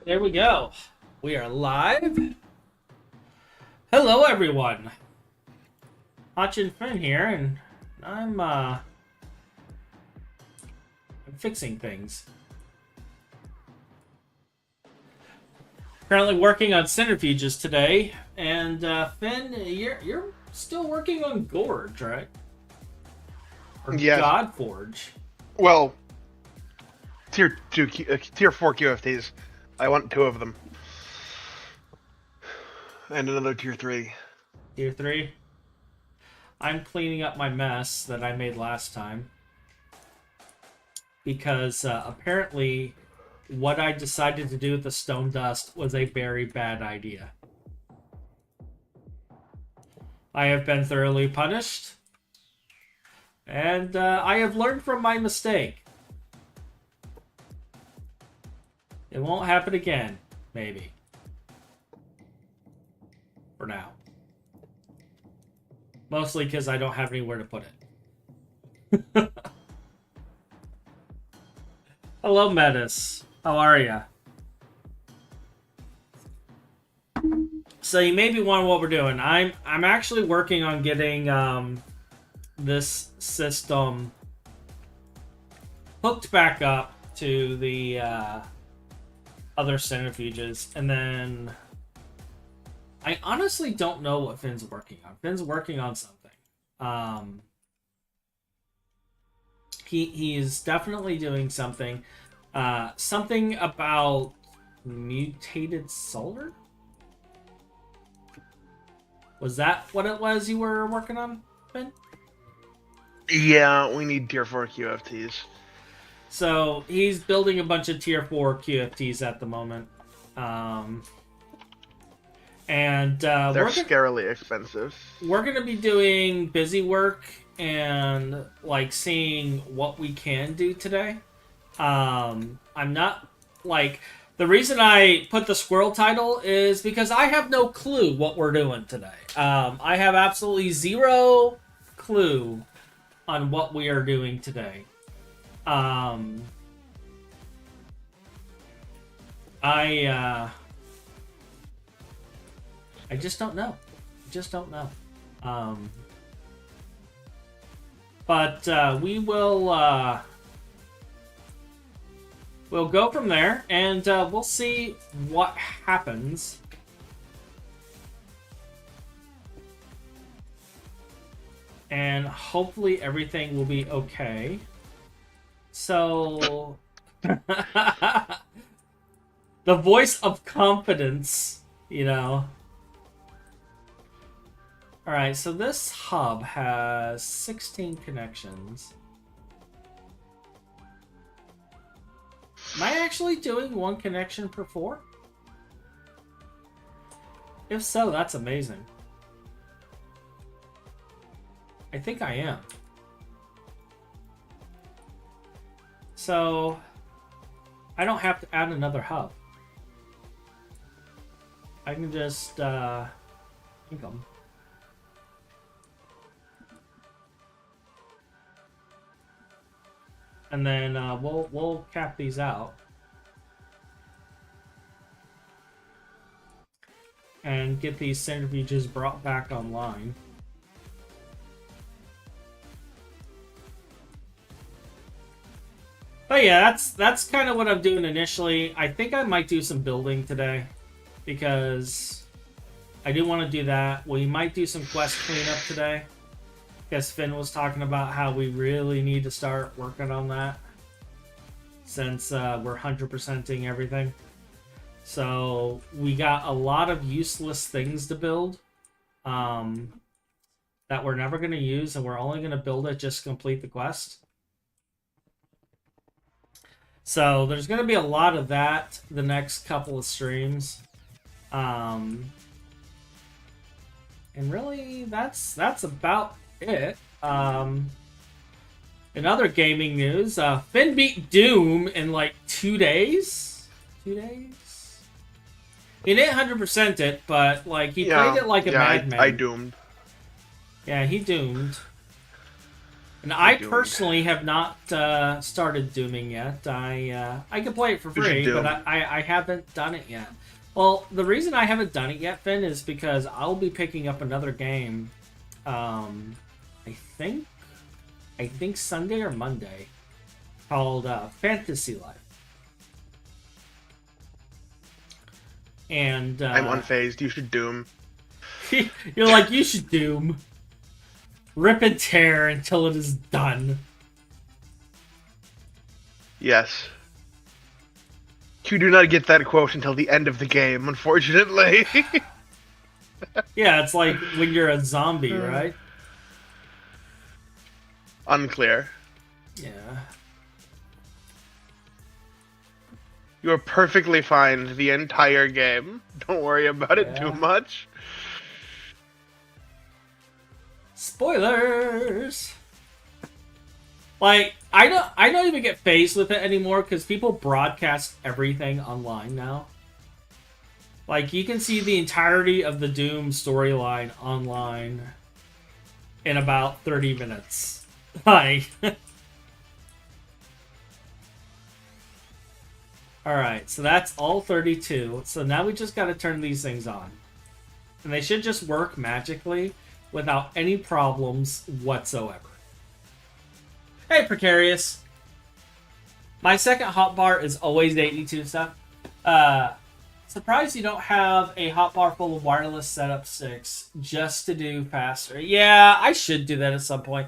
There we go. We are live. Hello, everyone. Hotchin Phin here, and I'm fixing things. Currently working on centrifuges today, and Phin, you're still working on Gorge, right? Or Yes. Godforge. Well, tier 2, tier 4 QFTs. I want 2 of them. And another tier 3. Tier 3. I'm cleaning up my mess that I made last time. Because apparently what I decided to do with the stone dust was a very bad idea. I have been thoroughly punished. And I have learned from my mistake. It won't happen again, maybe. For now. Mostly because I don't have anywhere to put it. Hello, Metis. How are ya? So you may be wondering what we're doing. I'm actually working on getting this system hooked back up to the other centrifuges, and then I honestly don't know what Finn's working on. Finn's working on something. He's definitely doing something. Something about mutated solar? Was that what it was you were working on, Finn? Yeah, we need tier 4 QFTs. So he's building a bunch of tier 4 QFTs at the moment. And they're scarily expensive. We're going to be doing busy work and like seeing what we can do today. I'm not like the reason I put the squirrel title is because I have no clue what we're doing today. I have absolutely zero clue on what we are doing today. I just don't know. Just don't know. But we will we'll go from there, and we'll see what happens. And hopefully everything will be okay. So the voice of confidence, you know. Alright, so this hub has 16 connections. Am I actually doing one connection per 4? If so, that's amazing. I think I am. So, I don't have to add another hub. I can just, link them. And then we'll cap these out. And get these centrifuges brought back online. But yeah, that's kind of what I'm doing initially. I think I might do some building today, because I do want to do that. We might do some quest cleanup today, because Finn was talking about how we really need to start working on that, since we're 100%ing everything. So we got a lot of useless things to build that we're never going to use, and we're only going to build it just to complete the quest. So there's going to be a lot of that the next couple of streams. And really, that's about it. In other gaming news, Finn beat Doom in like 2 days? 2 days? He didn't 100% it, but like he played it like a madman. I doomed. Yeah, he doomed. And I personally have not started Dooming yet. I can play it for free, but I haven't done it yet. Well, the reason I haven't done it yet, Finn, is because I'll be picking up another game. I think Sunday or Monday, called Fantasy Life. And I'm unfazed. You should Doom. You're like, you should Doom. Rip and tear until it is done. Yes. You do not get that quote until the end of the game, unfortunately. Yeah, it's like when you're a zombie, right? Unclear. Yeah. You are perfectly fine the entire game. Don't worry about it too much. Spoilers. Like, I don't even get fazed with it anymore because people broadcast everything online now. Like, you can see the entirety of the Doom storyline online in about 30 minutes. Like, alright, so that's all 32. So now we just gotta turn these things on. And they should just work magically without any problems whatsoever. Hey, Precarious. My second hotbar is always the 82 stuff. Surprised you don't have a hotbar full of wireless setup sticks just to do faster. Yeah, I should do that at some point.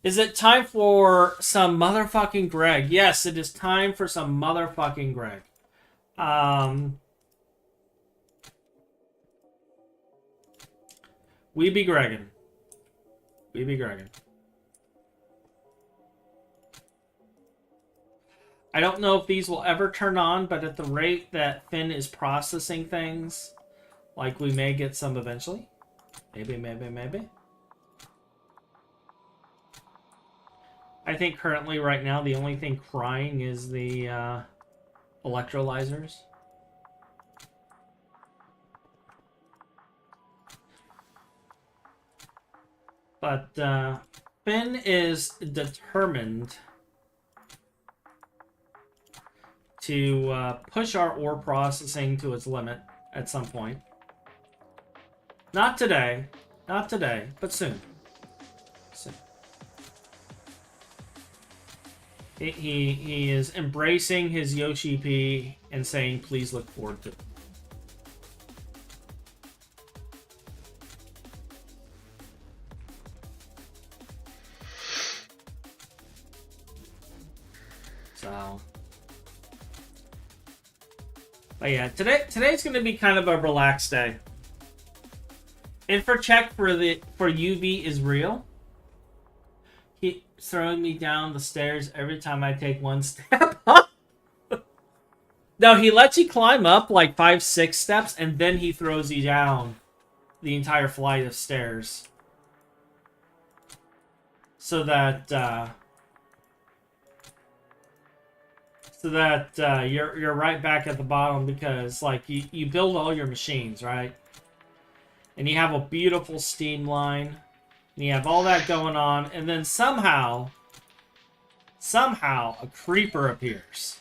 Is it time for some motherfucking Greg? Yes, it is time for some motherfucking Greg. We be Greggin'. We be Greggin'. I don't know if these will ever turn on, but at the rate that Phin is processing things, like, we may get some eventually. Maybe. I think currently, right now, the only thing crying is the electrolyzers. But Phin is determined to push our ore processing to its limit at some point. Not today, but soon. He is embracing his Yoshi P and saying, please look forward to it. So, but yeah, today's going to be kind of a relaxed day. Info check for UV is real. He's throwing me down the stairs every time I take one step up. No, he lets you climb up like 5-6 steps, and then he throws you down the entire flight of stairs. So that you're right back at the bottom, because like you build all your machines, right? And you have a beautiful steam line, and you have all that going on, and then somehow a creeper appears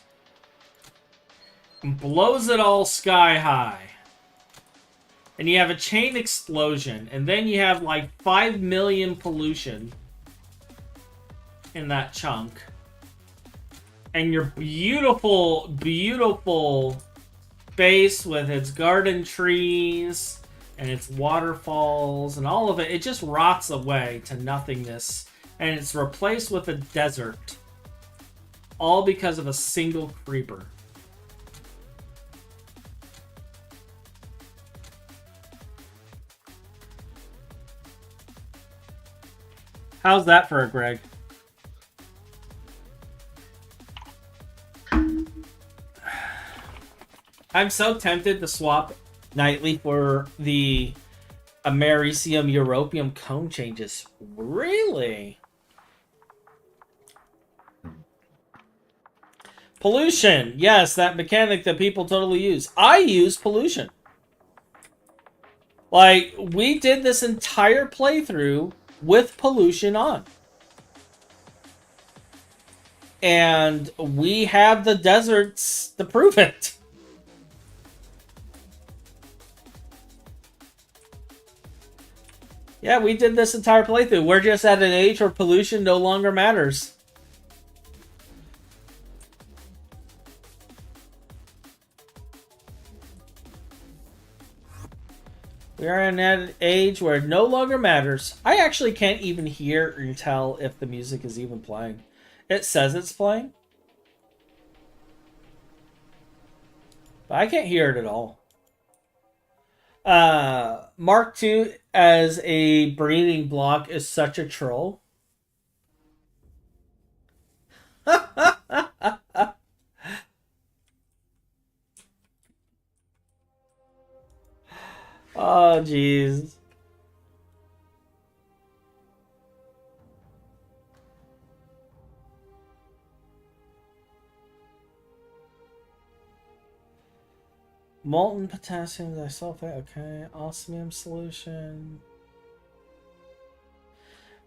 and blows it all sky high. And you have a chain explosion, and then you have like 5 million pollution in that chunk. And your beautiful, beautiful base with its garden trees and its waterfalls and all of it, it just rots away to nothingness. And it's replaced with a desert. All because of a single creeper. How's that for a Greg? I'm so tempted to swap Nightly for the Americium Europium cone changes. Really? Pollution. Yes, that mechanic that people totally use. I use pollution. Like, we did this entire playthrough with pollution on. And we have the deserts to prove it. Yeah, we did this entire playthrough. We're just at an age where pollution no longer matters. We are in an age where it no longer matters. I actually can't even hear or tell if the music is even playing. It says it's playing, but I can't hear it at all. Mark II as a breathing block is such a troll. Oh, jeez. Molten potassium disulfate. Okay. Osmium solution.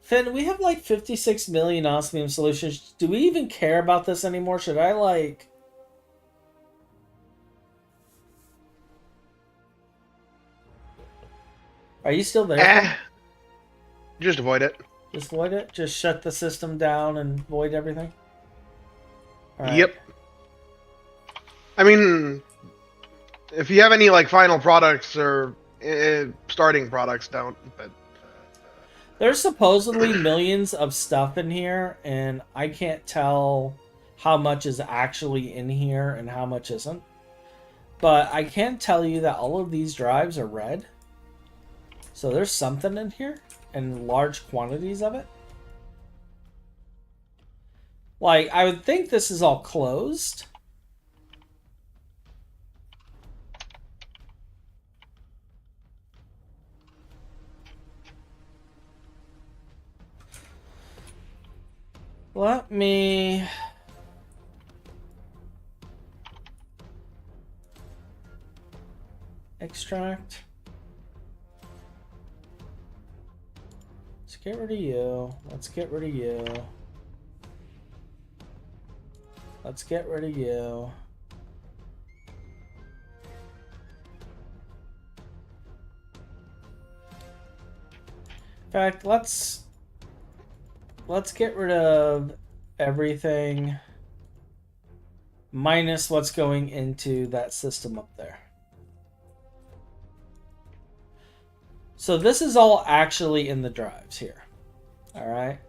Phin, we have like 56 million osmium solutions. Do we even care about this anymore? Should I like... Are you still there? Just avoid it. Just void it? Just shut the system down and void everything? All right. Yep. I mean, if you have any like final products or starting products, don't. But There's supposedly millions of stuff in here, and I can't tell how much is actually in here and how much isn't. But I can tell you that all of these drives are red. So there's something in here, and large quantities of it. Like, I would think this is all closed. Let me... extract. Let's get rid of you. Let's get rid of you. Let's get rid of you. In fact, let's get rid of everything minus what's going into that system up there. So this is all actually in the drives here. All right.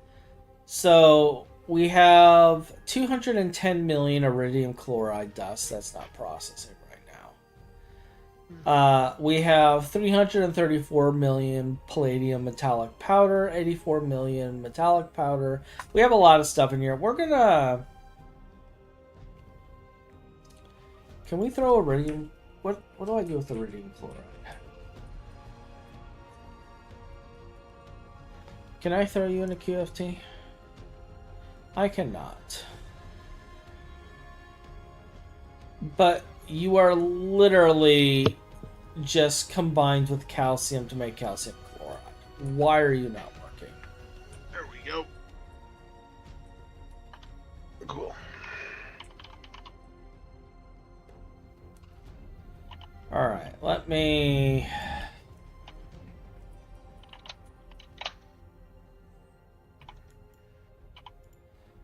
So we have 210 million iridium chloride dust. That's not processing right now. We have 334 million palladium metallic powder, 84 million metallic powder. We have a lot of stuff in here. We're gonna... Can we throw iridium? What do I do with iridium chloride? Can I throw you in a QFT? I cannot. But you are literally just combined with calcium to make calcium chloride. Why are you not working? there we go. Cool. Alright, let me...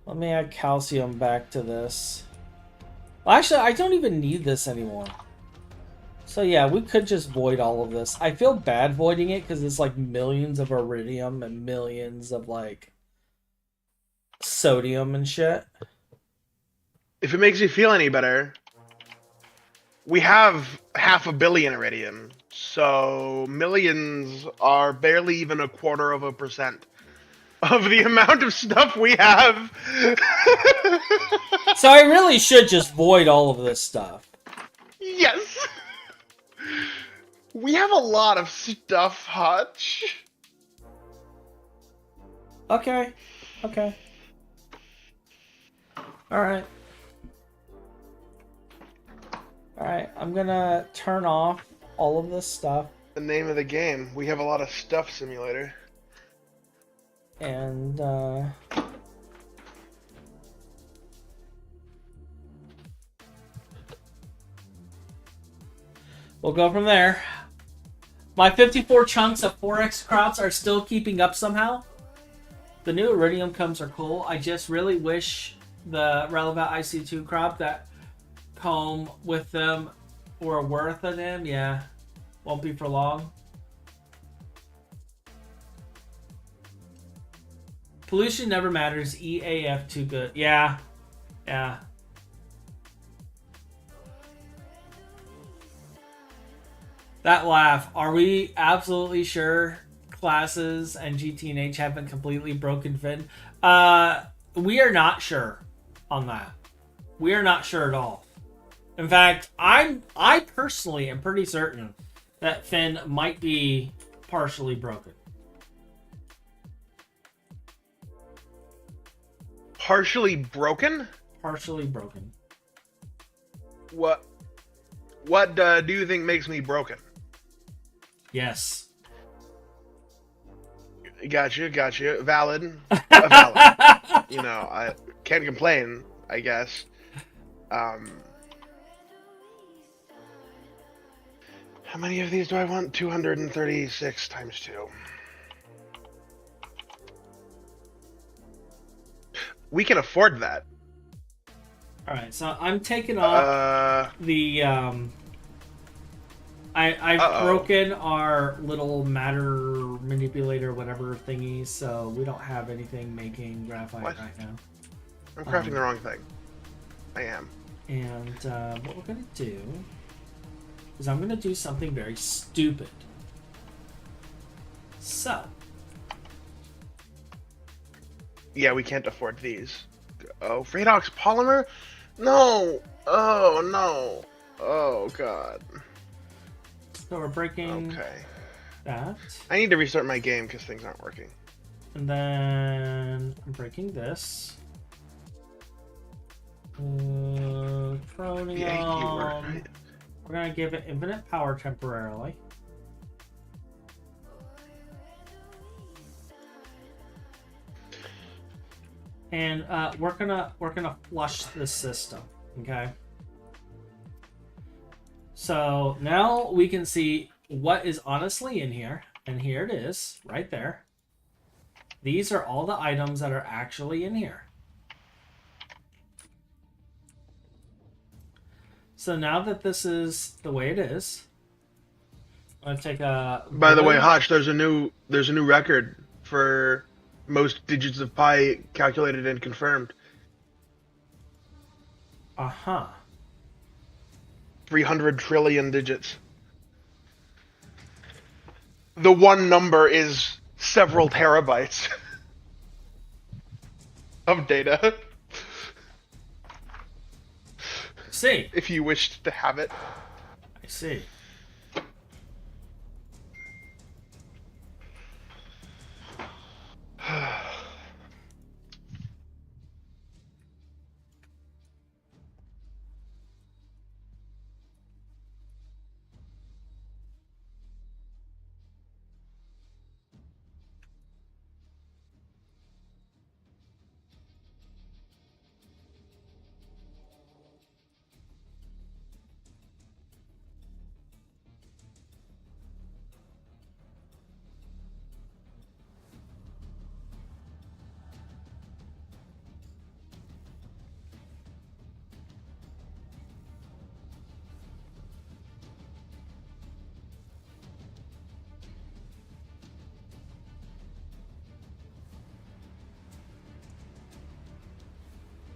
Let me add calcium back to this. Well, actually, I don't even need this anymore. So yeah, we could just void all of this. I feel bad voiding it because it's like millions of iridium and millions of like sodium and shit. If it makes you feel any better, we have 500 million iridium, so millions are barely even 0.25% of the amount of stuff we have. So I really should just void all of this stuff. Yes. We have a lot of stuff, Hutch. Okay. Okay. Alright. Alright, I'm gonna turn off all of this stuff. The name of the game. We have a lot of stuff simulator. And, we'll go from there. My 54 chunks of 4x crops are still keeping up somehow. The new iridium combs are cool. I just really wish the relevant IC2 crop that comb with them were worth of them. Yeah, won't be for long. Pollution never matters. EAF too good. Yeah. Yeah. That laugh. Are we absolutely sure classes and GT&H haven't completely broken Phin? We are not sure on that. We are not sure at all. In fact, I personally am pretty certain that Phin might be partially broken. Partially broken? Partially broken. What do you think makes me broken? Yes. Gotcha. Valid. Valid. You know, I can't complain, I guess. How many of these do I want? 236 times 2. We can afford that. Alright, so I'm taking off the I've broken our little matter manipulator whatever thingy, so we don't have anything making graphite right now. I'm crafting the wrong thing. I am. And what we're gonna do is I'm gonna do something very stupid. So yeah, we can't afford these. Oh, Radox polymer? No! Oh, no. Oh, God. So we're breaking that. I need to restart my game because things aren't working. And then I'm breaking this. Chromium. Right? We're going to give it infinite power temporarily. And we're gonna flush this system, okay? So now we can see what is honestly in here, and here it is, right there. These are all the items that are actually in here. So now that this is the way it is, I'm gonna take a. By the way, Hotch, there's a new record for most digits of pi calculated and confirmed. 300 trillion digits. The one number is several terabytes of data. I see. If you wished to have it. I see.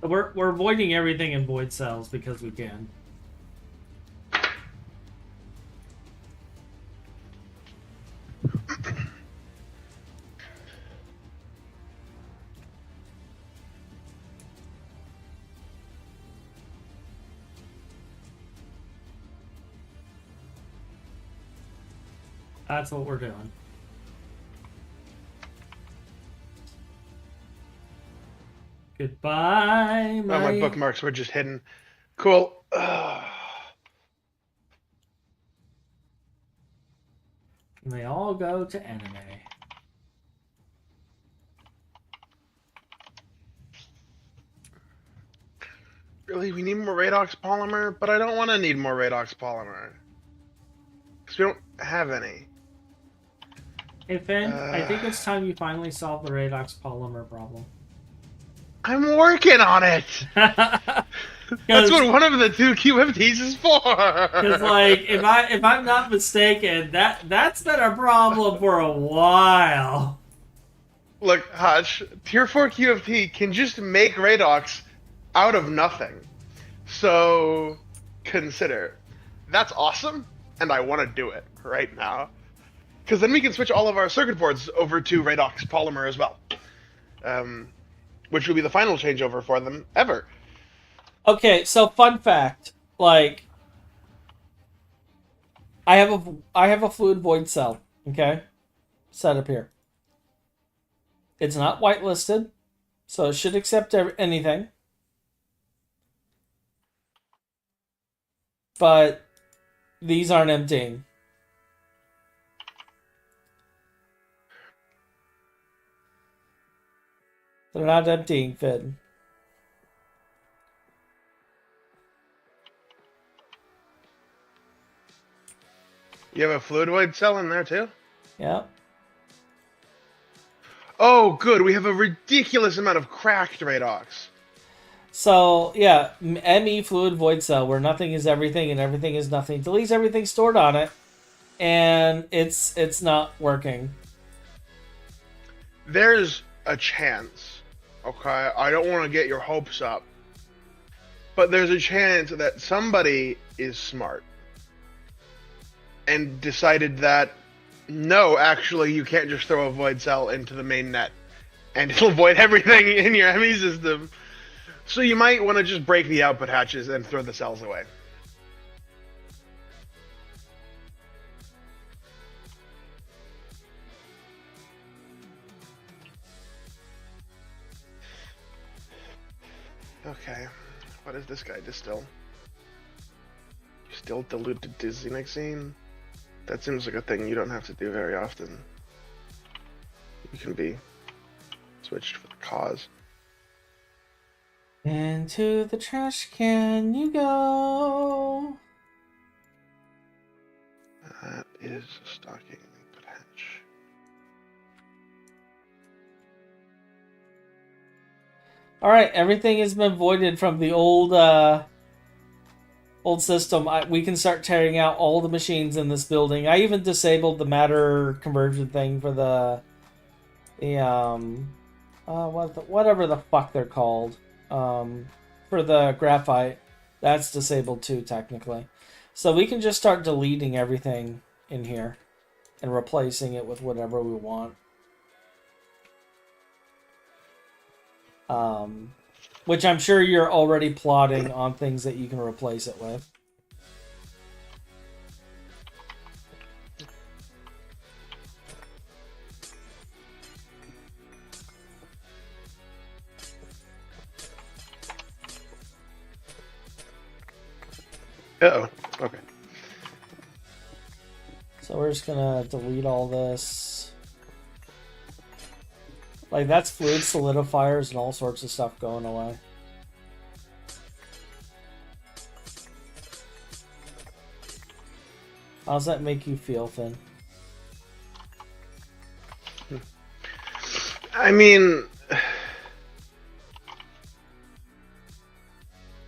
We're avoiding everything in void cells because we can. That's what we're doing. Goodbye, my bookmarks were just hidden. Cool. And they all go to anime. Really, we need more Radox polymer, but I don't want to need more Radox polymer. Because we don't have any. Hey Finn, I think it's time you finally solve the redox polymer problem. I'm working on it! That's what one of the 2 QFTs is for! Because, like, if I'm not mistaken, that's been a problem for a while. Look, Hutch, Tier 4 QFT can just make redox out of nothing. So, consider. That's awesome, and I want to do it right now. Because then we can switch all of our circuit boards over to redox polymer as well. Which will be the final changeover for them ever. Okay, so fun fact, like, I have a fluid void cell, okay, set up here. It's not whitelisted, so it should accept anything. But these aren't emptying. They're not emptying, Phin. You have a fluid void cell in there too? Yeah. Oh, good. We have a ridiculous amount of cracked redox. So, yeah, ME fluid void cell, where nothing is everything and everything is nothing. Deletes everything stored on it, and it's not working. There's a chance, okay? I don't want to get your hopes up, but there's a chance that somebody is smart and decided that, no, actually, you can't just throw a void cell into the main net, and it'll void everything in your ME system. So you might want to just break the output hatches and throw the cells away. Okay, what does this guy distill? Still diluted dizinexine? That seems like a thing you don't have to do very often. You can be switched for the cause. Into the trash can you go. That is a stocking patch. Alright, everything has been voided from the old system. We can start tearing out all the machines in this building. I even disabled the matter conversion thing for whatever the fuck they're called. For the graphite. That's disabled too, technically. So we can just start deleting everything in here and replacing it with whatever we want. Which I'm sure you're already plotting on things that you can replace it with. Uh-oh. Okay. So we're just gonna delete all this. Like, that's fluid solidifiers and all sorts of stuff going away. How's that make you feel, Finn? I mean,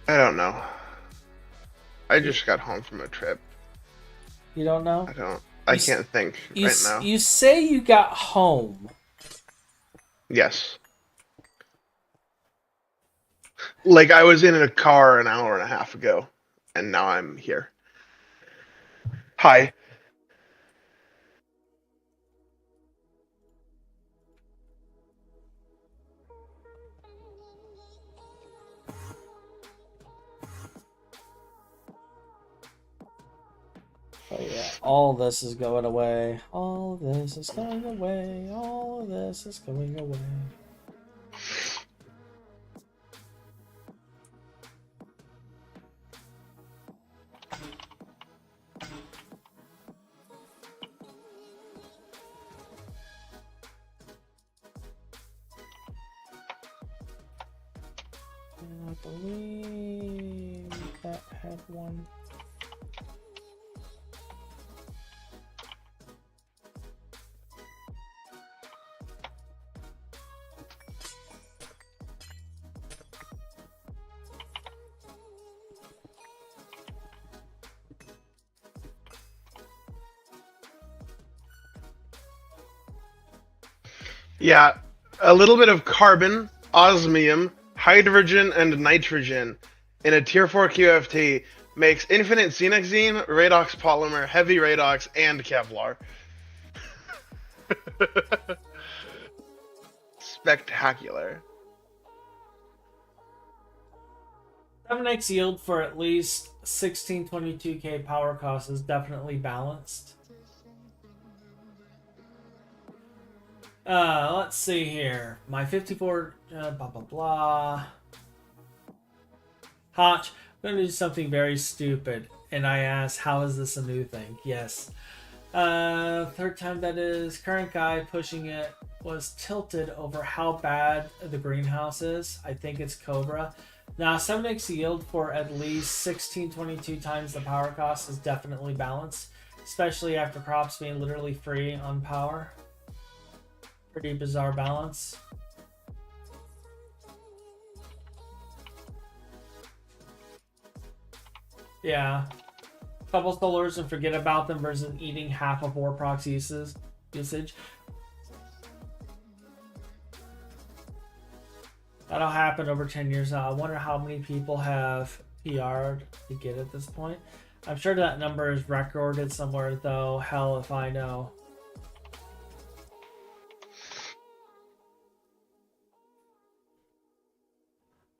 I don't know. I just got home from a trip. You don't know? I can't think right now. You say you got home. Yes. Like, I was in a car an hour and a half ago, and now I'm here. Hi. Oh yeah, all this is going away. All this is going away. All this is going away. And I believe that had one. Yeah, a little bit of carbon, osmium, hydrogen, and nitrogen in a tier 4 QFT makes infinite xenexine, redox polymer, heavy redox, and Kevlar. Spectacular. 7x yield for at least 1622k power cost is definitely balanced. Let's see here. My 54, blah, blah, blah. Hotch, I'm going to do something very stupid. And I ask, how is this a new thing? Yes. Third time that is. Current guy pushing it was tilted over how bad the greenhouse is. I think it's Cobra. Now, 7x yield for at least 1622 times the power cost is definitely balanced. Especially after crops being literally free on power. Pretty bizarre balance. Yeah. Couple solars and forget about them versus eating half of Warprox usage. That'll happen over 10 years now. I wonder how many people have PR'd to get at this point. I'm sure that number is recorded somewhere, though. Hell if I know.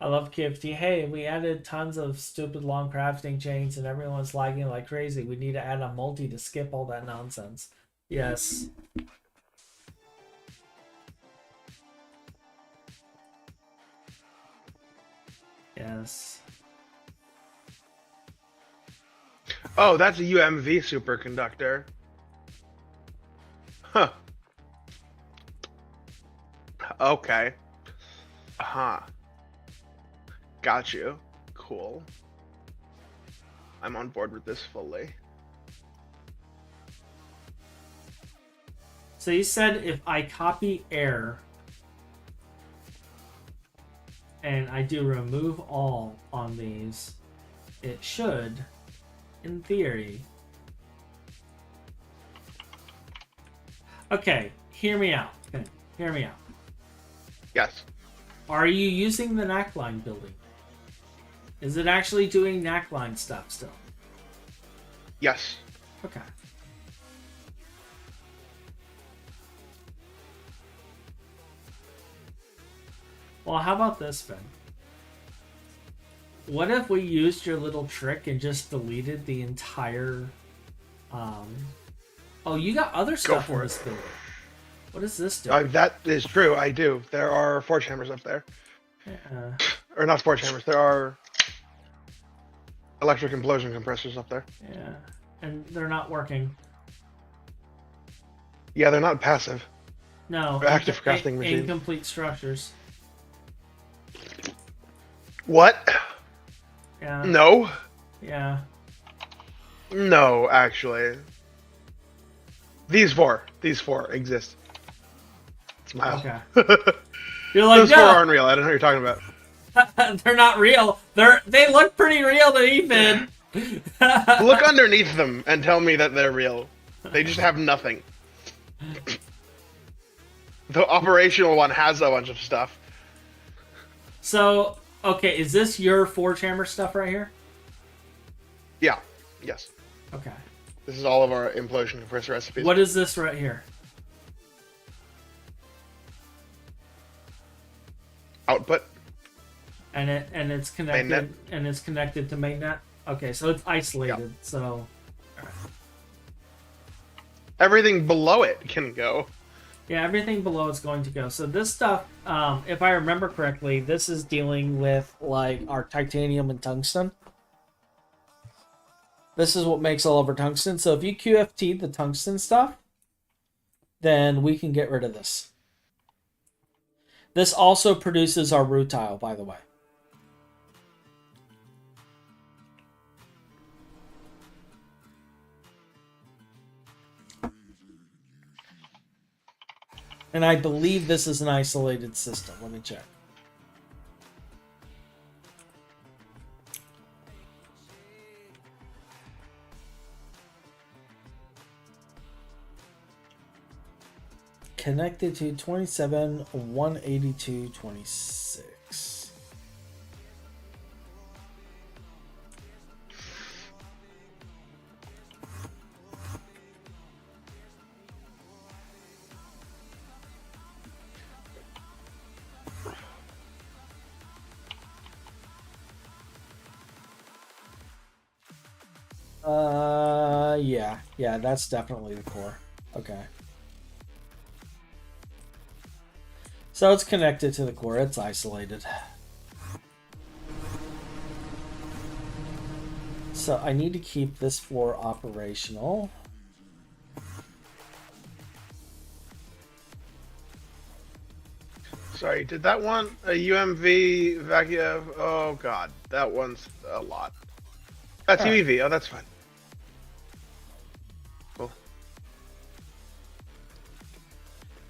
I love KFT. Hey, we added tons of stupid long crafting chains and everyone's lagging like crazy. We need to add a multi to skip all that nonsense. Yes. Yes. Oh, that's a UMV superconductor. Huh. Okay. Uh-huh. Got you. Cool. I'm on board with this fully. So you said if I copy air and I do remove all on these, it should, in theory. Okay, hear me out. Okay, hear me out. Yes. Are you using the neckline building? Is it actually doing neckline stuff still? Yes. Okay. Well, how about this, Phin? What if we used your little trick and just deleted the entire... Oh, you got other stuff in this building. What does this do? That is true, I do. There are forge hammers up there. Yeah. Or not forge hammers, there are electric implosion compressors up there. Yeah. And they're not working. Yeah, they're not passive. No. They're active crafting machines. Incomplete structures. What? Yeah. No. Yeah. No, actually. These four exist. Smile. Okay. You're like, Those no. four aren't real. I don't know what you're talking about. They're not real. They look pretty real to me, Phin. Look underneath them and tell me that they're real. They just have nothing. The operational one has a bunch of stuff. So, okay, is this your forge hammer stuff right here? Yeah. Yes. Okay. This is all of our implosion compressor recipes. What is this right here? Output. And it's connected Mainnet. and it's connected to mainnet. Okay, so it's isolated. Yep. So Everything below it can go. yeah, everything below is going to go. So this stuff, if I remember correctly, this is dealing with like our titanium and tungsten. This is what makes all of our tungsten. So if you QFT the tungsten stuff, then we can get rid of this. This also produces our rutile, by the way. And I believe this is an isolated system. Let me check. connected to 27.182.26. Yeah, that's definitely the core. Okay. So it's connected to the core, it's isolated. So I need to keep this floor operational. Sorry, did that one a UMV vacuum? Oh god, that one's a lot. That's UEV. Oh, that's fine. Cool.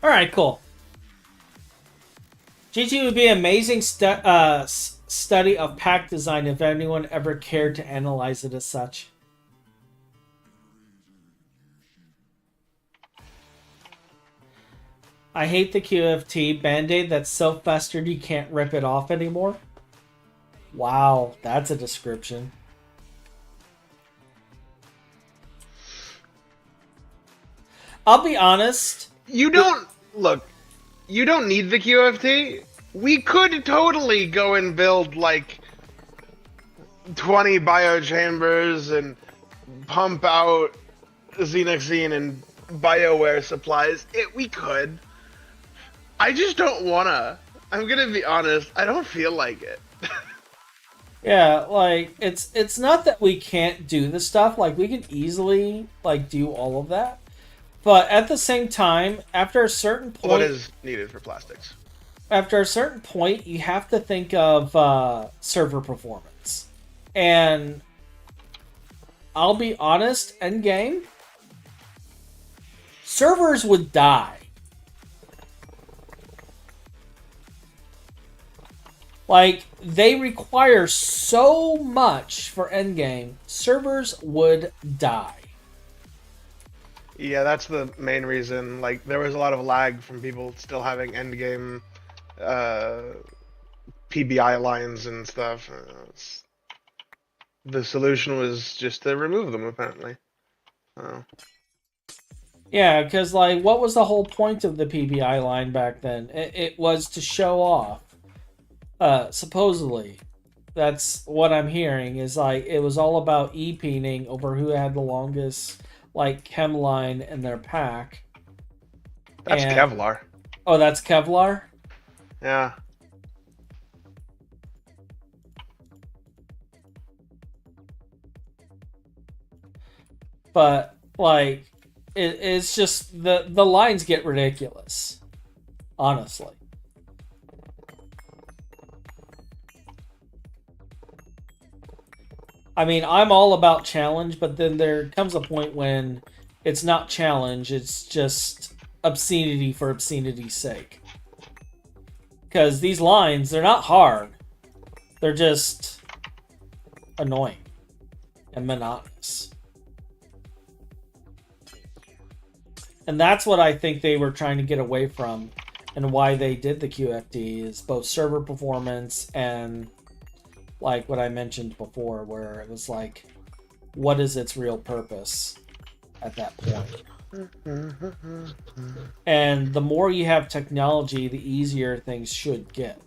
All right, cool. GT would be an amazing study of pack design if anyone ever cared to analyze it as such. I hate the QFT Band-Aid that's so festered you can't rip it off anymore. Wow, that's a description. I'll be honest. You don't look. You don't need the QFT. We could totally go and build like 20 biochambers and pump out Xenoxene and BioWare supplies. We could. I just don't wanna. I'm gonna be honest. I don't feel like it. Yeah, like it's not that we can't do the stuff. Like we can easily like do all of that. But at the same time, after a certain point... What is needed for plastics? After a certain point, you have to think of server performance. And I'll be honest, endgame, servers would die. Like, they require so much for endgame, servers would die. Yeah, that's the main reason. Like, there was a lot of lag from people still having endgame PBI lines and stuff. The solution was just to remove them, apparently. Yeah, because, like, what was the whole point of the PBI line back then? It was to show off. Supposedly. That's what I'm hearing, is, like, it was all about e-peening over who had the longest... like chem line in their pack. That's Kevlar. Oh, that's Kevlar? Yeah. But like it's just the lines get ridiculous. Honestly. I mean, I'm all about challenge, but then there comes a point when it's not challenge, it's just obscenity for obscenity's sake. Because these lines, they're not hard. They're just annoying and monotonous. And that's what I think they were trying to get away from, and why they did the QFD, is both server performance and... like what I mentioned before, where it was like, what is its real purpose at that point? And the more you have technology, the easier things should get.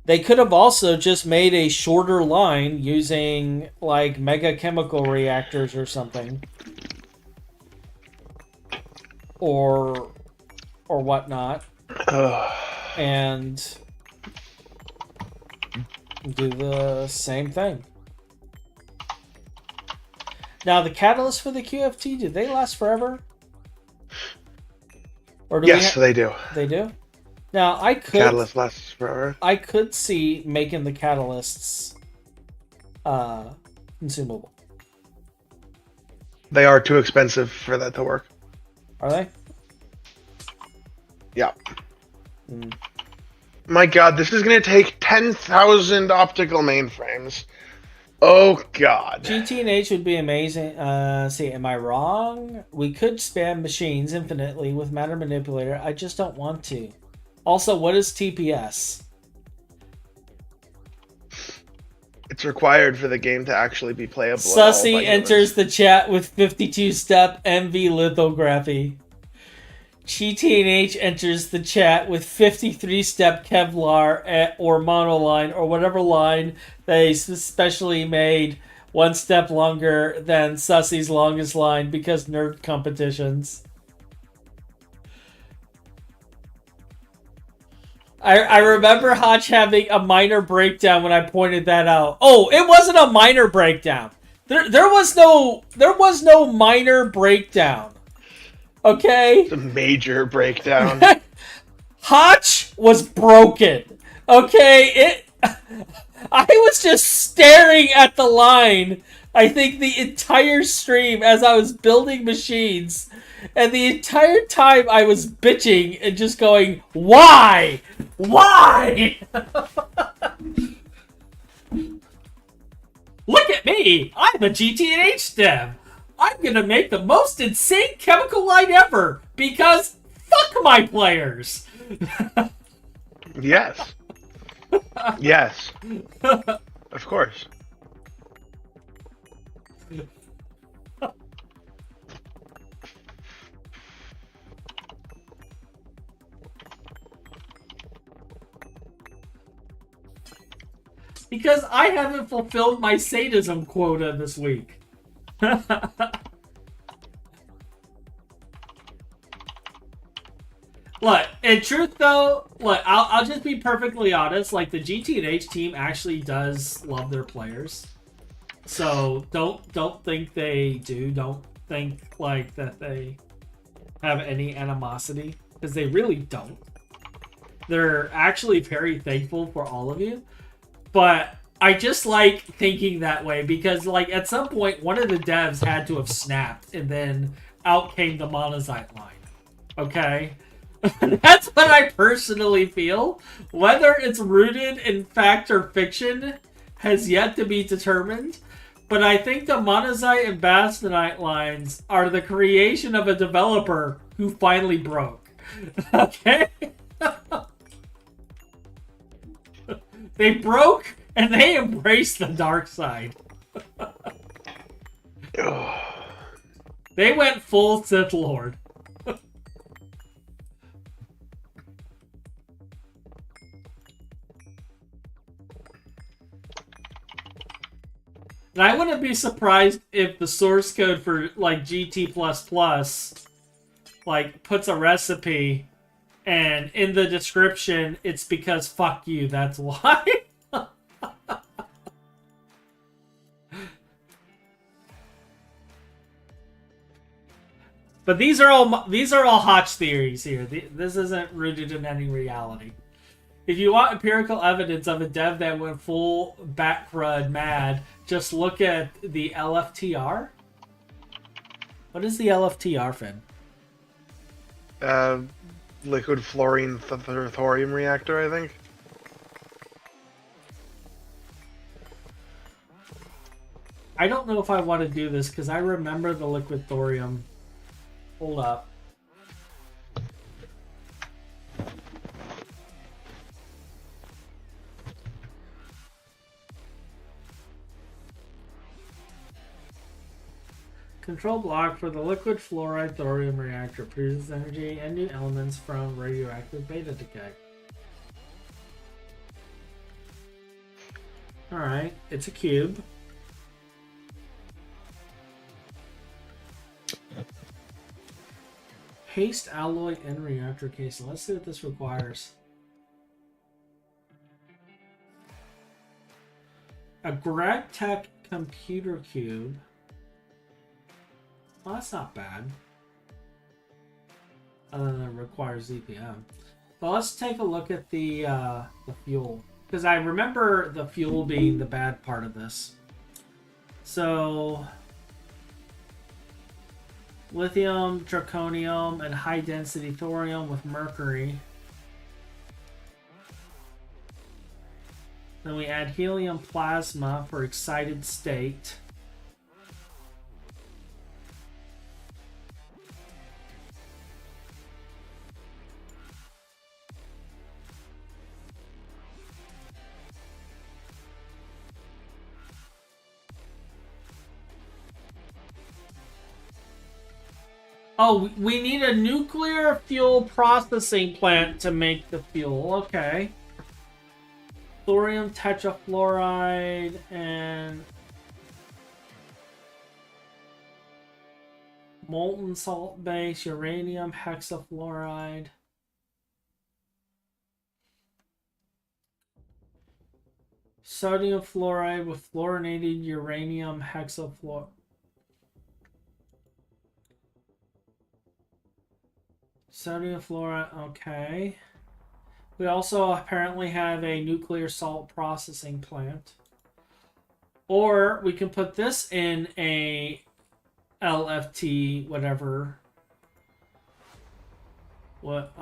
They could have also just made a shorter line using like mega chemical reactors or something. Or whatnot. And... do the same thing. Now, the catalysts for the QFT, do they last forever? Or do yes, they do. They do? Now, I could... catalyst lasts forever. I could see making the catalysts consumable. They are too expensive for that to work. Are they? Yeah. My god, this is going to take 10,000 optical mainframes Oh God. GT and H would be amazing. See, am I wrong? We could spam machines infinitely with matter manipulator. I just don't want to. Also, what is TPS? It's required for the game to actually be playable. Sussy enters the chat with 52-step MV lithography. GT&H enters the chat with 53-step Kevlar or monoline or whatever line they specially made one step longer than Sussy's longest line because nerd competitions. I remember Hotch having a minor breakdown when I pointed that out. Oh, it wasn't a minor breakdown. There was no minor breakdown. Okay? It's a major breakdown. Hotch was broken. Okay? I was just staring at the line, I think the entire stream as I was building machines. And the entire time I was bitching and just going, why? Why? Look at me! I'm a GT&H dev. I'm gonna make the most insane chemical line ever because fuck my players. Yes. Yes. Of course. Because I haven't fulfilled my sadism quota this week. Look, in truth though, look, I'll just be perfectly honest. Like, the GT&H team actually does love their players. So don't think they do. Don't think like that they have any animosity, because they really don't. They're actually very thankful for all of you. But I just like thinking that way because, like, at some point, one of the devs had to have snapped, and then out came the monazite line. Okay? That's what I personally feel. Whether it's rooted in fact or fiction has yet to be determined. But I think the monazite and bastardite lines are the creation of a developer who finally broke. Okay? They broke, and they embraced the dark side. They went full Sith Lord. And I wouldn't be surprised if the source code for, like, GT++, like, puts a recipe, and in the description, it's because fuck you, that's why. But these are all Hotch theories here. This isn't rooted in any reality. If you want empirical evidence of a dev that went full bat crud mad, just look at the LFTR. What is the LFTR, Phin? Liquid fluorine thorium reactor, I think. I don't know if I want to do this because I remember the liquid thorium. Hold up. Control block for the liquid fluoride thorium reactor produces energy and new elements from radioactive beta decay. Alright, it's a cube. Paste alloy and reactor casing. Let's see what this requires. A GrabTech computer cube. Well, that's not bad. Other than it requires ZPM. But let's take a look at the fuel. Because I remember the fuel being the bad part of this. So, lithium, draconium, and high-density thorium with mercury. Then we add helium plasma for excited state. Oh, we need a nuclear fuel processing plant to make the fuel. Okay. Thorium tetrafluoride and molten salt base, uranium hexafluoride. Sodium fluoride with fluorinated uranium hexafluoride. Sodium fluoride, okay. We also apparently have a nuclear salt processing plant. Or we can put this in a LFT, whatever. What?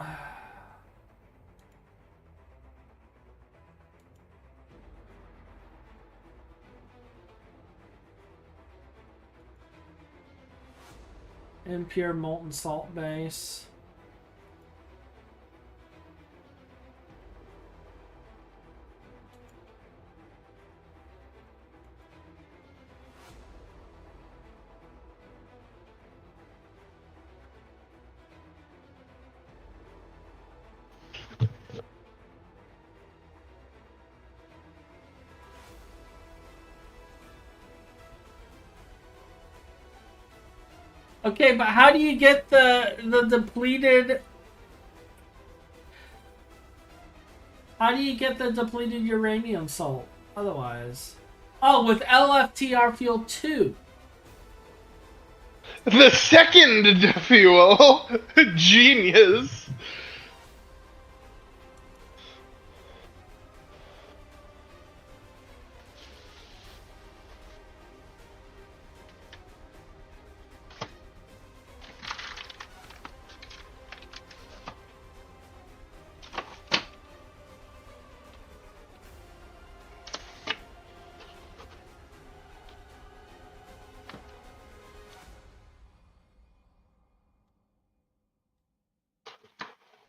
Impure molten salt base. Okay, but how do you get the depleted? How do you get the depleted uranium salt? Otherwise, oh, with LFTR fuel 2. The second fuel, genius.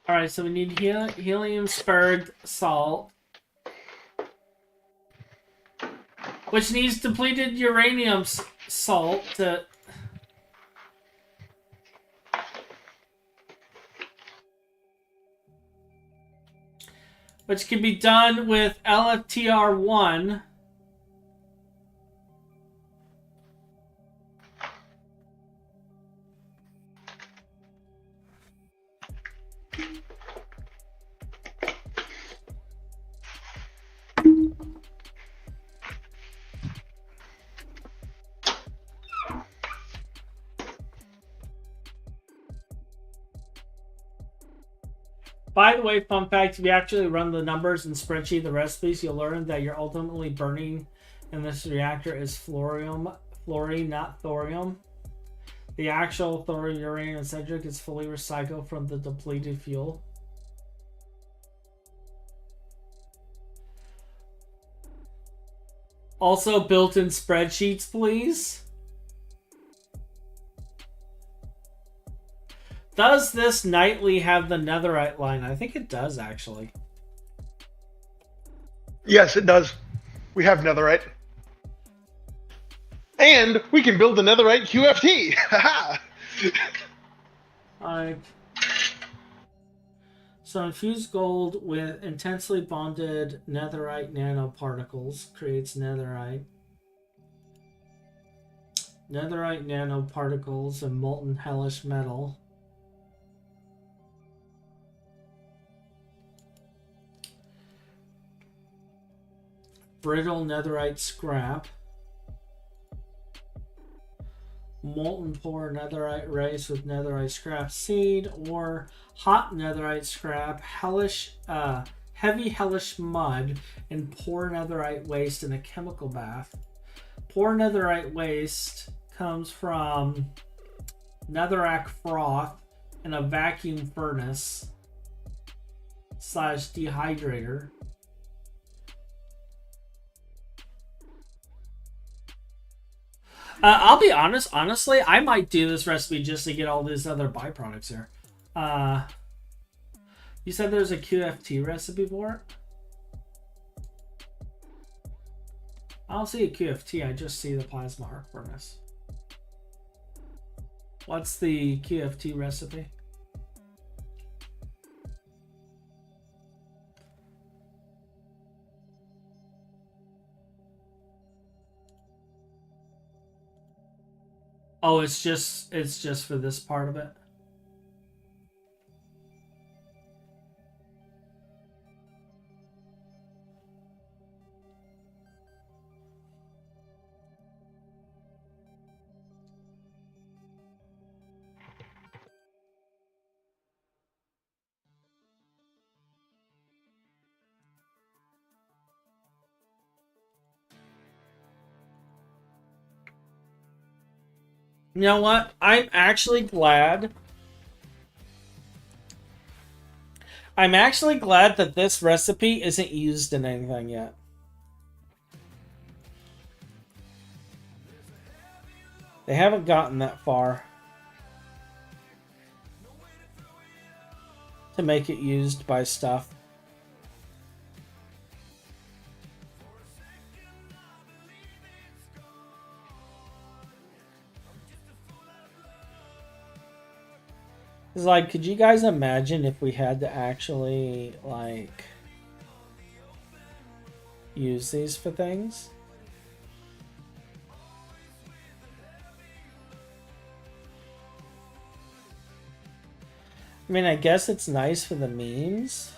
All right, so we need helium spurred salt, which needs depleted uranium salt to. Which can be done with LFTR1. By the way, fun fact, if you actually run the numbers and spreadsheet the recipes, you'll learn that you're ultimately burning in this reactor is fluorine, not thorium. The actual thorium, uranium, and cedric is fully recycled from the depleted fuel. Also, built-in spreadsheets, please. Does this nightly have the netherite line? I think it does, actually. Yes, it does. We have netherite. And we can build the netherite QFT. Haha. Alright. So infused gold with intensely bonded netherite nanoparticles creates netherite. Netherite nanoparticles and molten hellish metal. Brittle netherite scrap. Molten poor netherite rice with netherite scrap seed, or hot netherite scrap, heavy hellish mud, and poor netherite waste in a chemical bath. Poor netherite waste comes from netherrack froth in a vacuum furnace / dehydrator. I'll be honest. Honestly, I might do this recipe just to get all these other byproducts here. You said there's a QFT recipe for it? I don't see a QFT. I just see the plasma arc furnace. What's the QFT recipe? Oh, it's just for this part of it. You know what? I'm actually glad. I'm actually glad that this recipe isn't used in anything yet. They haven't gotten that far to make it used by stuff. It's like, could you guys imagine if we had to actually, like, use these for things? I mean, I guess it's nice for the memes.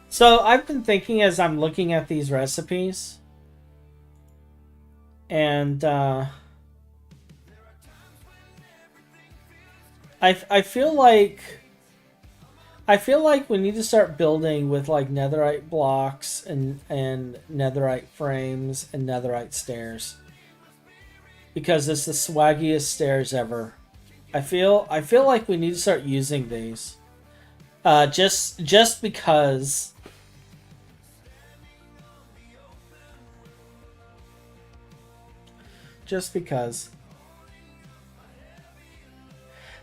So I've been thinking as I'm looking at these recipes, and I feel like we need to start building with like netherite blocks and netherite frames and netherite stairs, because it's the swaggiest stairs ever. I feel like we need to start using these, just because. Just because.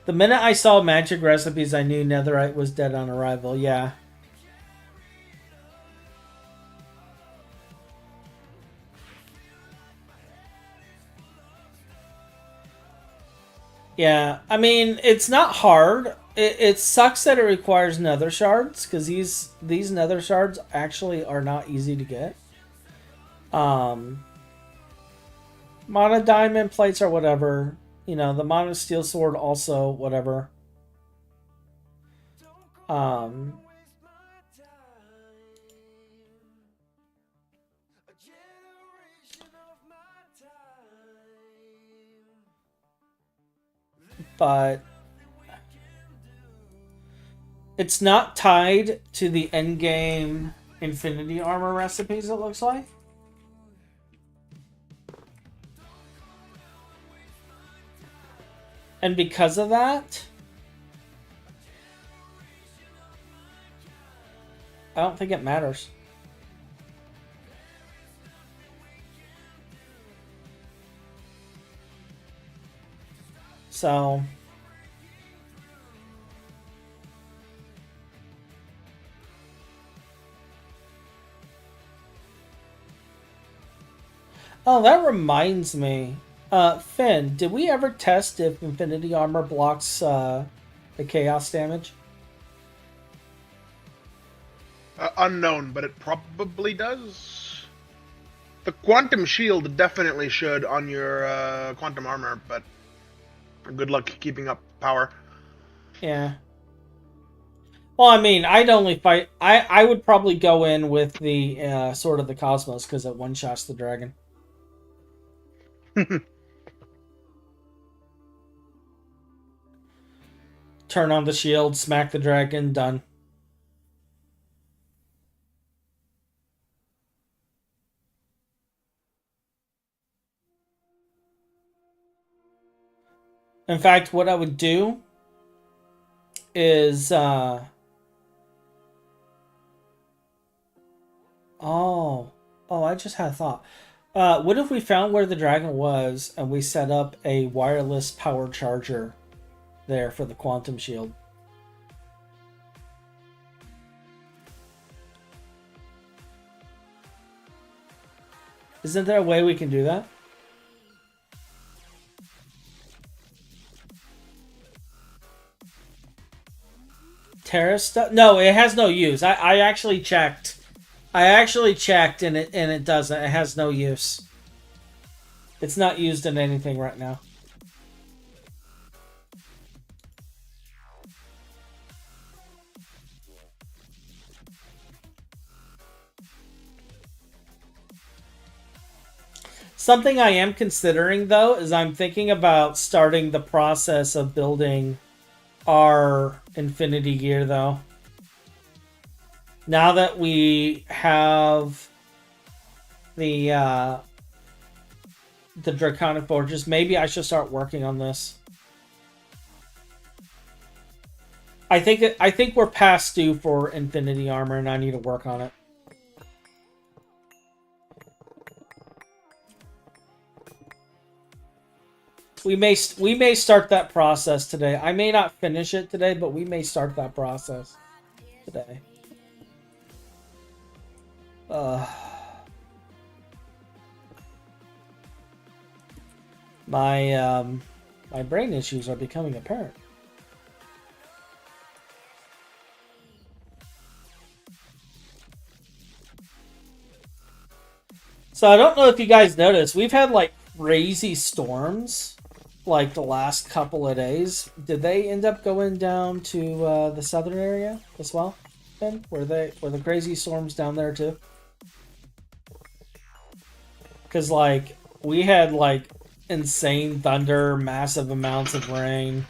The minute I saw magic recipes, I knew netherite was dead on arrival. Yeah. Yeah, I mean, it's not hard. It sucks that it requires nether shards, because these nether shards actually are not easy to get. Mono diamond plates or whatever. You know, the mono steel sword also, whatever. But it's not tied to the endgame infinity armor recipes, it looks like. And because of that, I don't think it matters. So oh, that reminds me. Phin, did we ever test if Infinity Armor blocks the Chaos damage? Unknown, but it probably does. The Quantum Shield definitely should on your Quantum Armor, but good luck keeping up power. Yeah. Well, I mean, I'd only fight... I would probably go in with the Sword of the Cosmos, because it one-shots the dragon. Turn on the shield, smack the dragon, done. In fact, what I would do is I just had a thought. What if we found where the dragon was and we set up a wireless power charger there for the quantum shield? Isn't there a way we can do that? Terrace stuff? No, it has no use. I actually checked. I actually checked and it doesn't. It has no use. It's not used in anything right now. Something I am considering though is I'm thinking about starting the process of building our Infinity gear though. Now that we have the Draconic Forges, maybe I should start working on this. I think we're past due for Infinity armor, and I need to work on it. We may start that process today. I may not finish it today, but we may start that process today. My brain issues are becoming apparent. So I don't know if you guys noticed, we've had like crazy storms like the last couple of days. Did they end up going down to the southern area as well? Phin? Were the crazy storms down there too? Because like we had like insane thunder, massive amounts of rain.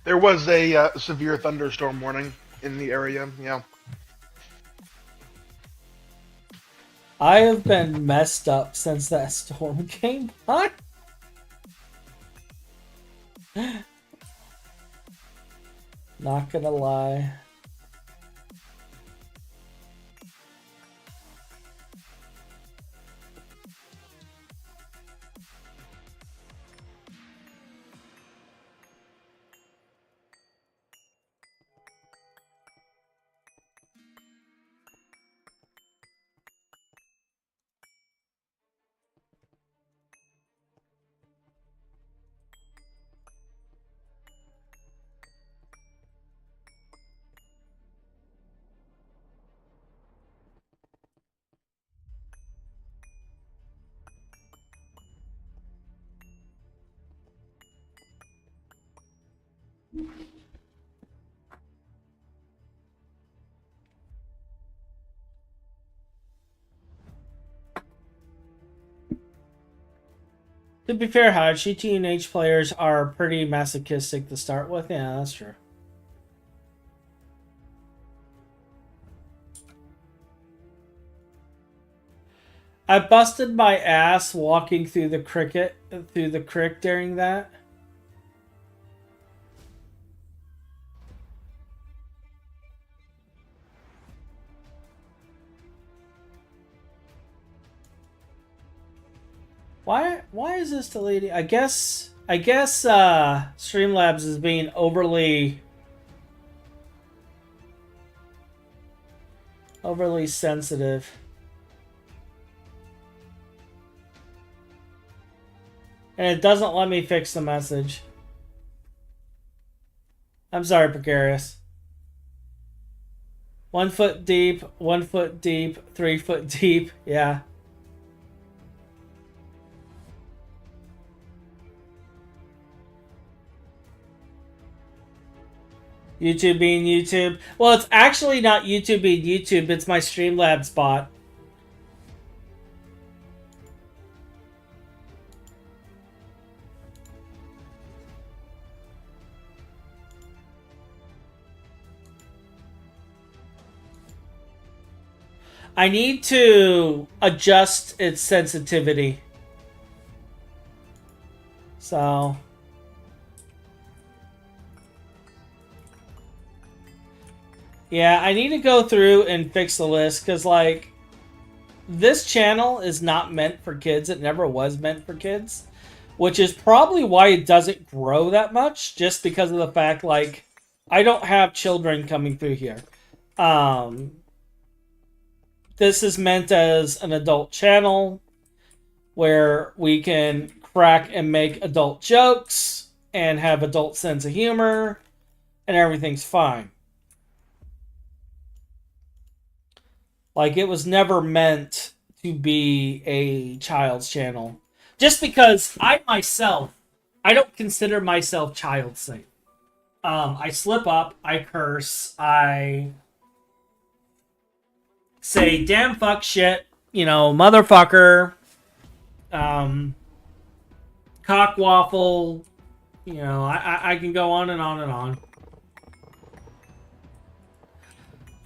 There was a severe thunderstorm warning in the area. Yeah. I have been messed up since that storm came by. Not gonna lie. To be fair, Hachi, teenage players are pretty masochistic to start with. Yeah, that's true. I busted my ass walking through the creek during that. Why is this deleting? I guess Streamlabs is being overly sensitive. And it doesn't let me fix the message. I'm sorry, Precarious. 1 foot deep, 1 foot deep, 3 foot deep. Yeah. YouTube being YouTube. Well, it's actually not YouTube being YouTube. It's my Streamlabs bot. I need to adjust its sensitivity. So, Yeah, I need to go through and fix the list because, like, this channel is not meant for kids. It never was meant for kids, which is probably why it doesn't grow that much, just because of the fact, like, I don't have children coming through here. This is meant as an adult channel where we can crack and make adult jokes and have adult sense of humor, and everything's fine. Like, it was never meant to be a child's channel. Just because I don't consider myself child safe. I slip up, I curse, I say damn, fuck, shit, motherfucker, cock waffle, I can go on and on and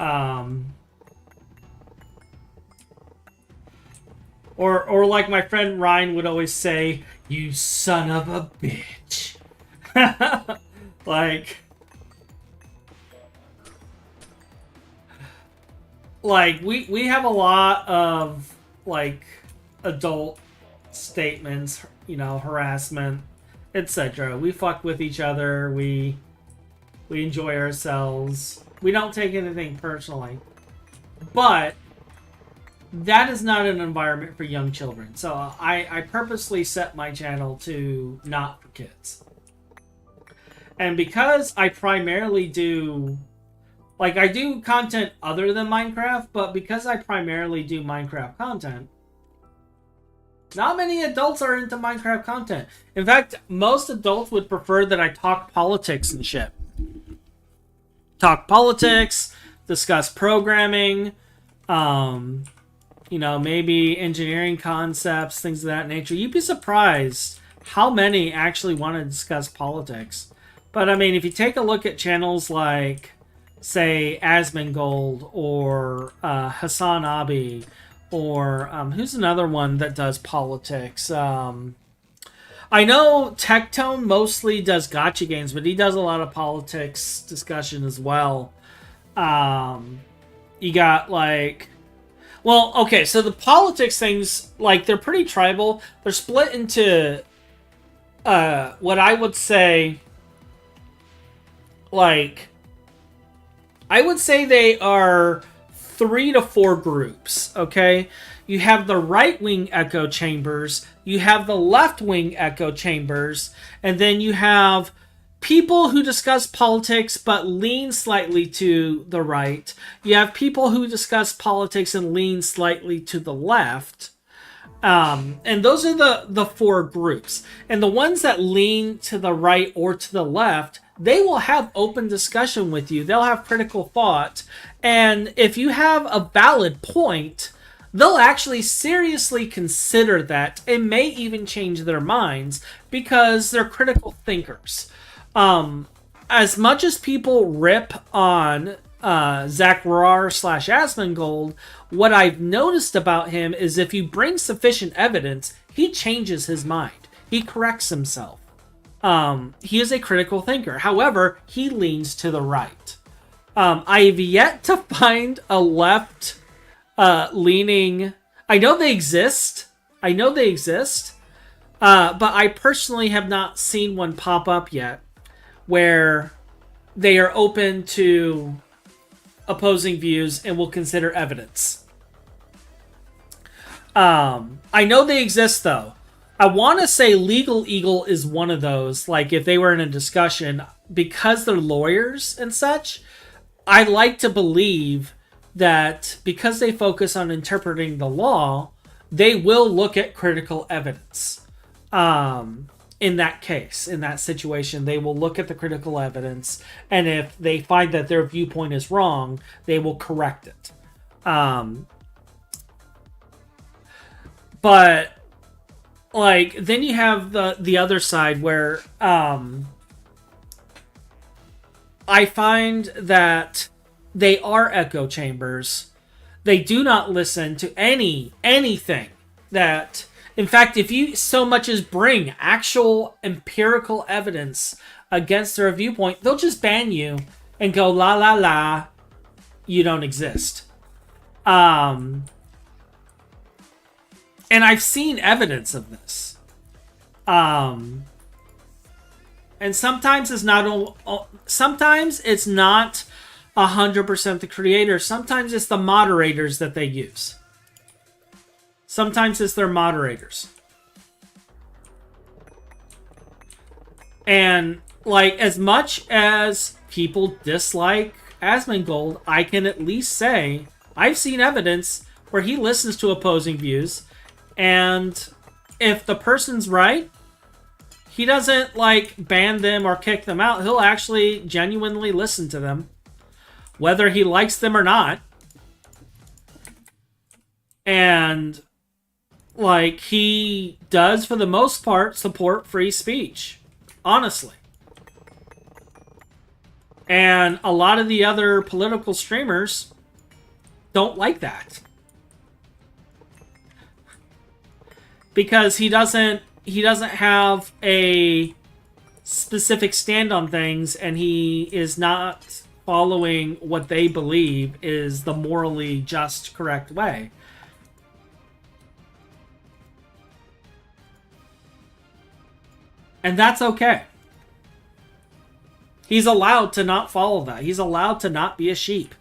on. Or like my friend Ryan would always say, you son of a bitch. like we have a lot of like adult statements, harassment, etc. We fuck with each other. We enjoy ourselves. We don't take anything personally. But that is not an environment for young children. So I purposely set my channel to not for kids. And because I primarily do... Like, I do content other than Minecraft, but because I primarily do Minecraft content, not many adults are into Minecraft content. In fact, most adults would prefer that I talk politics and shit. Talk politics, discuss programming, maybe engineering concepts, things of that nature. You'd be surprised how many actually want to discuss politics. But, I mean, if you take a look at channels like, say, Asmongold or Hassan Abi, or who's another one that does politics? I know Tectone mostly does gacha games, but he does a lot of politics discussion as well. You got, like... Well, okay, so the politics things, like, they're pretty tribal. They're split into what I would say, like... I would say they are 3 to 4 groups, okay? You have the right-wing echo chambers, you have the left-wing echo chambers, and then you have people who discuss politics but lean slightly to the right. You have people who discuss politics and lean slightly to the left. And those are the 4 groups. And the ones that lean to the right or to the left, they will have open discussion with you. They'll have critical thought. And if you have a valid point, they'll actually seriously consider that and may even change their minds because they're critical thinkers. As much as people rip on Zach Rar / Asmongold, what I've noticed about him is if you bring sufficient evidence, he changes his mind. He corrects himself. He is a critical thinker. However, he leans to the right. I've yet to find a left leaning... I know they exist. But I personally have not seen one pop up yet where they are open to opposing views and will consider evidence. I know they exist, though. I want to say Legal Eagle is one of those. Like, if they were in a discussion, because they're lawyers and such, I like to believe that because they focus on interpreting the law, they will look at critical evidence. In that case, in that situation, they will look at the critical evidence, and if they find that their viewpoint is wrong, they will correct it. But, like, then you have the other side where I find that they are echo chambers. They do not listen to anything that... In fact, if you so much as bring actual empirical evidence against their viewpoint, they'll just ban you and go la la la. you don't exist. And I've seen evidence of this. And sometimes it's not 100% the creator. Sometimes it's the moderators that they use. Sometimes it's their moderators. And like, as much as people dislike Asmongold, I can at least say I've seen evidence where he listens to opposing views, and if the person's right, he doesn't like ban them or kick them out. He'll actually genuinely listen to them, whether he likes them or not. And like, he does, for the most part, support free speech. Honestly. And a lot of the other political streamers don't like that. Because he doesn't have a specific stand on things, and he is not following what they believe is the morally just, correct way. And that's okay. He's allowed to not follow that. He's allowed to not be a sheep.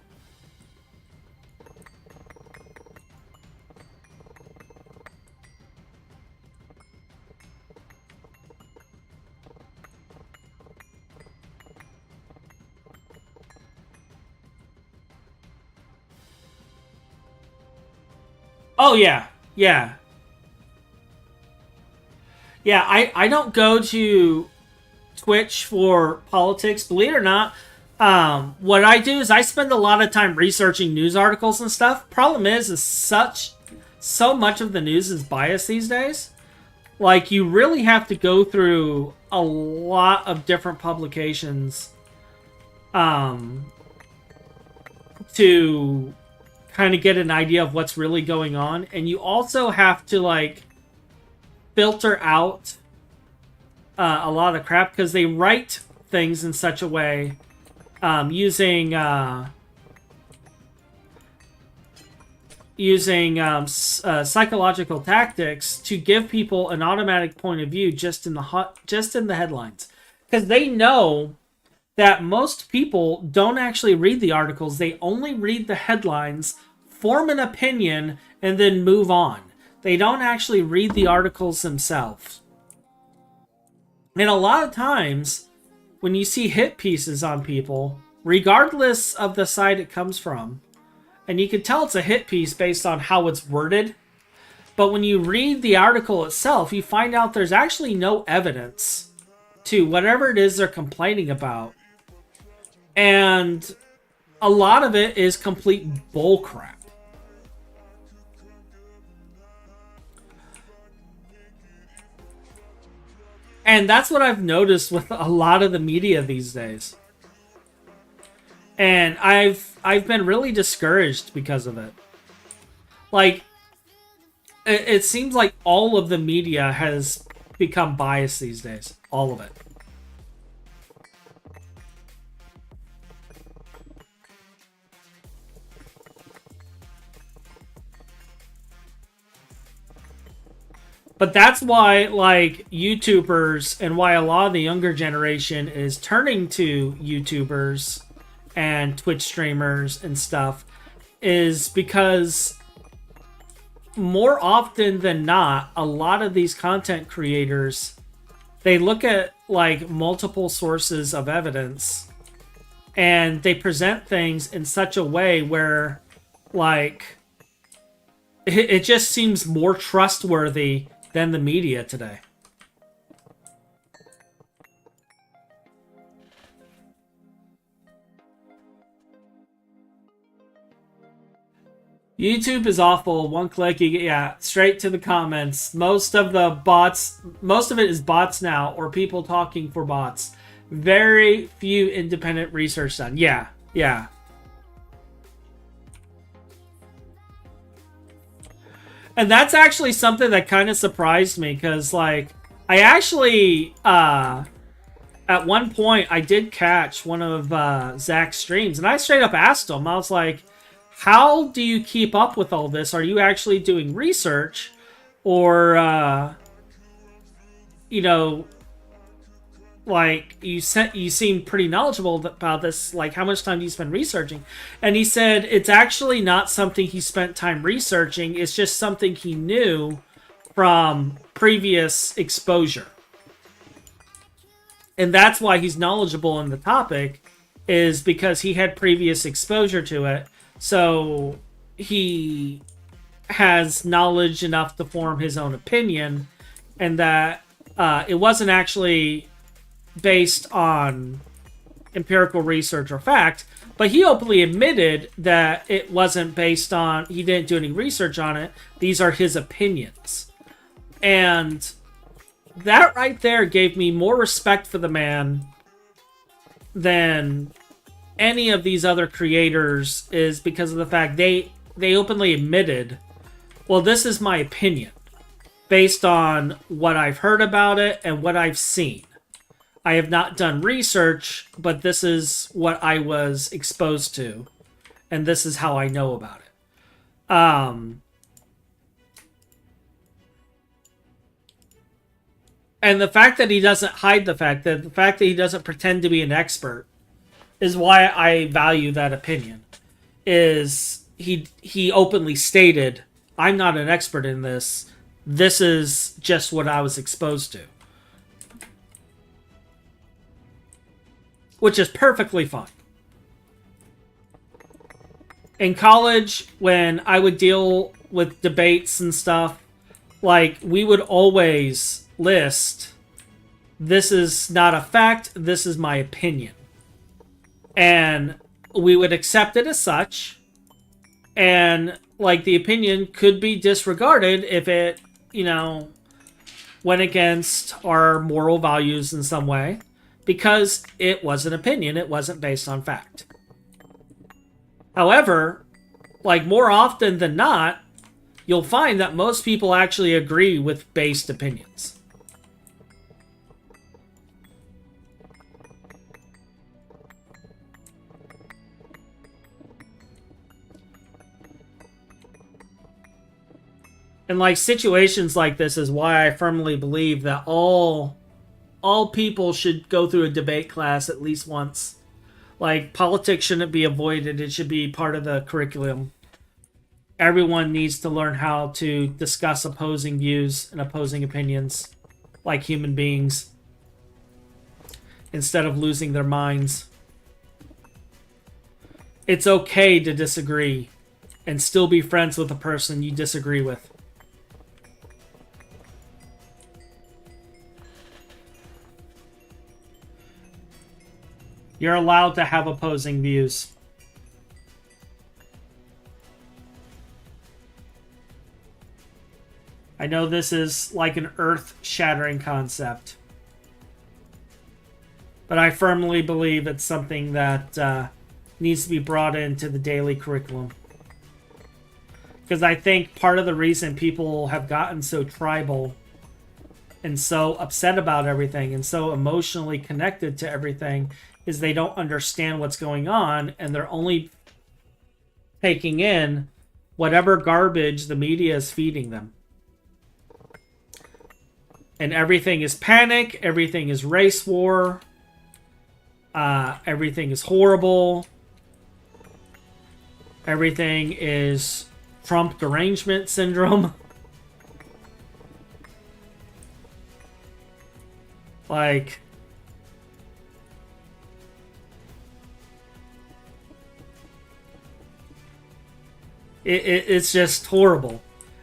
Oh, yeah. Yeah. Yeah, I don't go to Twitch for politics, believe it or not. What I do is I spend a lot of time researching news articles and stuff. Problem is so much of the news is biased these days. Like, you really have to go through a lot of different publications to kind of get an idea of what's really going on. And you also have to, like, filter out a lot of crap, because they write things in such a way using psychological tactics to give people an automatic point of view just in the headlines, because they know that most people don't actually read the articles. They only read the headlines, form an opinion, and then move on. They don't actually read the articles themselves. And a lot of times, when you see hit pieces on people, regardless of the side it comes from, and you can tell it's a hit piece based on how it's worded, but when you read the article itself, you find out there's actually no evidence to whatever it is they're complaining about. And a lot of it is complete bullcrap. And that's what I've noticed with a lot of the media these days. And I've been really discouraged because of it. Like, it seems like all of the media has become biased these days. All of it. But that's why, like, YouTubers, and why a lot of the younger generation is turning to YouTubers and Twitch streamers and stuff, is because more often than not, a lot of these content creators, they look at, like, multiple sources of evidence, and they present things in such a way where, like, it just seems more trustworthy than the media today. YouTube is awful. One click, you get, yeah, straight to the comments. Most of it is bots now, or people talking for bots. Very few independent research done. Yeah, yeah. And that's actually something that kind of surprised me, because, like, I actually, at one point, I did catch one of Zach's streams, and I straight up asked him, I was like, how do you keep up with all this? Are you actually doing research? Or, you know, like, you seem pretty knowledgeable about this. Like, how much time do you spend researching? And he said it's actually not something he spent time researching. It's just something he knew from previous exposure. And that's why he's knowledgeable in the topic, is because he had previous exposure to it. So he has knowledge enough to form his own opinion, and that it wasn't actually based on empirical research or fact, but he openly admitted that it wasn't based on, he didn't do any research on it. These are his opinions. And that right there gave me more respect for the man than any of these other creators, is because of the fact they openly admitted, well, this is my opinion based on what I've heard about it and what I've seen. I have not done research, but this is what I was exposed to, and this is how I know about it. And the fact that he doesn't hide the fact that he doesn't pretend to be an expert, is why I value that opinion. Is he openly stated, I'm not an expert in this. This is just what I was exposed to. Which is perfectly fine. In college, when I would deal with debates and stuff, like, we would always list, this is not a fact, this is my opinion. And we would accept it as such, and, like, the opinion could be disregarded if it, went against our moral values in some way, because it was an opinion, it wasn't based on fact. However, like, more often than not, you'll find that most people actually agree with based opinions. And, like, situations like this is why I firmly believe that all people should go through a debate class at least once. Like, politics shouldn't be avoided. It should be part of the curriculum. Everyone needs to learn how to discuss opposing views and opposing opinions like human beings, instead of losing their minds. It's okay to disagree and still be friends with a person you disagree with. You're allowed to have opposing views. I know this is like an earth-shattering concept, but I firmly believe it's something that needs to be brought into the daily curriculum. Because I think part of the reason people have gotten so tribal and so upset about everything and so emotionally connected to everything is they don't understand what's going on, and they're only taking in whatever garbage the media is feeding them. And everything is panic, everything is race war, everything is horrible, everything is Trump derangement syndrome. Like, it's just horrible.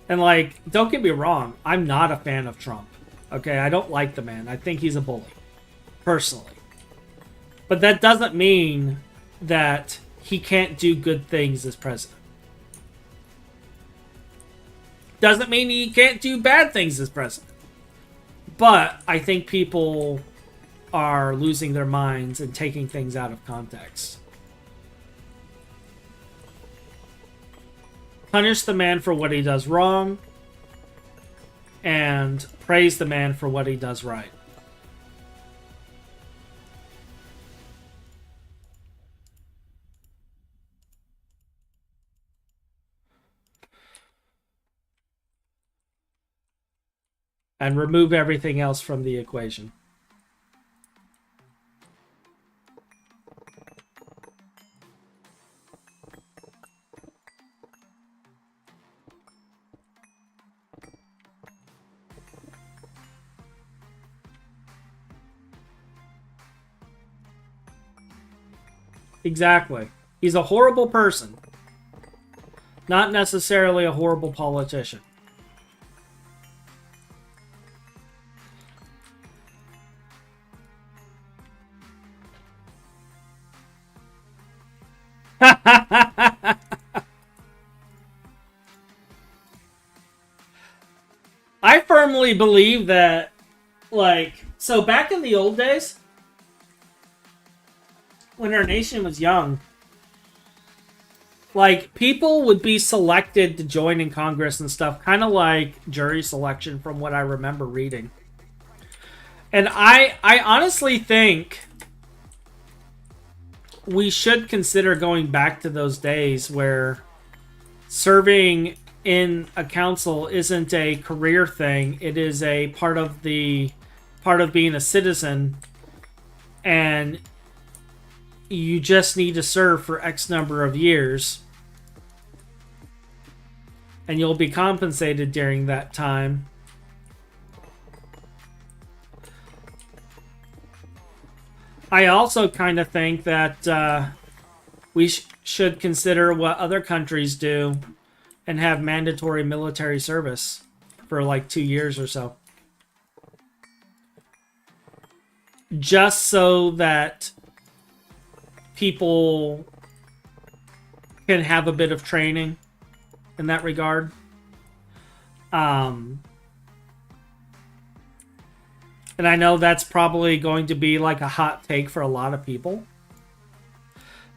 And, like, don't get me wrong, I'm not a fan of Trump. Okay, I don't like the man. I think he's a bully, personally. But that doesn't mean that he can't do good things as president. Doesn't mean he can't do bad things as president. But I think people are losing their minds and taking things out of context. Punish the man for what he does wrong, and praise the man for what he does right. and remove everything else from the equation. Exactly. He's a horrible person. Not necessarily a horrible politician. I firmly believe that, like, so back in the old days, when our nation was young, like, people would be selected to join in Congress and stuff, kind of like jury selection from what I remember reading. And I honestly think we should consider going back to those days where serving in a council isn't a career thing. It is a part of being a citizen, and you just need to serve for X number of years, and you'll be compensated during that time. I also kind of think that we should consider what other countries do and have mandatory military service for like 2 years or so. Just so that people can have a bit of training in that regard. And I know that's probably going to be like a hot take for a lot of people.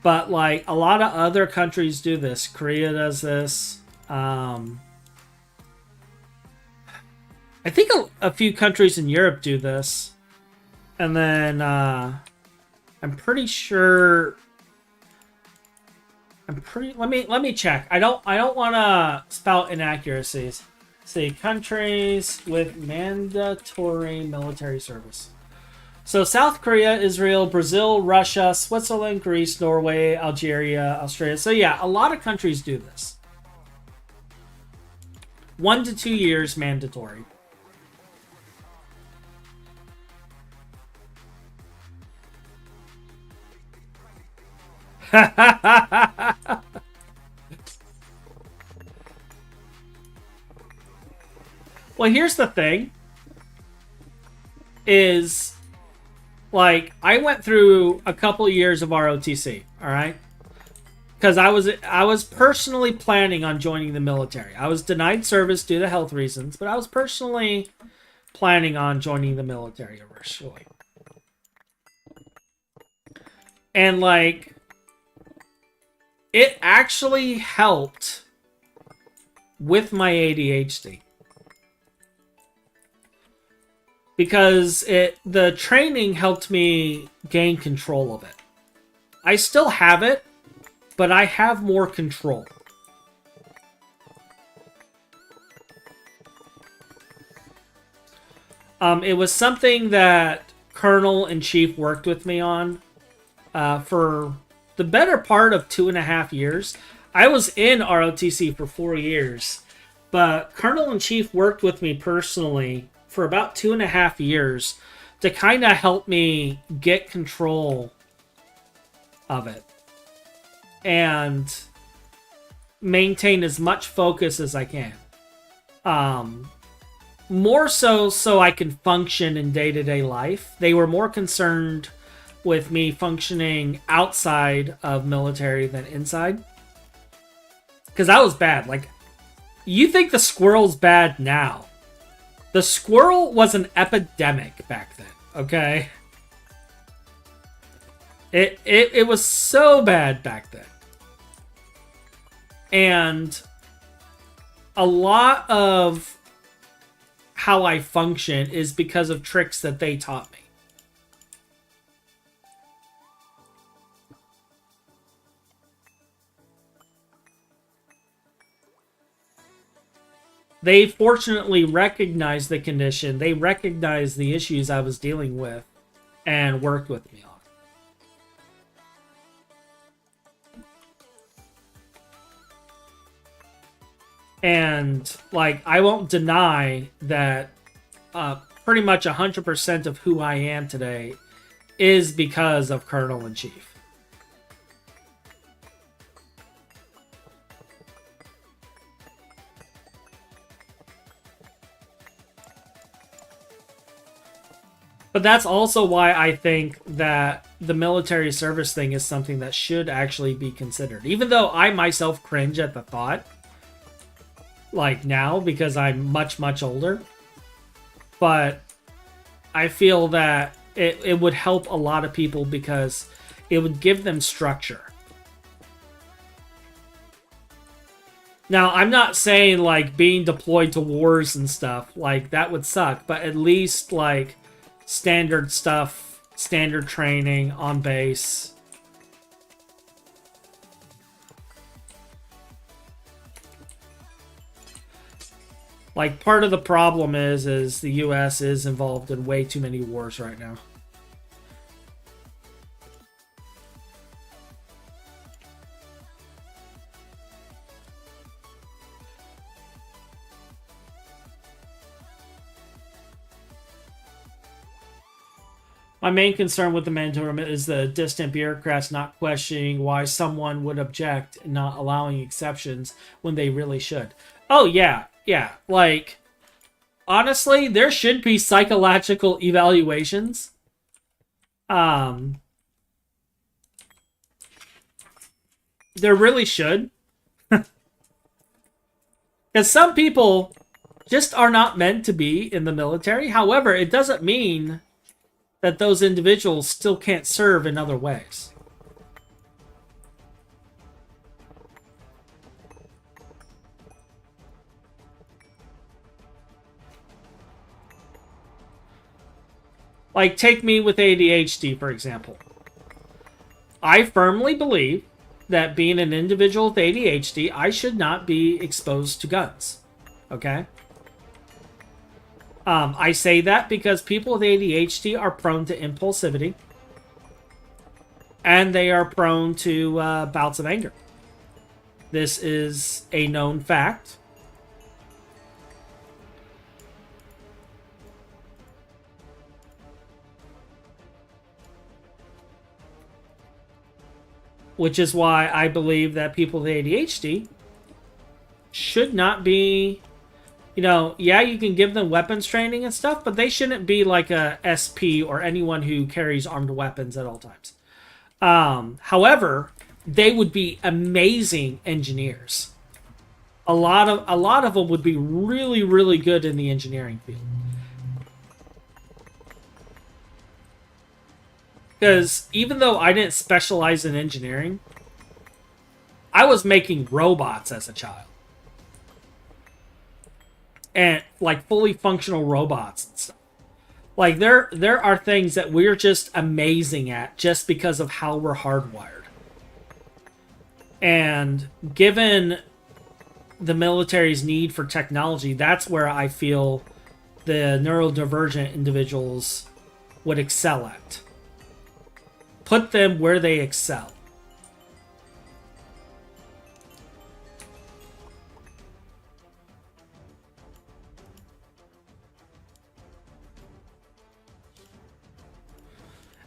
But like a lot of other countries do this. Korea does this. I think a few countries in Europe do this. And then I'm pretty sure let me check. I don't want to spout inaccuracies. See, countries with mandatory military service. So South Korea, Israel, Brazil, Russia, Switzerland, Greece, Norway, Algeria, Australia. So yeah, a lot of countries do this. 1 to 2 years mandatory. Well, here's the thing. Is, like, I went through a couple years of ROTC, all right? Because I was personally planning on joining the military. I was denied service due to health reasons, but I was personally planning on joining the military eventually. And, like, it actually helped with my ADHD. Because the training helped me gain control of it. I still have it, but I have more control. It was something that Colonel in Chief worked with me on for the better part of 2.5 years. I was in ROTC for 4 years, but Colonel in Chief worked with me personally for about 2.5 years to kind of help me get control of it and maintain as much focus as I can. More so I can function in day-to-day life. They were more concerned with me functioning outside of military than inside. Because I was bad. Like, you think the squirrel's bad now. The squirrel was an epidemic back then, okay? It was so bad back then. And a lot of how I function is because of tricks that they taught me. they fortunately recognized the condition. They recognized the issues I was dealing with and worked with me on. And, like, I won't deny that pretty much 100% of who I am today is because of Colonel in Chief. But that's also why I think that the military service thing is something that should actually be considered. Even though I myself cringe at the thought, like now, because I'm much, much older. But I feel that it would help a lot of people because it would give them structure. Now, I'm not saying, like, being deployed to wars and stuff, like, that would suck. But at least, like, standard stuff, standard training on base. Like, part of the problem is the U.S. is involved in way too many wars right now. My main concern with the mandatory is the distant bureaucrats not questioning why someone would object and not allowing exceptions when they really should. Oh, yeah. Yeah. Like, honestly, there should be psychological evaluations. There really should. Because some people just are not meant to be in the military. However, it doesn't mean that those individuals still can't serve in other ways. Like, take me with ADHD, for example. I firmly believe that being an individual with ADHD, I should not be exposed to guns. Okay? I say that because people with ADHD are prone to impulsivity. And they are prone to bouts of anger. This is a known fact. Which is why I believe that people with ADHD should not be, you know, yeah, you can give them weapons training and stuff, but they shouldn't be like a SP or anyone who carries armed weapons at all times. However, they would be amazing engineers. A lot of them would be really, really good in the engineering field. Because even though I didn't specialize in engineering, I was making robots as a child. And, like, fully functional robots and stuff. Like, there are things that we're just amazing at just because of how we're hardwired. And given the military's need for technology, that's where I feel the neurodivergent individuals would excel at. Put them where they excel.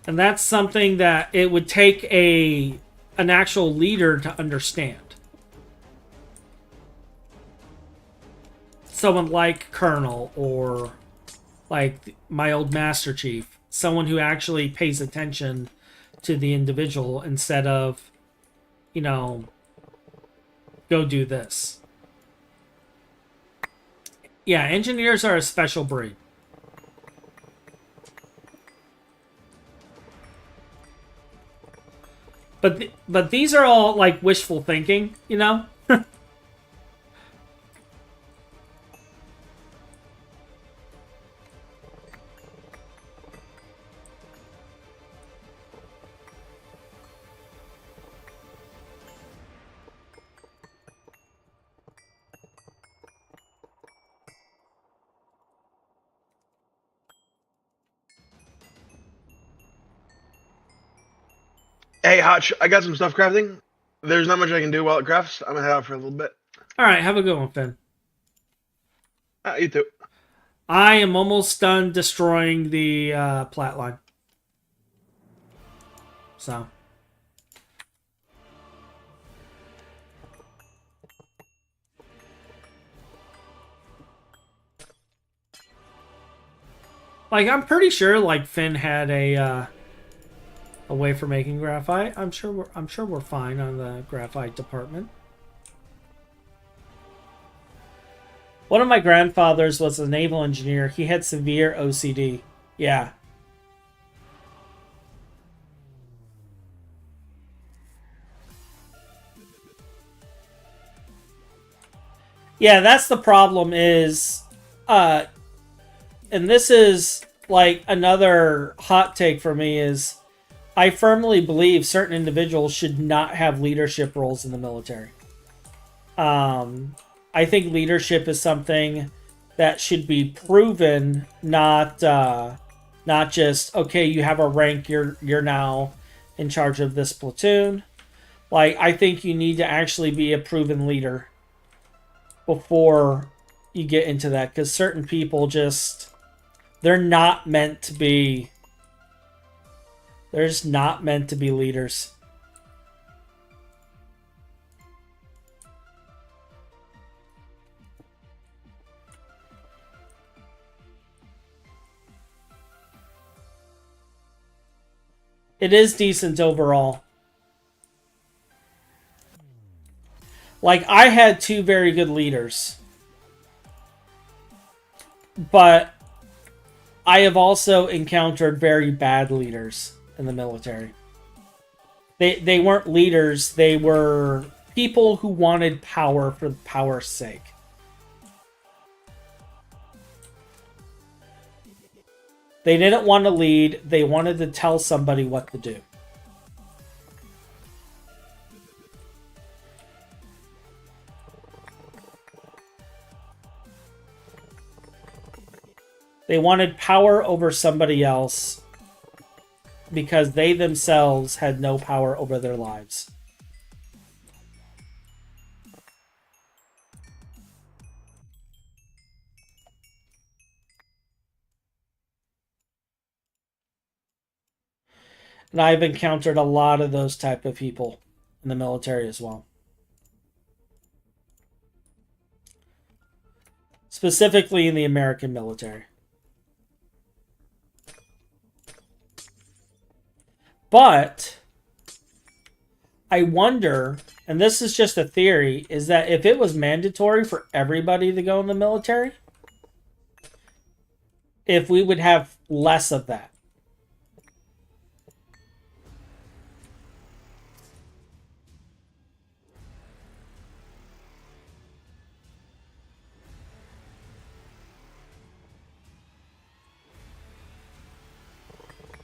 And that's something that it would take an actual leader to understand. Someone like Colonel or like my old Master Chief. Someone who actually pays attention to the individual instead of, you know, go do this. Yeah, engineers are a special breed. But these are all like wishful thinking, you know? Hey, Hotch, I got some stuff crafting. There's not much I can do while it crafts. I'm gonna head out for a little bit. All right, have a good one, Finn. You too. I am almost done destroying the plat line. So. Like, I'm pretty sure, like, Finn had a way for making graphite. I'm sure we're fine on the graphite department. One of my grandfathers was a naval engineer. He had severe OCD. Yeah. Yeah, that's the problem is, and this is like another hot take for me is I firmly believe certain individuals should not have leadership roles in the military. I think leadership is something that should be proven, not just okay. You have a rank. You're now in charge of this platoon. Like, I think you need to actually be a proven leader before you get into that, because certain people just they're not meant to be. They're just not meant to be leaders. It is decent overall. Like, I had two very good leaders. But I have also encountered very bad leaders in the military. They weren't leaders, they were people who wanted power for power's sake. They didn't want to lead, they wanted to tell somebody what to do. They wanted power over somebody else because they themselves had no power over their lives. And I've encountered a lot of those type of people in the military as well. Specifically in the American military. But I wonder, and this is just a theory, is that if it was mandatory for everybody to go in the military, if we would have less of that.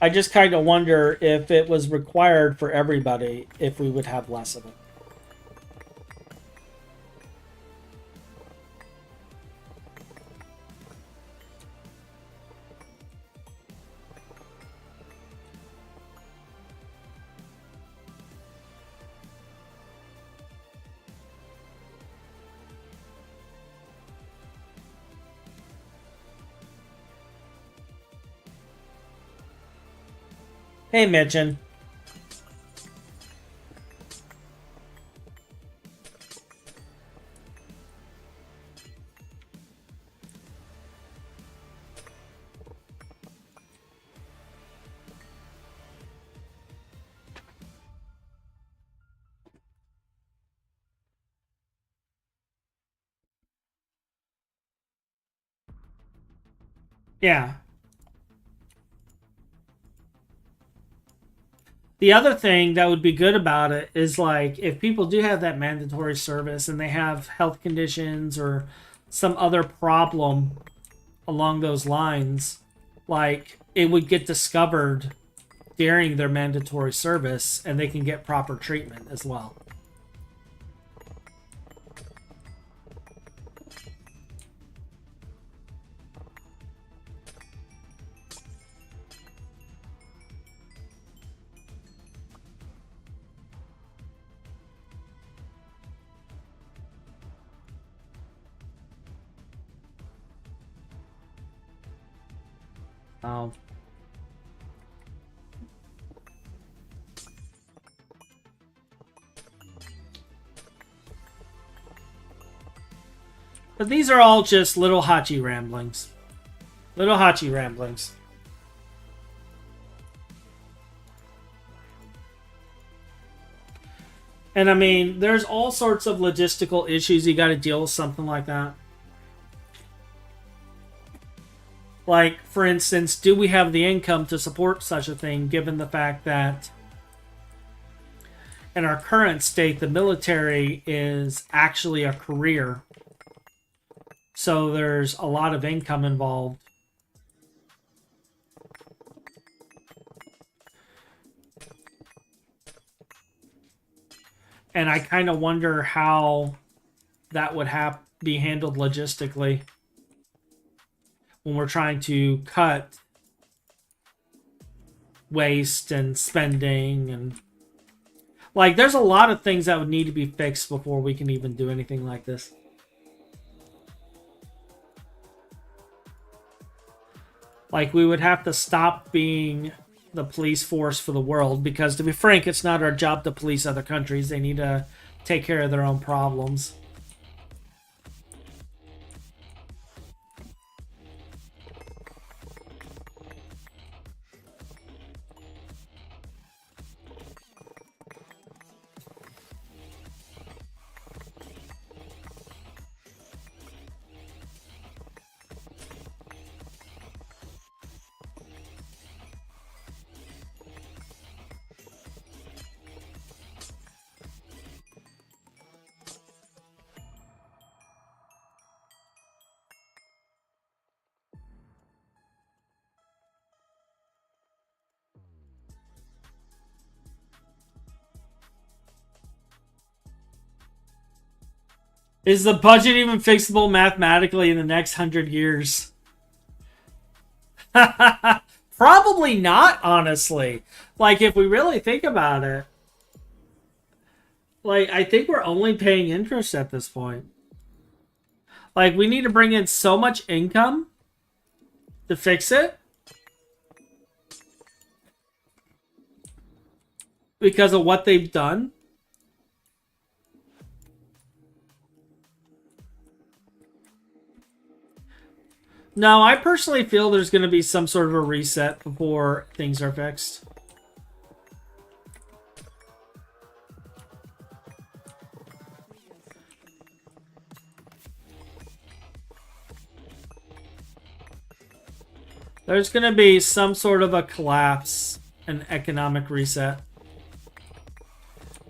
I just kind of wonder if it was required for everybody, if we would have less of it. Hey, Mitchin. Yeah. The other thing that would be good about it is, like, if people do have that mandatory service and they have health conditions or some other problem along those lines, like, it would get discovered during their mandatory service and they can get proper treatment as well. Oh. But these are all just little Hachi ramblings. Little Hachi ramblings. And I mean, there's all sorts of logistical issues you got to deal with something like that. Like, for instance, do we have the income to support such a thing, given the fact that in our current state, the military is actually a career. So there's a lot of income involved. And I kind of wonder how that would be handled logistically when we're trying to cut waste and spending. And like, there's a lot of things that would need to be fixed before we can even do anything like this. Like, we would have to stop being the police force for the world, because to be frank, it's not our job to police other countries. They need to take care of their own problems. Is the budget even fixable mathematically in the next 100 years? Probably not, honestly. Like, if we really think about it. Like, I think we're only paying interest at this point. Like, we need to bring in so much income to fix it. Because of what they've done. No, I personally feel there's going to be some sort of a reset before things are fixed. There's going to be some sort of a collapse, an economic reset.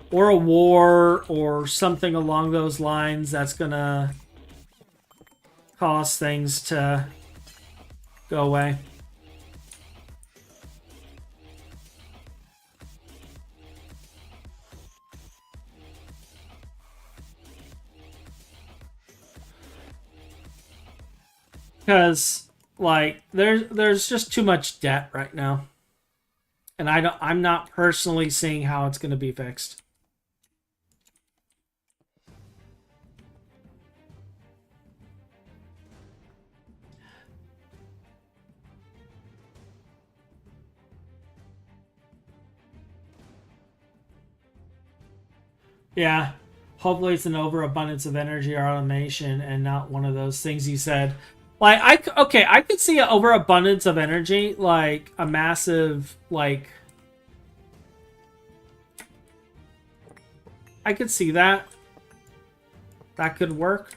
Or a war, or something along those lines that's going to cause things to go away. Because, like, there's just too much debt right now. And I'm not personally seeing how it's going to be fixed. Yeah, hopefully it's an overabundance of energy or automation and not one of those things you said. Like, I could see an overabundance of energy, like a massive, like, I could see that. That could work.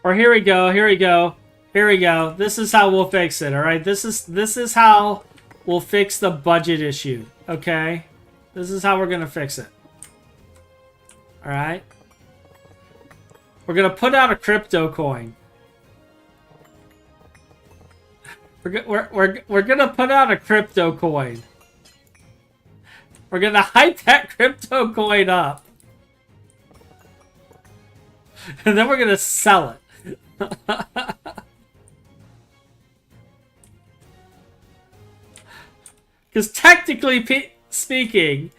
Or here we go, here we go, here we go. This is how we'll fix it, alright? This is how we'll fix the budget issue, okay? This is how we're gonna fix it. Alright? We're gonna put out a crypto coin. We're gonna put out a crypto coin. We're gonna hype that crypto coin up. And then we're gonna sell it. Because technically speaking,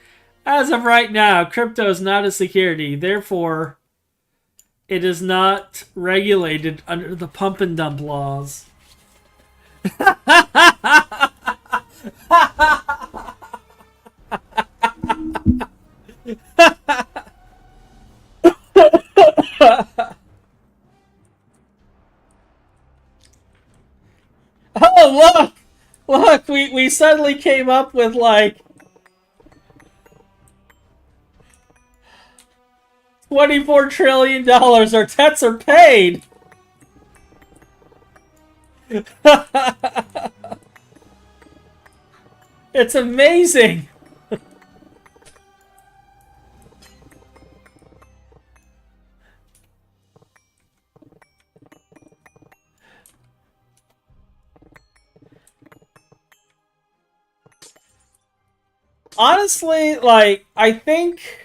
as of right now, crypto is not a security. Therefore, it is not regulated under the pump and dump laws. Oh, look! Look, we suddenly came up with, like, $24 trillion. Our debts are paid! It's amazing! Honestly, like, I think...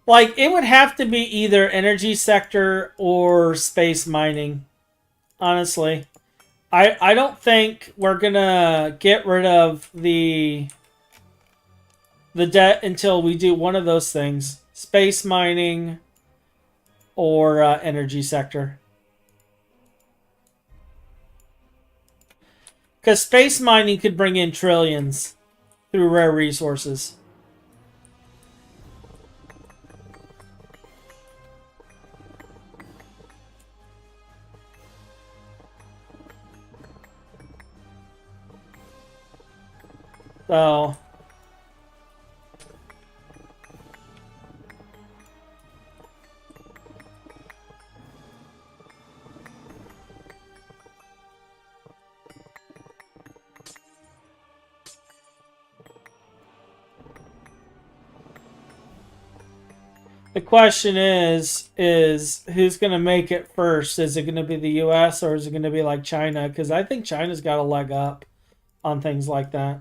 Like, it would have to be either energy sector or space mining. Honestly. I don't think we're gonna get rid of the debt until we do one of those things. Space mining or energy sector. Because space mining could bring in trillions through rare resources. So... The question is who's going to make it first? Is it going to be the US or is it going to be like China? Because I think China's got a leg up on things like that.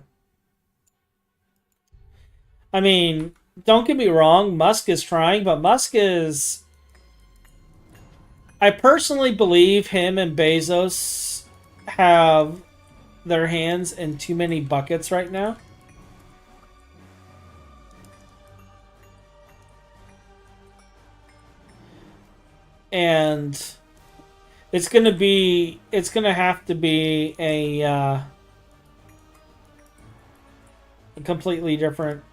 I mean, don't get me wrong, Musk is trying, but Musk is... I personally believe him and Bezos have their hands in too many buckets right now. And it's gonna have to be a completely different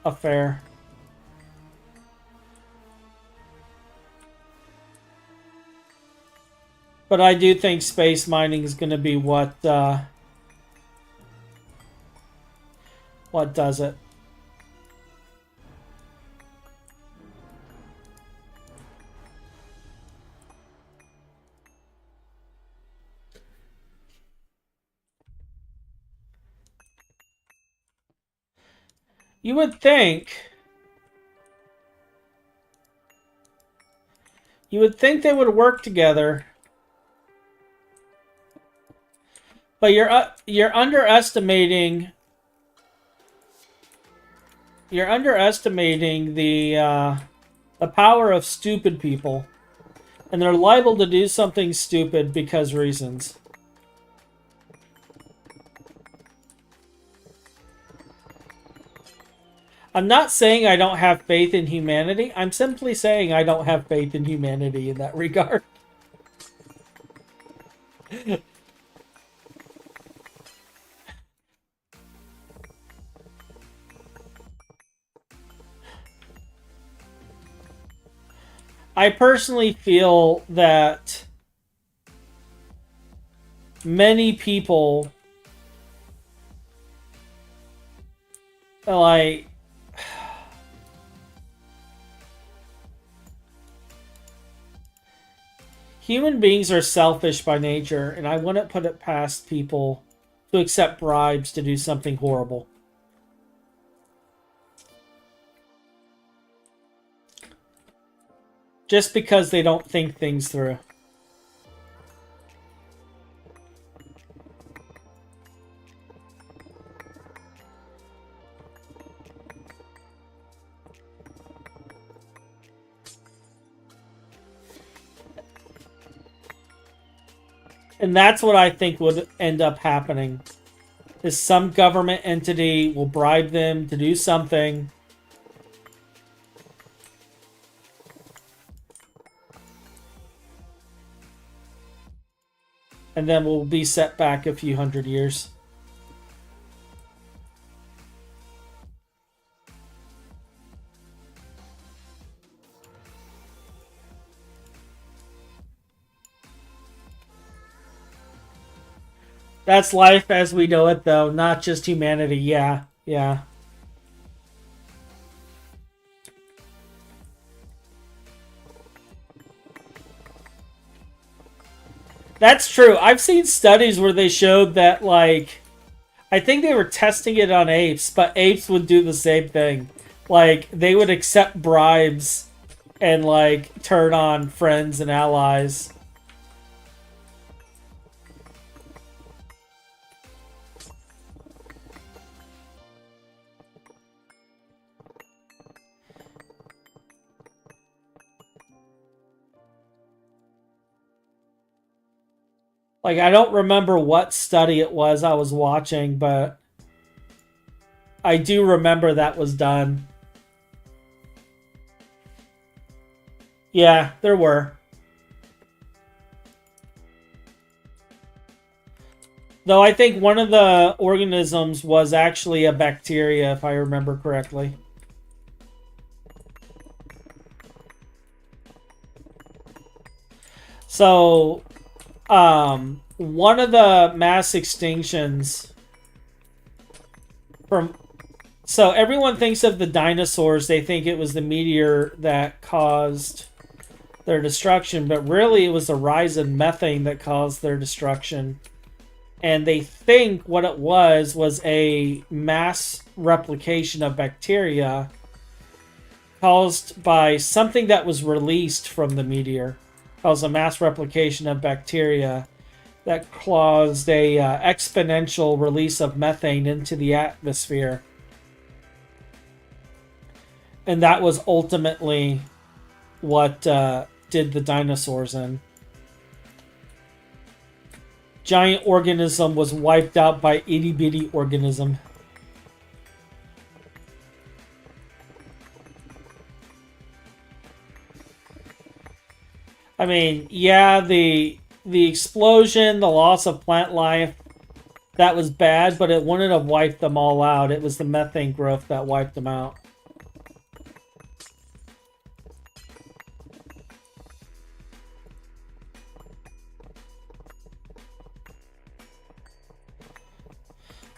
affair. But I do think space mining is gonna be what does it. You would think they would work together, but you're underestimating the power of stupid people, and they're liable to do something stupid because reasons. I'm not saying I don't have faith in humanity. I'm simply saying I don't have faith in humanity in that regard. I personally feel that many people, like, human beings are selfish by nature, and I wouldn't put it past people to accept bribes to do something horrible. just because they don't think things through. And that's what I think would end up happening. Is some government entity will bribe them to do something. And then we'll be set back a few hundred years. That's life as we know it, though, not just humanity. Yeah, yeah. That's true. I've seen studies where they showed that, like, I think they were testing it on apes, but apes would do the same thing. Like, they would accept bribes and, like, turn on friends and allies. Like, I don't remember what study it was I was watching, but I do remember that was done. Yeah, there were. Though I think one of the organisms was actually a bacteria, if I remember correctly. So, one of the mass extinctions from... So everyone thinks of the dinosaurs, they think it was the meteor that caused their destruction, but really it was the rise in methane that caused their destruction. And they think what it was a mass replication of bacteria caused by something that was released from the meteor. Caused a mass replication of bacteria that caused a exponential release of methane into the atmosphere. And that was ultimately what did the dinosaurs in. Giant organism was wiped out by itty bitty organism. I mean, yeah, the explosion, the loss of plant life, that was bad, but it wouldn't have wiped them all out. It was the methane growth that wiped them out.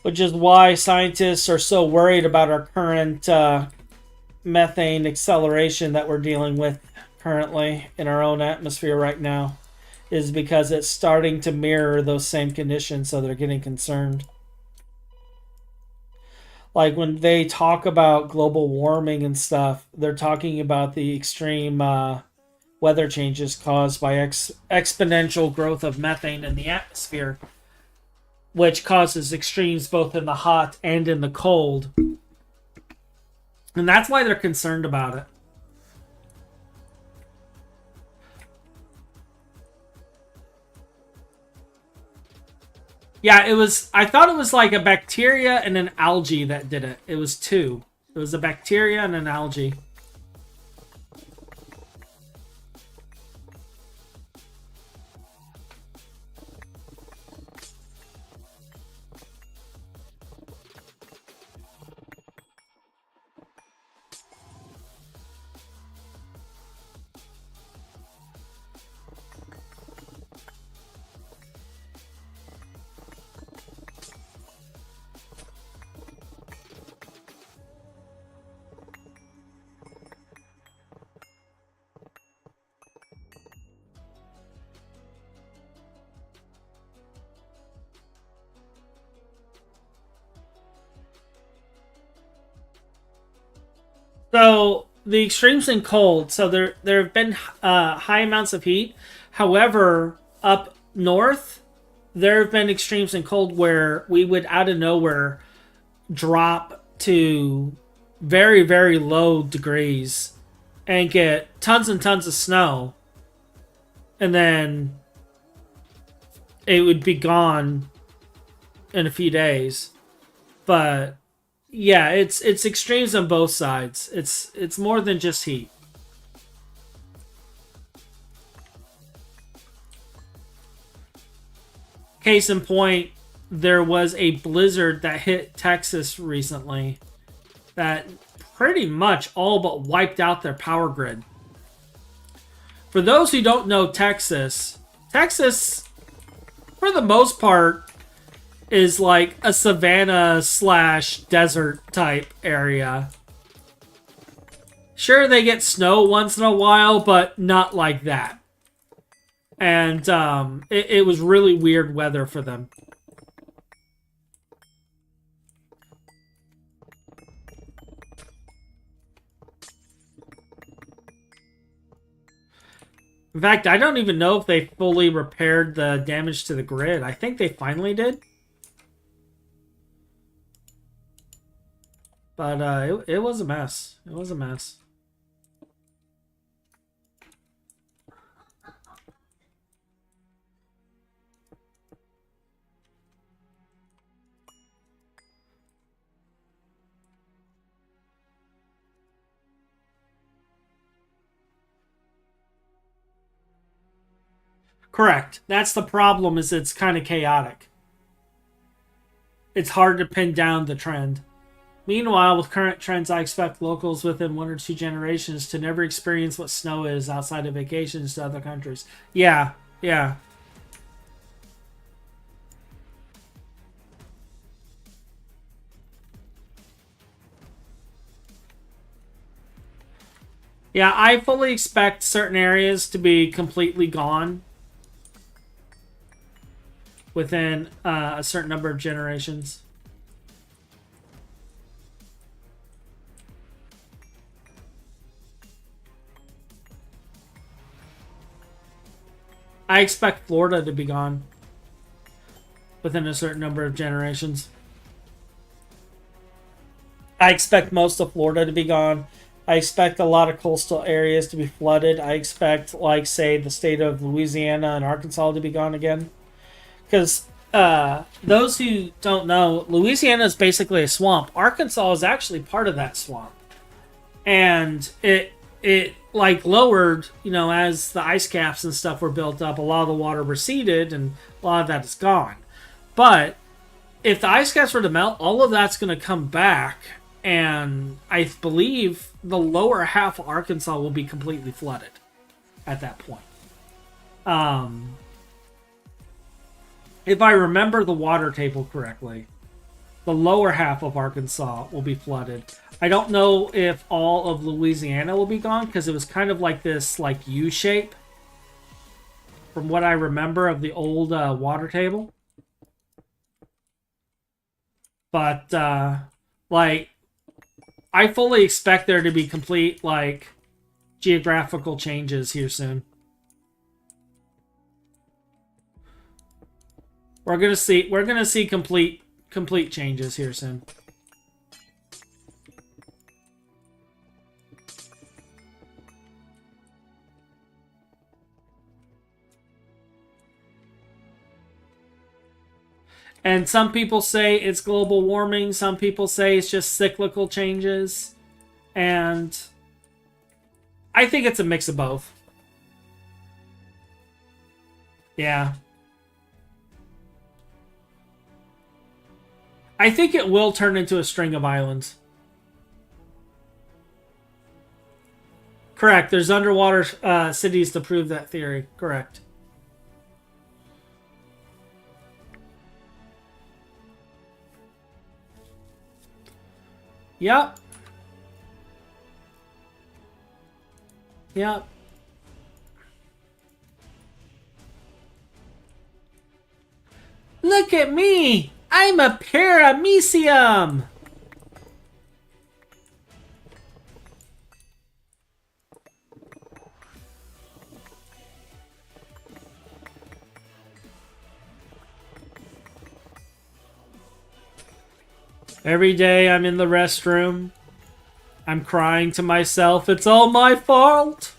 Which is why scientists are so worried about our current methane acceleration that we're dealing with currently in our own atmosphere right now, is because it's starting to mirror those same conditions, so they're getting concerned. Like when they talk about global warming and stuff, they're talking about the extreme weather changes caused by exponential growth of methane in the atmosphere, which causes extremes both in the hot and in the cold. And that's why they're concerned about it. Yeah, it was... I thought it was like a bacteria and an algae that did it. It was two. It was a bacteria and an algae. So the extremes in cold. So there have been high amounts of heat. However, up north, there have been extremes in cold where we would out of nowhere drop to very, very low degrees and get tons and tons of snow, and then it would be gone in a few days. But yeah, it's extremes on both sides. It's more than just heat. Case in point, there was a blizzard that hit Texas recently that pretty much all but wiped out their power grid. For those who don't know Texas, for the most part, is like a savanna / desert type area. Sure, they get snow once in a while, but not like that. And it was really weird weather for them. In fact, I don't even know if they fully repaired the damage to the grid. I think they finally did. But it was a mess. It was a mess. Correct. That's the problem, is it's kind of chaotic. It's hard to pin down the trend. Meanwhile, with current trends, I expect locals within 1 or 2 generations to never experience what snow is outside of vacations to other countries. Yeah, yeah. Yeah, I fully expect certain areas to be completely gone within a certain number of generations. I expect Florida to be gone within a certain number of generations. I expect most of Florida to be gone. I expect a lot of coastal areas to be flooded. I expect, like, say, the state of Louisiana and Arkansas to be gone again. Because those who don't know, Louisiana is basically a swamp. Arkansas is actually part of that swamp. And it like lowered, as the ice caps and stuff were built up, a lot of the water receded and a lot of that is gone. But if the ice caps were to melt, all of that's going to come back, and I believe the lower half of Arkansas will be completely flooded at that point. If I remember the water table correctly, the lower half of Arkansas will be flooded. I don't know if all of Louisiana will be gone, because it was kind of like this U shape from what I remember of the old water table. But I fully expect there to be complete geographical changes here soon. We're gonna see complete changes here soon. And some people say it's global warming, some people say it's just cyclical changes, and I think it's a mix of both. Yeah. I think it will turn into a string of islands. Correct. There's underwater cities to prove that theory. Correct. Yep. Yep. Look at me! I'm a paramecium! Every day I'm in the restroom. I'm crying to myself, it's all my fault.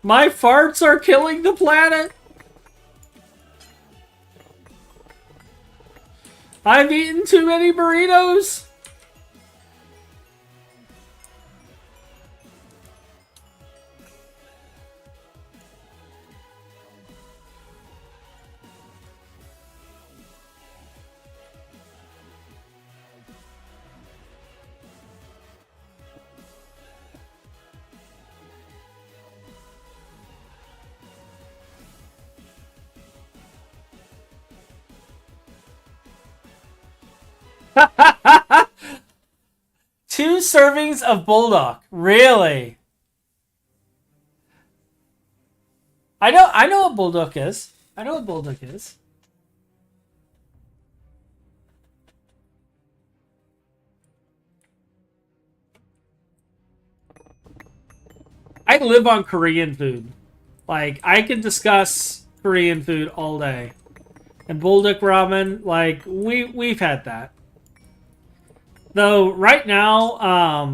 My farts are killing the planet. I've eaten too many burritos. Two servings of bulldog. Really? I know what bulldog is. I know what bulldog is. I live on Korean food. Like, I can discuss Korean food all day. And bulldog ramen, like, we've had that. Though right now,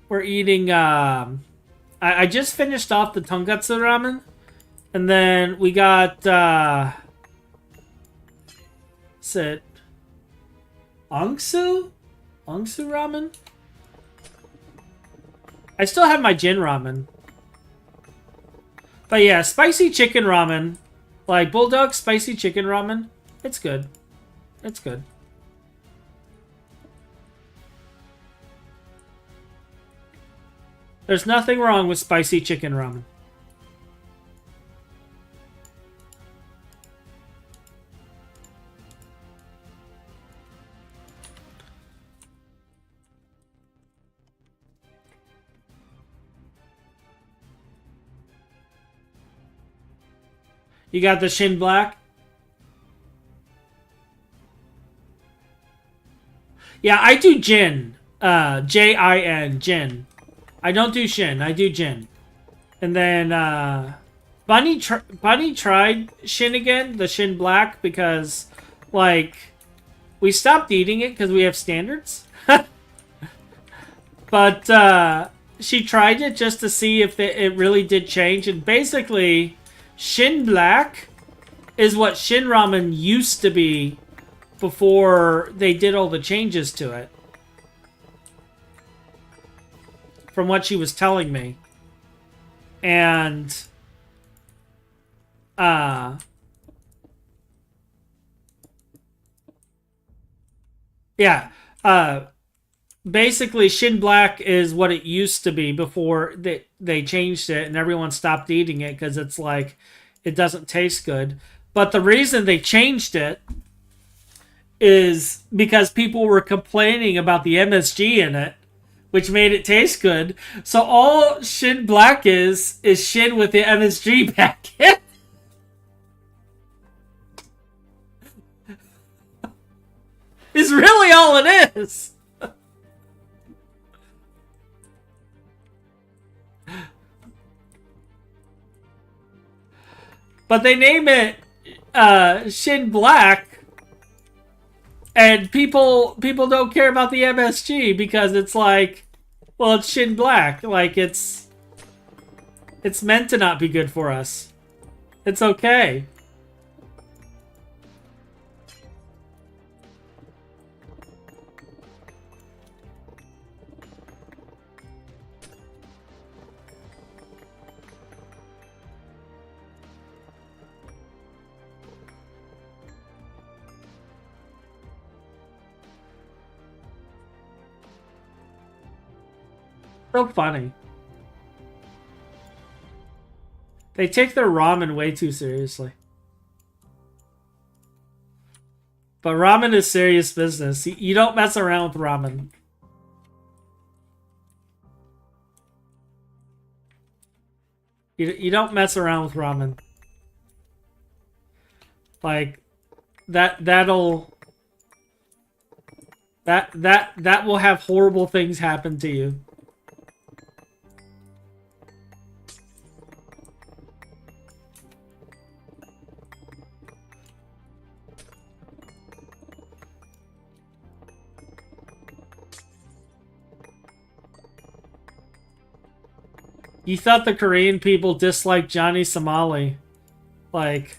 we're eating. I just finished off the tonkatsu ramen, and then we got. Is it Ongsu? Ongsu ramen. I still have my Jin ramen, but yeah, spicy chicken ramen, like bulldog spicy chicken ramen. It's good. It's good. There's nothing wrong with spicy chicken ramen. You got the Shin Black? Yeah, I do Jin. Jin. Jin. I don't do Shin. I do Jin. And then Bunny tried Shin again, the Shin Black, because like we stopped eating it because we have standards. But she tried it just to see if it really did change, and basically Shin Black is what Shin Ramen used to be before they did all the changes to it. From what she was telling me. And yeah, basically Shin Black is what it used to be before they changed it and everyone stopped eating it because it's like it doesn't taste good. But the reason they changed it is because people were complaining about the MSG in it, which made it taste good. So all Shin Black is Shin with the MSG packet. Is really all it is. But they name it Shin Black, and people don't care about the MSG because it's like, well, it's Shin Black. Like it's meant to not be good for us. It's okay. So funny. They take their ramen way too seriously. But ramen is serious business. You don't mess around with ramen. You don't mess around with ramen. Like that will have horrible things happen to you. You thought the Korean people disliked Johnny Somali. Like,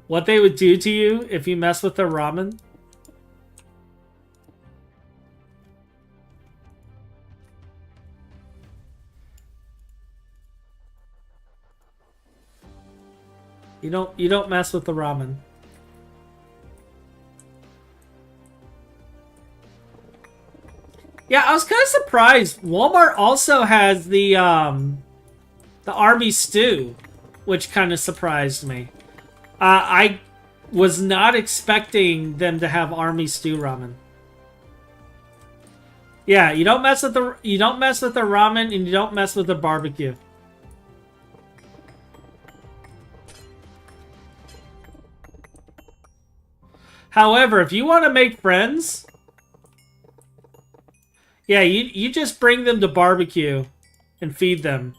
what they would do to you if you mess with their ramen? You don't mess with the ramen. Yeah, I was kind of surprised. Walmart also has the army stew, which kind of surprised me. I was not expecting them to have army stew ramen. Yeah, you don't mess with the ramen, and you don't mess with the barbecue. However, if you want to make friends, yeah, you just bring them to barbecue and feed them.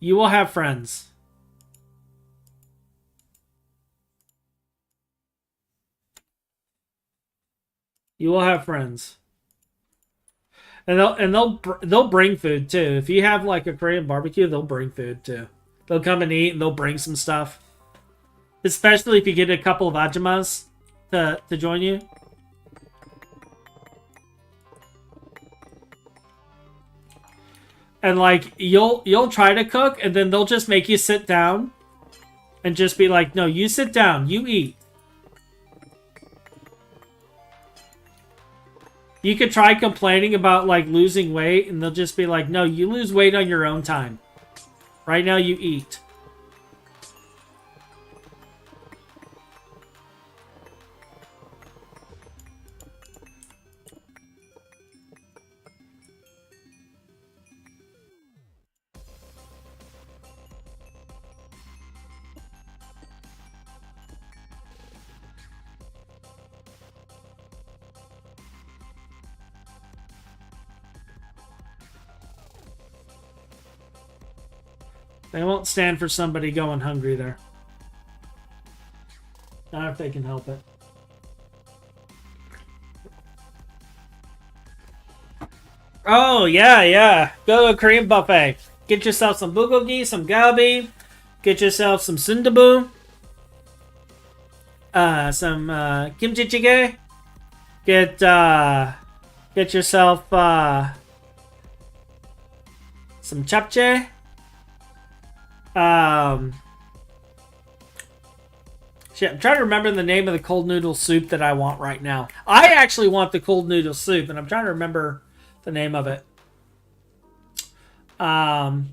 You will have friends. You will have friends. And they'll bring food too. If you have like a Korean barbecue, they'll bring food too. They'll come and eat and they'll bring some stuff. Especially if you get a couple of ajumas to join you. And like you'll try to cook and then they'll just make you sit down and just be like, "No, you sit down, you eat." You could try complaining about like losing weight and they'll just be like, "No, you lose weight on your own time. Right now you eat." They won't stand for somebody going hungry there. Not if they can help it. Oh, yeah. Go to a Korean buffet. Get yourself some bulgogi, some galbi. Get yourself some sundabu. Some kimchi jjigae. Get yourself some japchae. Shit, I'm trying to remember the name of the cold noodle soup that I want right now. I actually want the cold noodle soup, and I'm trying to remember the name of it. Let's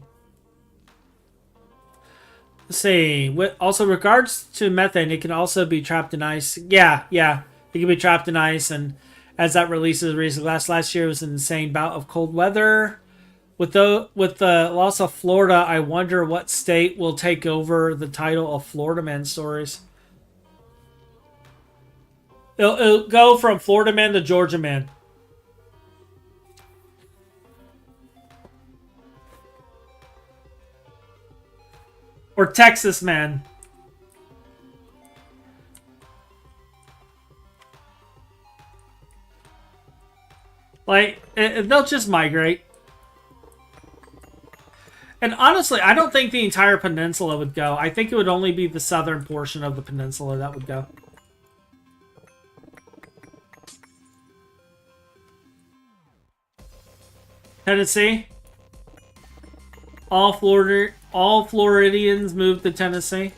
see. Also, regards to methane, it can also be trapped in ice. Yeah. It can be trapped in ice, and as that releases recent last year was an insane bout of cold weather. With the loss of Florida, I wonder what state will take over the title of Florida Man Stories. It'll go from Florida Man to Georgia Man. Or Texas Man. Like, they'll just migrate. And honestly, I don't think the entire peninsula would go. I think it would only be the southern portion of the peninsula that would go. Tennessee? All Floridians moved to Tennessee.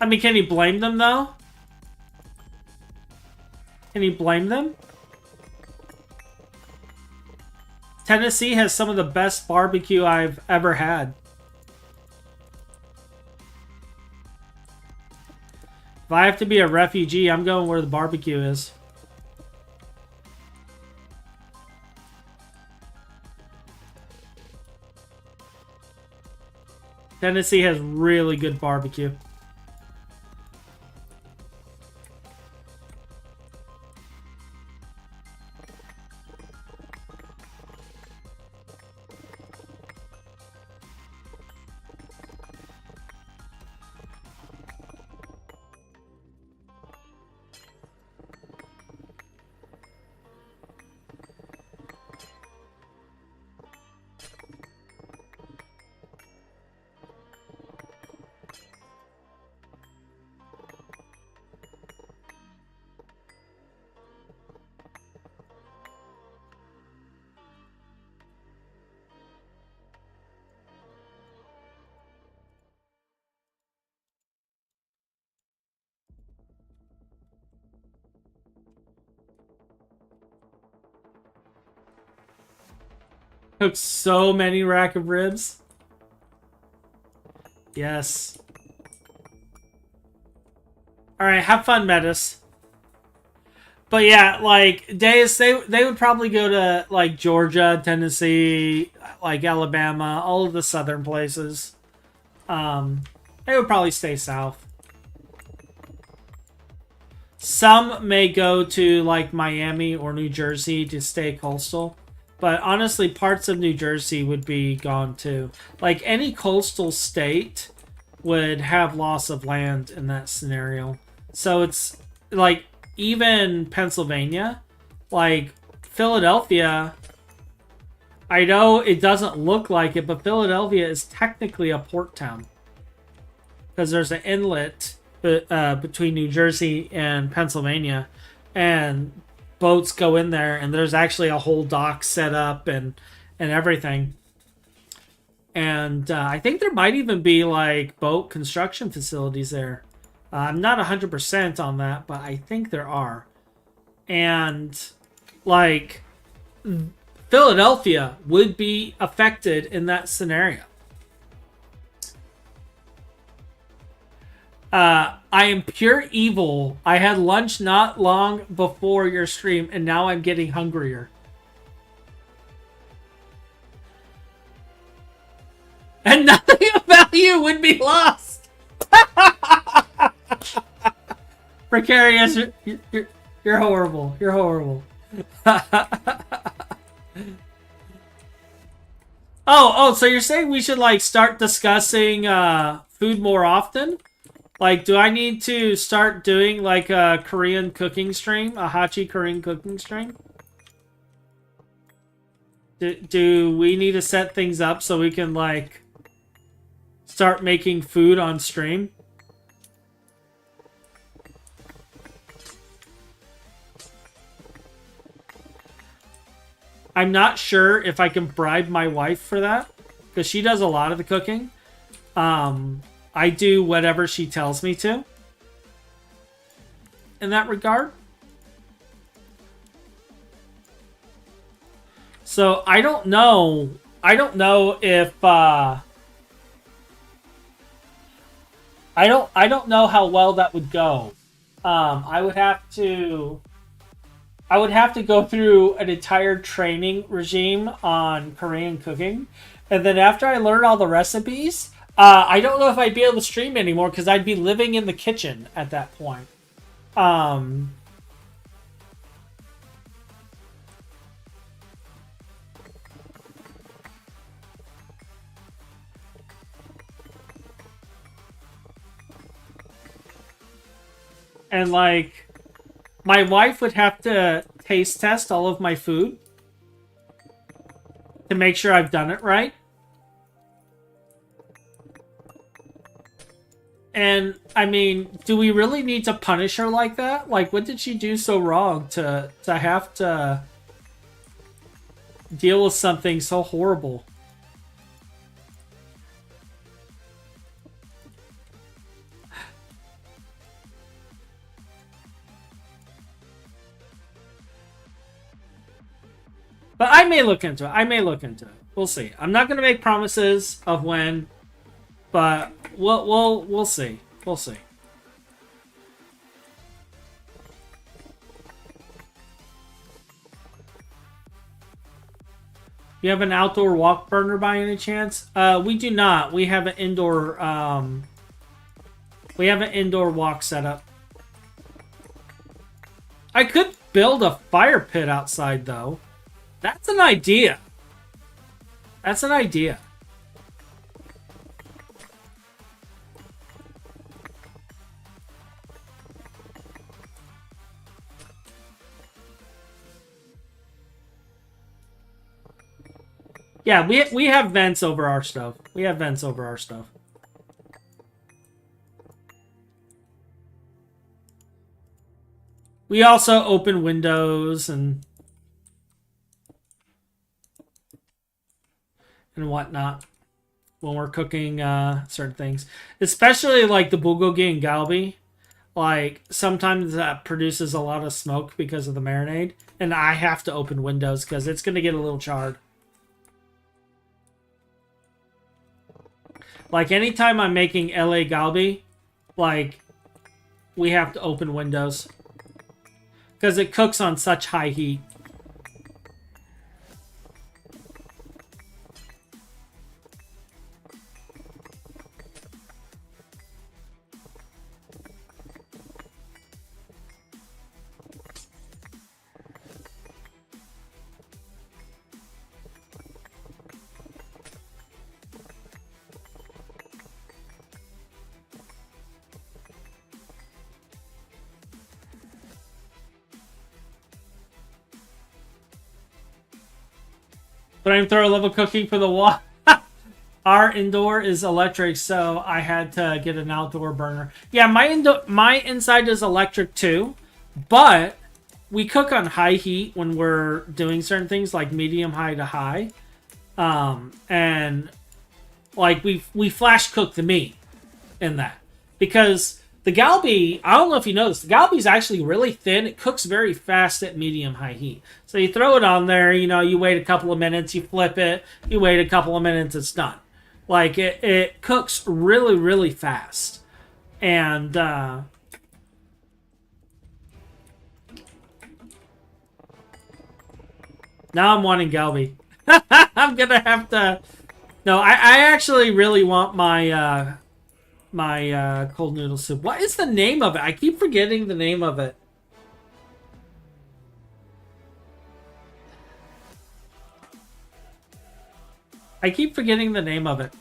I mean, can you blame them, though? Can you blame them? Tennessee has some of the best barbecue I've ever had. If I have to be a refugee, I'm going where the barbecue is. Tennessee has really good barbecue. Cooked so many rack of ribs. Yes. Alright, have fun, Metis. But yeah, like, Deus, they would probably go to, like, Georgia, Tennessee, like, Alabama, all of the southern places. They would probably stay south. Some may go to, like, Miami or New Jersey to stay coastal. But honestly, parts of New Jersey would be gone too. Like, any coastal state would have loss of land in that scenario. So it's, like, even Pennsylvania, like, Philadelphia, I know it doesn't look like it, but Philadelphia is technically a port town. Because there's an inlet between New Jersey and Pennsylvania, and boats go in there, and there's actually a whole dock set up and everything. And I think there might even be, like, boat construction facilities there. I'm not 100% on that, but I think there are. And, like, Philadelphia would be affected in that scenario. I am pure evil. I had lunch not long before your stream, and now I'm getting hungrier. And nothing of value would be lost. Precarious, you're horrible. You're horrible. Oh, so you're saying we should, like, start discussing food more often? Like, do I need to start doing, like, a Korean cooking stream? A Hachi Korean cooking stream? Do we need to set things up so we can, like, start making food on stream? I'm not sure if I can bribe my wife for that, because she does a lot of the cooking. I do whatever she tells me to in that regard. So I don't know. I don't know if I don't know how well that would go. I would have to go through an entire training regime on Korean cooking, and then after I learn all the recipes, I don't know if I'd be able to stream anymore because I'd be living in the kitchen at that point. And, like, my wife would have to taste test all of my food to make sure I've done it right. And, I mean, do we really need to punish her like that? Like, what did she do so wrong to have to deal with something so horrible? But I may look into it. I may look into it. We'll see. I'm not going to make promises of when, but we'll see. We'll see. You have an outdoor walk burner by any chance? We do not. We have an indoor walk setup. I could build a fire pit outside though. That's an idea. That's an idea. Yeah, we have vents over our stuff. We have vents over our stuff. We also open windows and whatnot when we're cooking certain things, especially like the bulgogi and galbi. Like, sometimes that produces a lot of smoke because of the marinade, and I have to open windows because it's going to get a little charred. Like, anytime I'm making LA Galbi, like, we have to open windows. Because it cooks on such high heat. Flamethrower level cooking for the wall. Our indoor is electric, so I had to get an outdoor burner. Yeah, my inside is electric too, but we cook on high heat when we're doing certain things, like medium high to high, and like we flash cook the meat in that, because the galbi, I don't know if you know this, the galbi is actually really thin. It cooks very fast at medium high heat. So you throw it on there, you know, you wait a couple of minutes, you flip it, you wait a couple of minutes, it's done. Like, it cooks really, really fast. And, now I'm wanting galbi. I'm gonna have to... No, I actually really want my, my cold noodle soup. What is the name of it? I keep forgetting the name of it. I keep forgetting the name of it.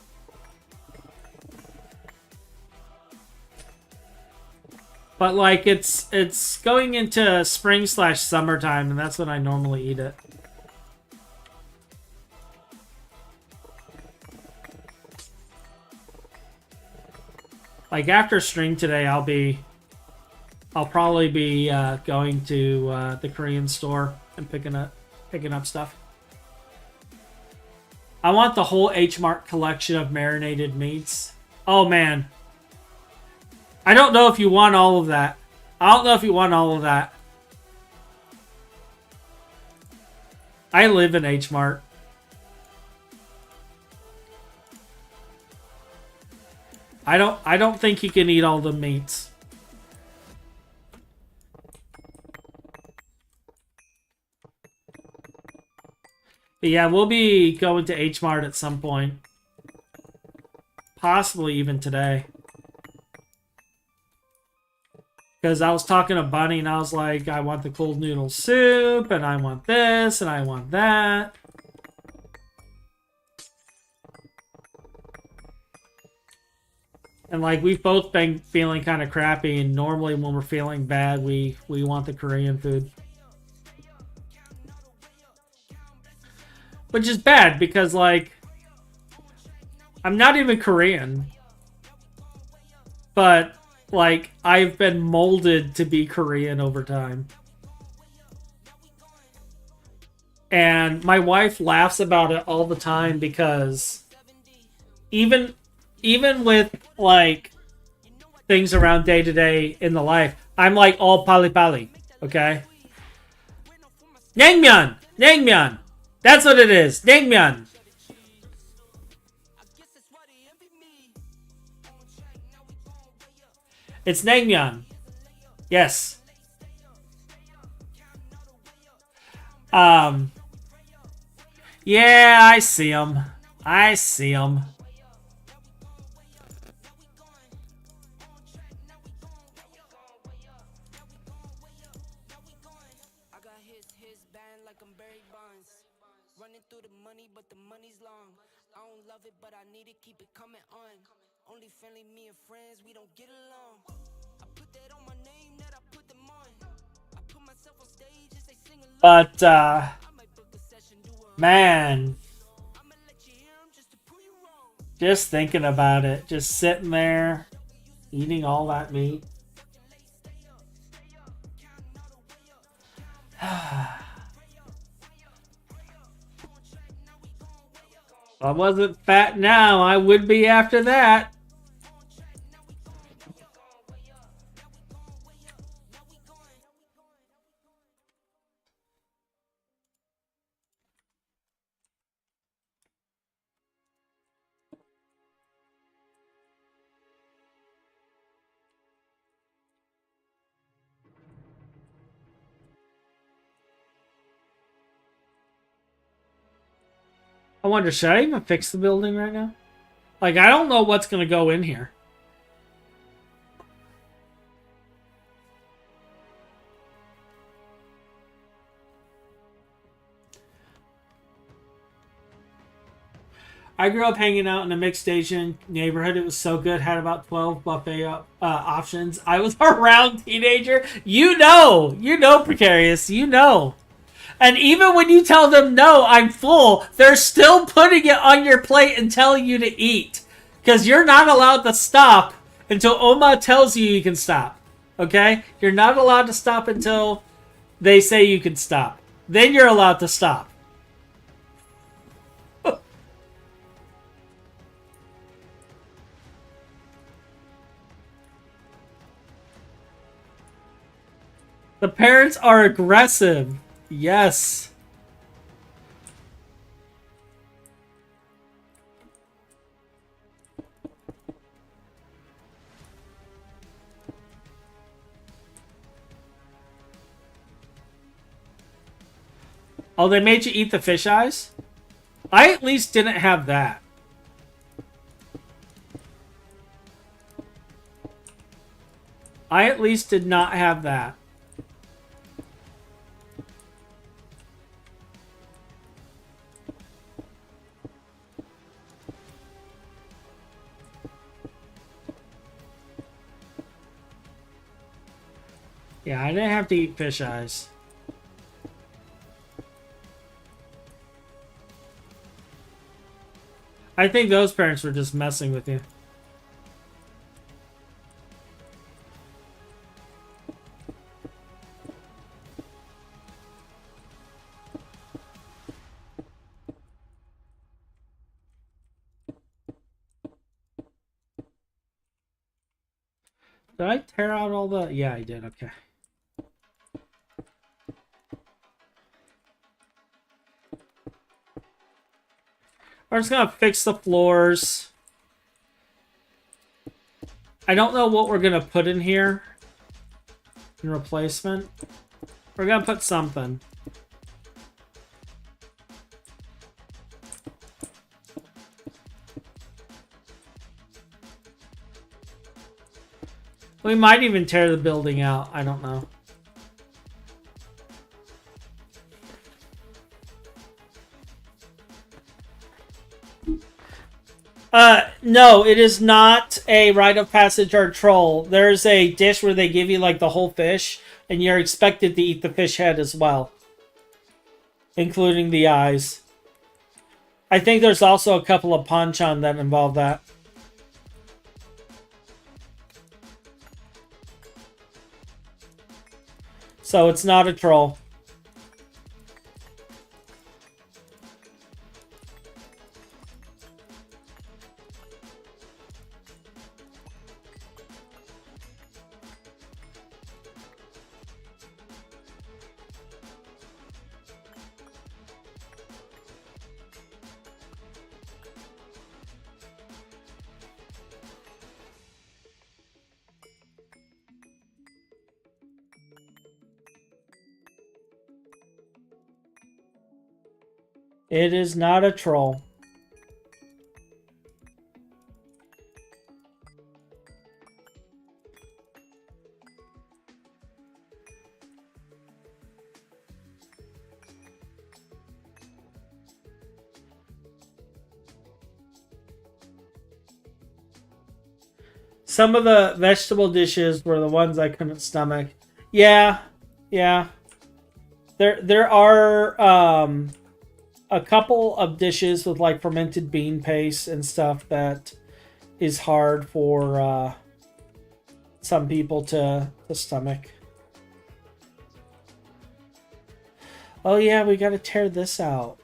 But like, it's going into spring/summertime, and that's when I normally eat it. Like, after stream today, I'll probably be going to the Korean store and picking up stuff. I want the whole H Mart collection of marinated meats. Oh man. I don't know if you want all of that. I don't know if you want all of that. I live in H Mart. I don't think you can eat all the meats. But yeah, we'll be going to H Mart at some point. Possibly even today. Because I was talking to Bunny and I was like, I want the cold noodle soup, and I want this, and I want that. And like, we've both been feeling kind of crappy, and normally when we're feeling bad, we want the Korean food. Which is bad, because like, I'm not even Korean. But like, I've been molded to be Korean over time. And my wife laughs about it all the time, because even with like things around day to day in the life, I'm like all pali pali, okay? Naengmyeon! Naengmyeon! That's what it is! Naengmyeon! It's naengmyeon. Yes. Yeah, I see him. I see him. But, man, just thinking about it, just sitting there, eating all that meat. If I wasn't fat now, I would be after that. I wonder, should I even fix the building right now? Like, I don't know what's going to go in here. I grew up hanging out in a mixed Asian neighborhood. It was so good. Had about 12 buffet options. I was a round teenager. You know, Precarious. You know. And even when you tell them, no, I'm full, they're still putting it on your plate and telling you to eat. Because you're not allowed to stop until Oma tells you you can stop. Okay? You're not allowed to stop until they say you can stop. Then you're allowed to stop. The parents are aggressive. Yes. Oh, they made you eat the fish eyes? I at least didn't have that. I at least did not have that. Yeah, I didn't have to eat fish eyes. I think those parents were just messing with you. Did I tear out all the... Yeah, I did. Okay. We're just gonna fix the floors. I don't know what we're gonna put in here in replacement. We're gonna put something. We might even tear the building out. I don't know. No, it is not a rite of passage or troll. There's a dish where they give you like the whole fish, and you're expected to eat the fish head as well, including the eyes. I think there's also a couple of panchan that involve that. So it's not a troll. It is not a troll. Some of the vegetable dishes were the ones I couldn't stomach. Yeah, yeah. There are a couple of dishes with like fermented bean paste and stuff that is hard for some people to stomach. Oh yeah, we gotta tear this out.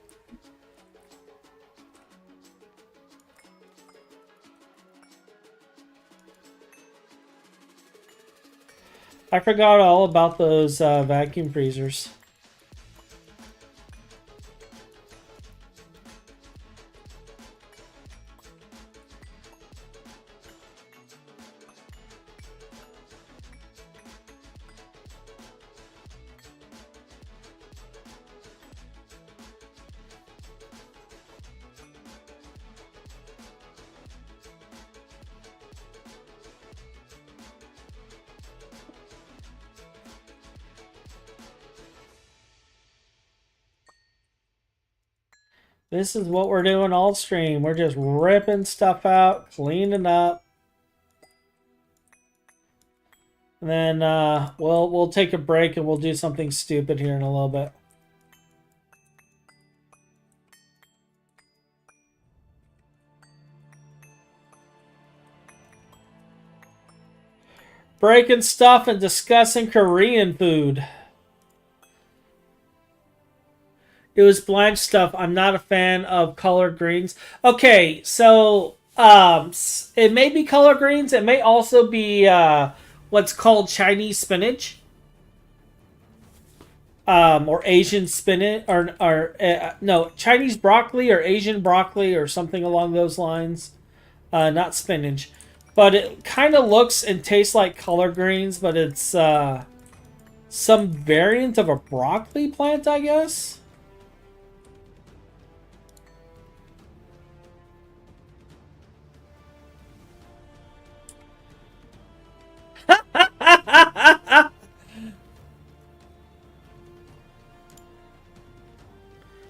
I forgot all about those vacuum freezers. This is what we're doing all stream. We're just ripping stuff out, cleaning up. And then we'll take a break and we'll do something stupid here in a little bit. Breaking stuff and discussing Korean food. It was blanched stuff. I'm not a fan of colored greens. Okay, so it may be color greens. It may also be what's called Chinese spinach, or Asian spinach, or no, Chinese broccoli or Asian broccoli or something along those lines. Not spinach, but it kind of looks and tastes like color greens, but it's some variant of a broccoli plant, I guess.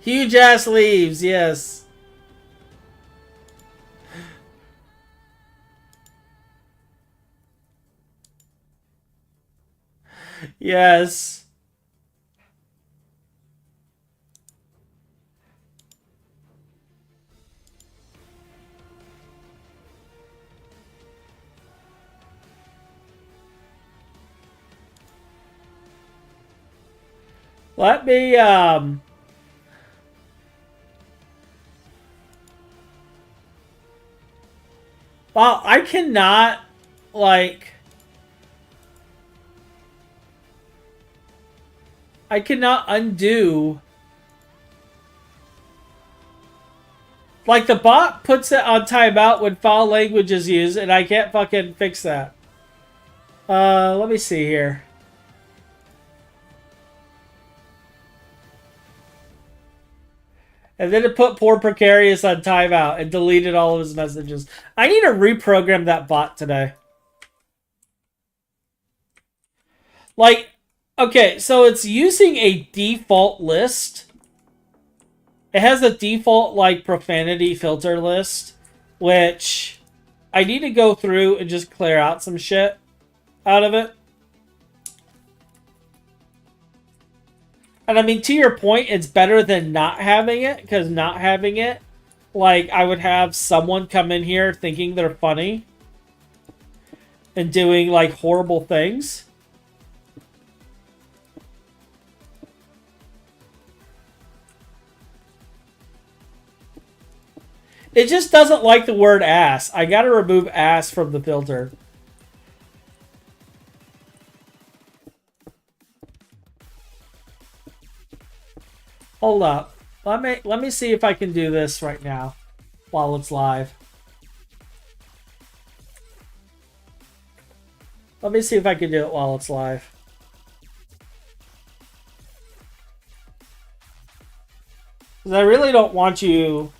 Huge ass leaves, yes. Yes. Let me Wow, I cannot, like... I cannot undo... Like, the bot puts it on timeout when foul language is used, and I can't fucking fix that. Let me see here. And then it put poor Precarious on timeout and deleted all of his messages. I need to reprogram that bot today. Like, okay, so it's using a default list. It has a default, like, profanity filter list, which I need to go through and just clear out some shit out of it. And I mean, to your point, it's better than not having it, because not having it, like, I would have someone come in here thinking they're funny and doing, like, horrible things. It just doesn't like the word ass. I gotta remove ass from the filter. Hold up. Let me see if I can do this right now while it's live. Let me see if I can do it while it's live. Because I really don't want you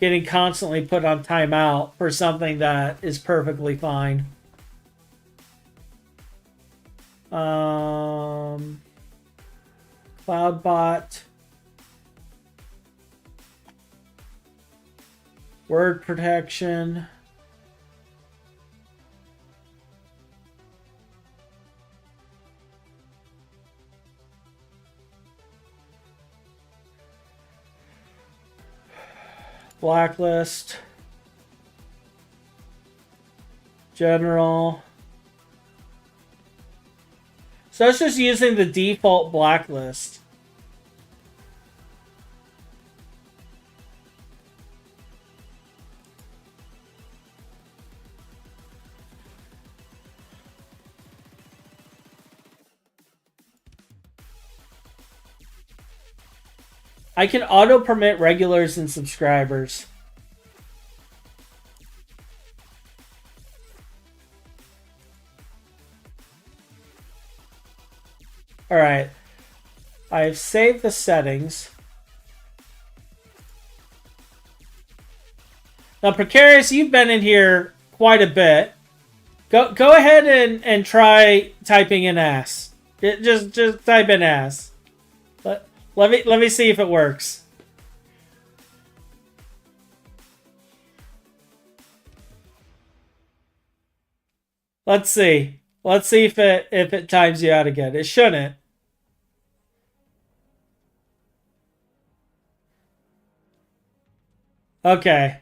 getting constantly put on timeout for something that is perfectly fine. CloudBot. Word protection. Blacklist. General. So it's just using the default blacklist. I can auto-permit regulars and subscribers. Alright. I've saved the settings. Now, Precarious, you've been in here quite a bit. Go ahead and try typing in ass. Just type in ass. Let me see if it works. Let's see. Let's see if it times you out again. It shouldn't. Okay.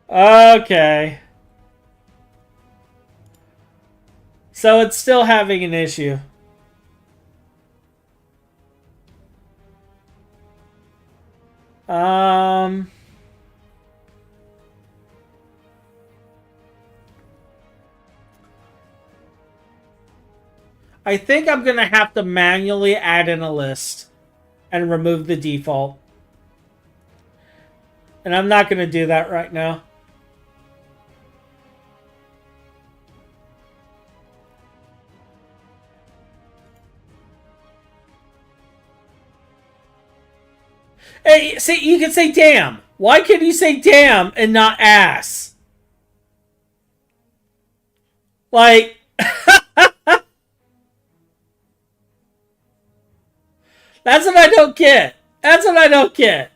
Okay. So it's still having an issue. Um, I think I'm going to have to manually add in a list and remove the default. And I'm not going to do that right now. Hey, see, you can say damn. Why can you say damn and not ass? Like, that's what I don't get. That's what I don't get.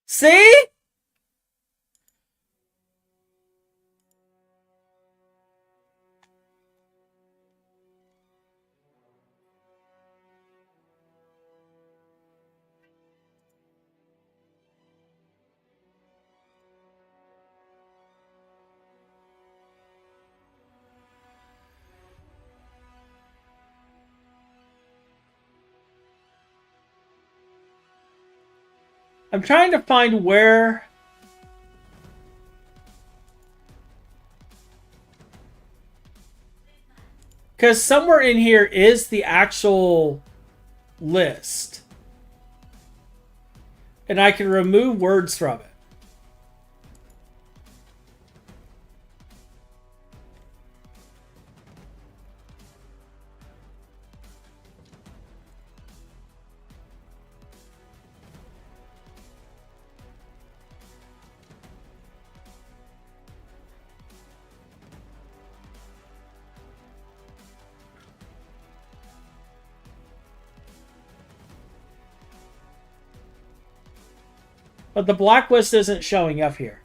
See? I'm trying to find where... Because somewhere in here is the actual list. And I can remove words from it. But the blacklist isn't showing up here.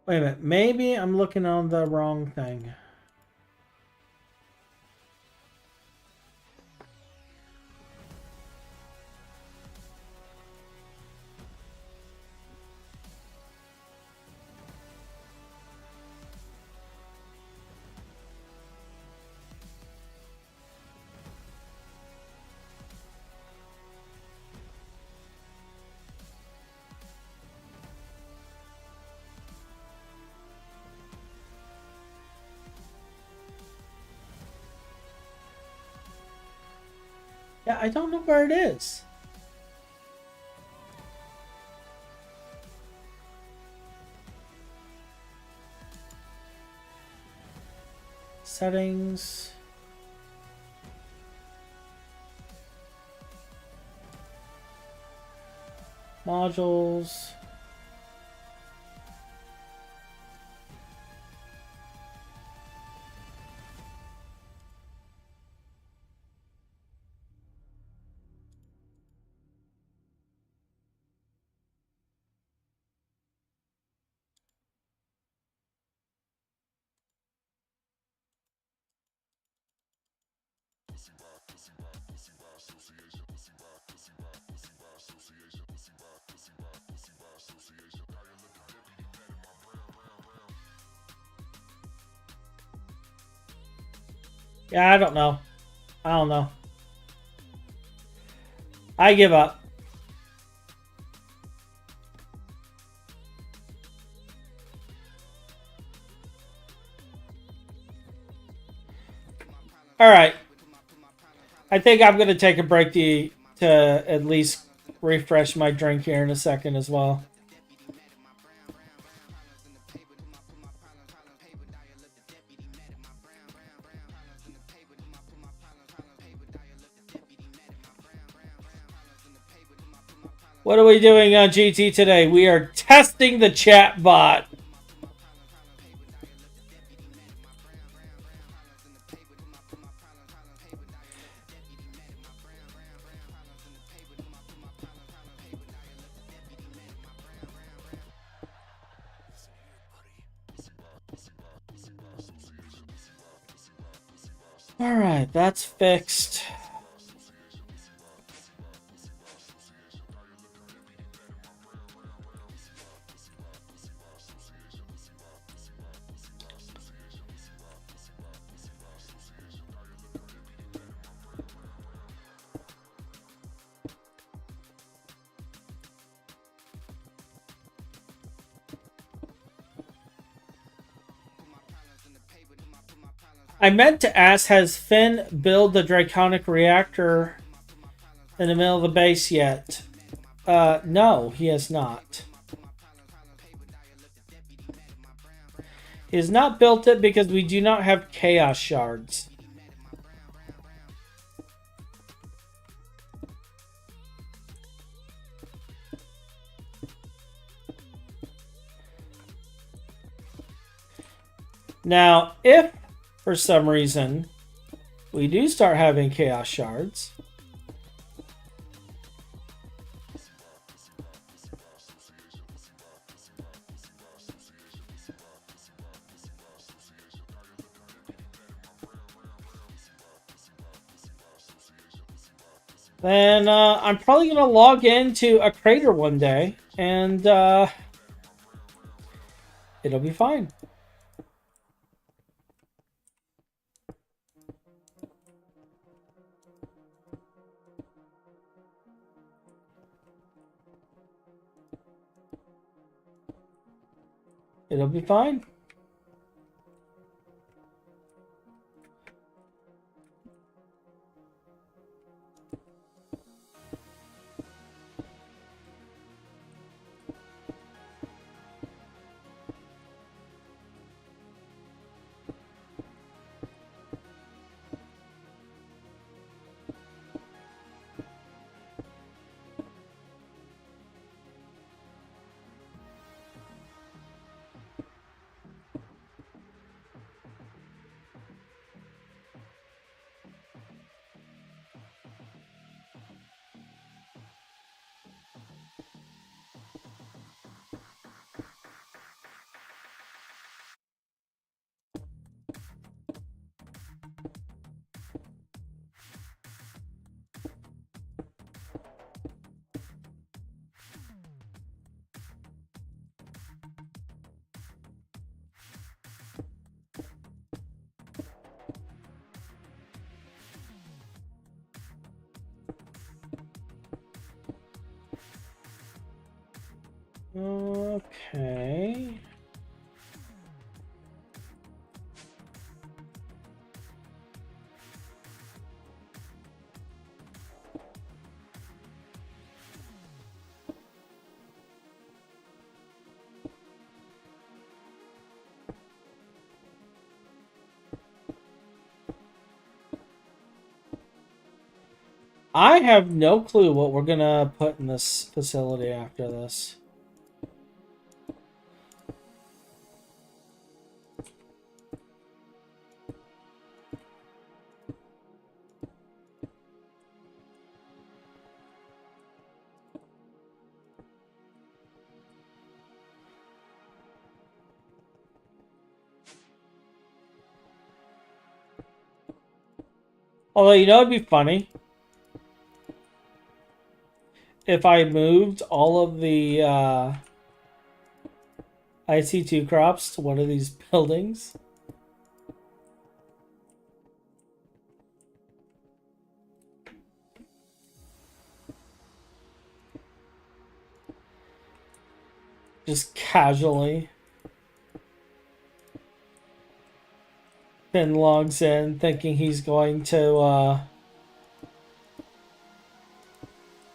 Wait a minute. Maybe I'm looking on the wrong thing. Yeah, I don't know where it is. Settings. Modules. Yeah, I don't know. I don't know. I give up. All right. I think I'm going to take a break to at least refresh my drink here in a second as well. What are we doing on GT today? We are testing the chat bot. All right, that's fixed. I meant to ask, has Phin built the Draconic reactor in the middle of the base yet? No, he has not. He has not built it because we do not have Chaos Shards. Now, if for some reason we do start having Chaos Shards, then I'm probably going to log into a crater one day, and it'll be fine. It'll be fine. Okay. I have no clue what we're gonna put in this facility after this. Although, you know, it'd be funny if I moved all of the IC2 crops to one of these buildings. Just casually. Phin logs in thinking he's going to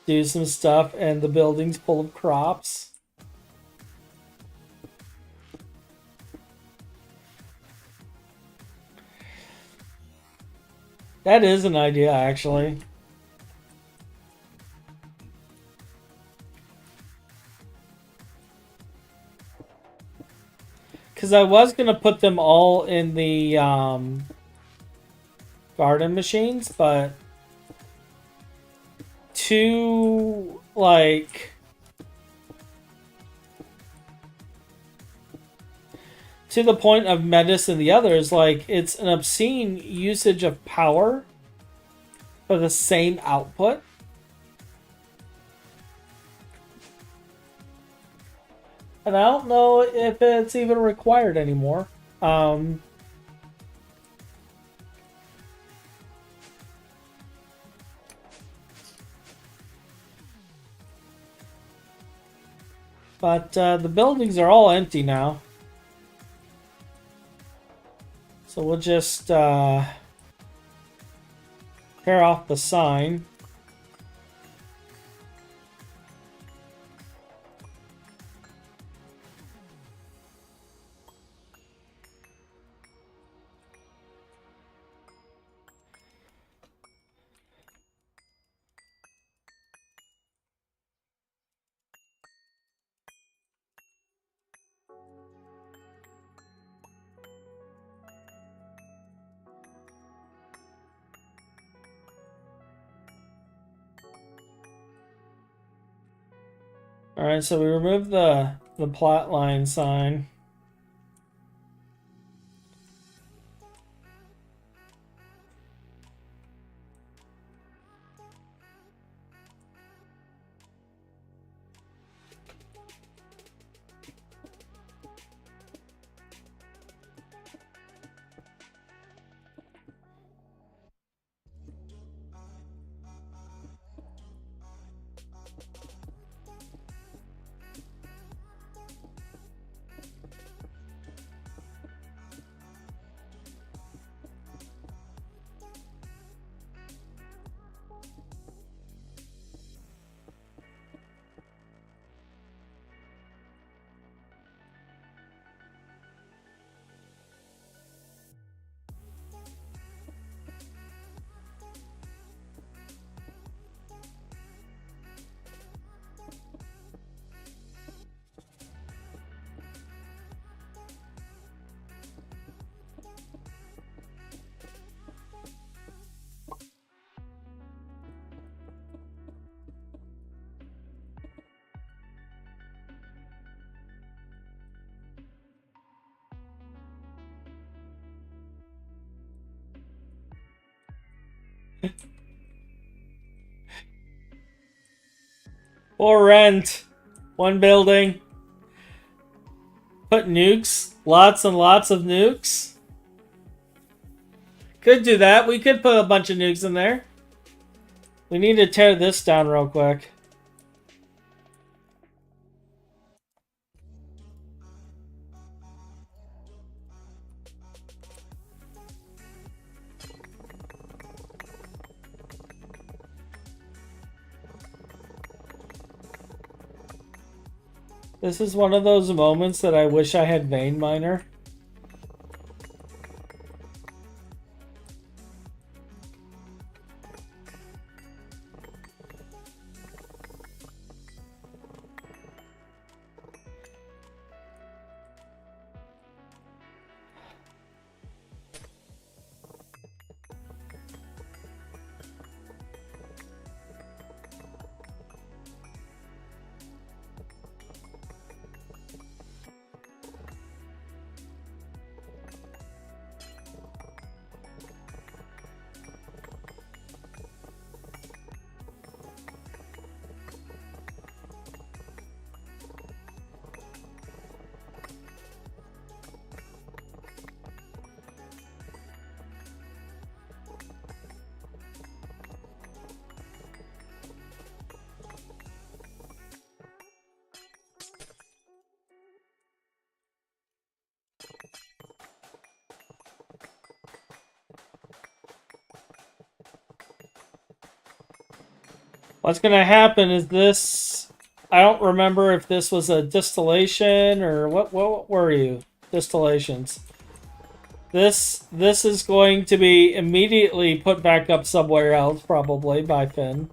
do some stuff, and the building's full of crops. That is an idea, actually. Because I was going to put them all in the garden machines, but to the point of Metis and the others, like, it's an obscene usage of power for the same output. And I don't know if it's even required anymore. But the buildings are all empty now. So we'll just tear off the sign. Alright, so we removed the plot line sign. Or rent one building. Put nukes. Lots and lots of nukes. Could do that. We could put a bunch of nukes in there. We need to tear this down real quick. This is one of those moments that I wish I had Vein Miner. What's going to happen is this... I don't remember if this was a distillation or what were you? Distillations. This is going to be immediately put back up somewhere else, probably, by Phin.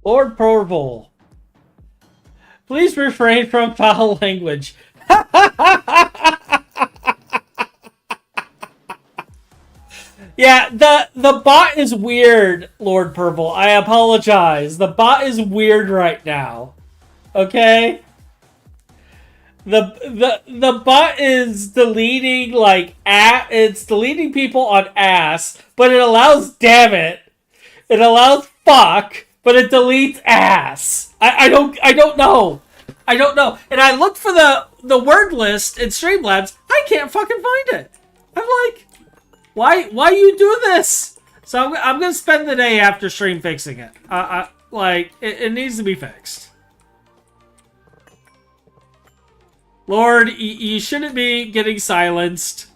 Lord Purple, please refrain from foul language. Yeah, the bot is weird, Lord Purple. I apologize. The bot is weird right now. Okay? The bot is deleting like it's deleting people on ass, but it allows damn it. It allows fuck, but it deletes ass. I don't know. I don't know. And I looked for the word list in Streamlabs. I can't fucking find it. I'm like, why you do this? So I'm gonna spend the day after stream fixing it. Like it needs to be fixed. Lord, you shouldn't be getting silenced.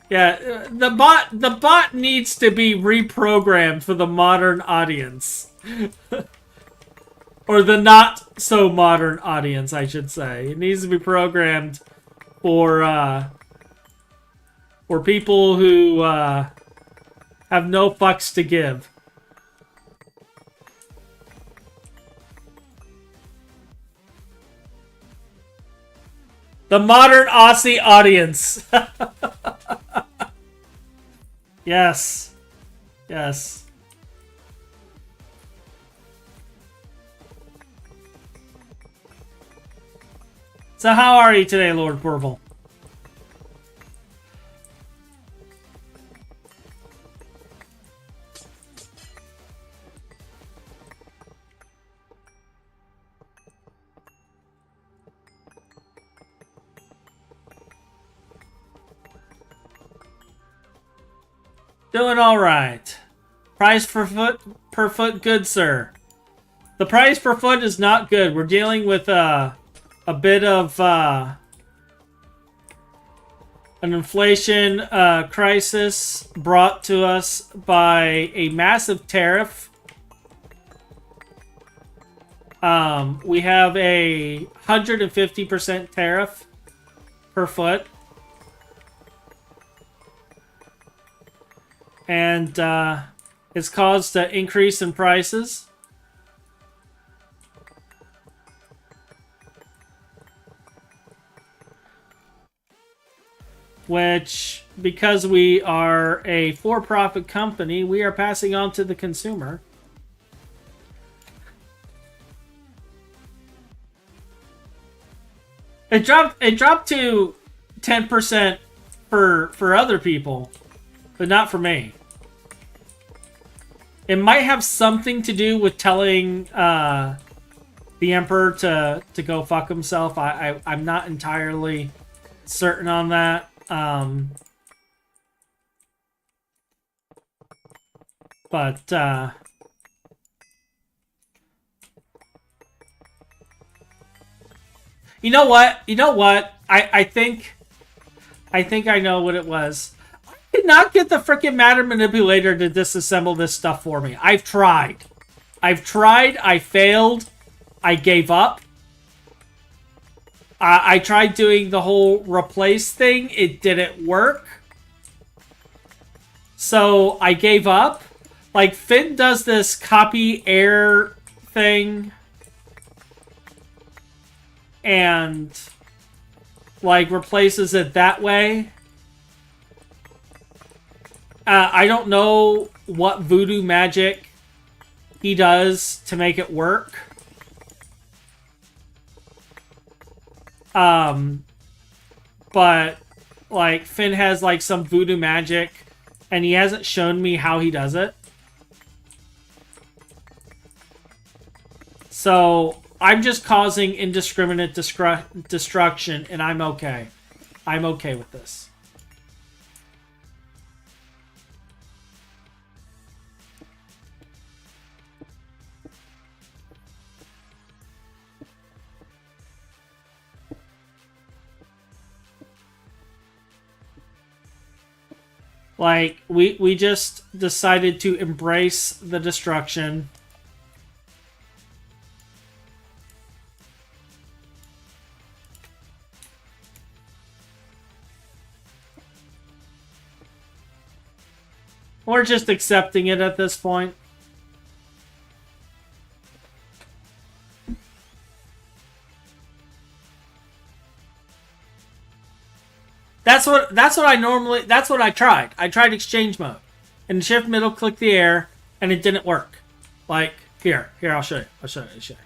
Yeah, the bot needs to be reprogrammed for the modern audience. Or the not so modern audience, I should say. It needs to be programmed for people who have no fucks to give. The modern Aussie audience. Yes. Yes. So how are you today, Lord Purple? Doing all right. Price per foot, good sir. The price per foot is not good. We're dealing with a bit of an inflation crisis brought to us by a massive tariff. We have a 150% tariff per foot. And it's caused an increase in prices. Which, because we are a for-profit company, we are passing on to the consumer. It dropped to 10% for other people, but not for me. It might have something to do with telling the Emperor to go fuck himself. I'm not entirely certain on that. But you know what? I think I know what it was. somebody not get the freaking matter manipulator to disassemble this stuff for me? I've tried. I failed. I gave up. I tried doing the whole replace thing. It didn't work. So I gave up. Like, Phin does this copy air thing. And, like, replaces it that way. I don't know what voodoo magic he does to make it work. But, like, Phin has, like, some voodoo magic, and he hasn't shown me how he does it. So, I'm just causing indiscriminate destruction, and I'm okay. I'm okay with this. Like, we just decided to embrace the destruction. We're just accepting it at this point. That's what I tried. I tried exchange mode. And shift middle click the air and it didn't work. Like, here, I'll show you.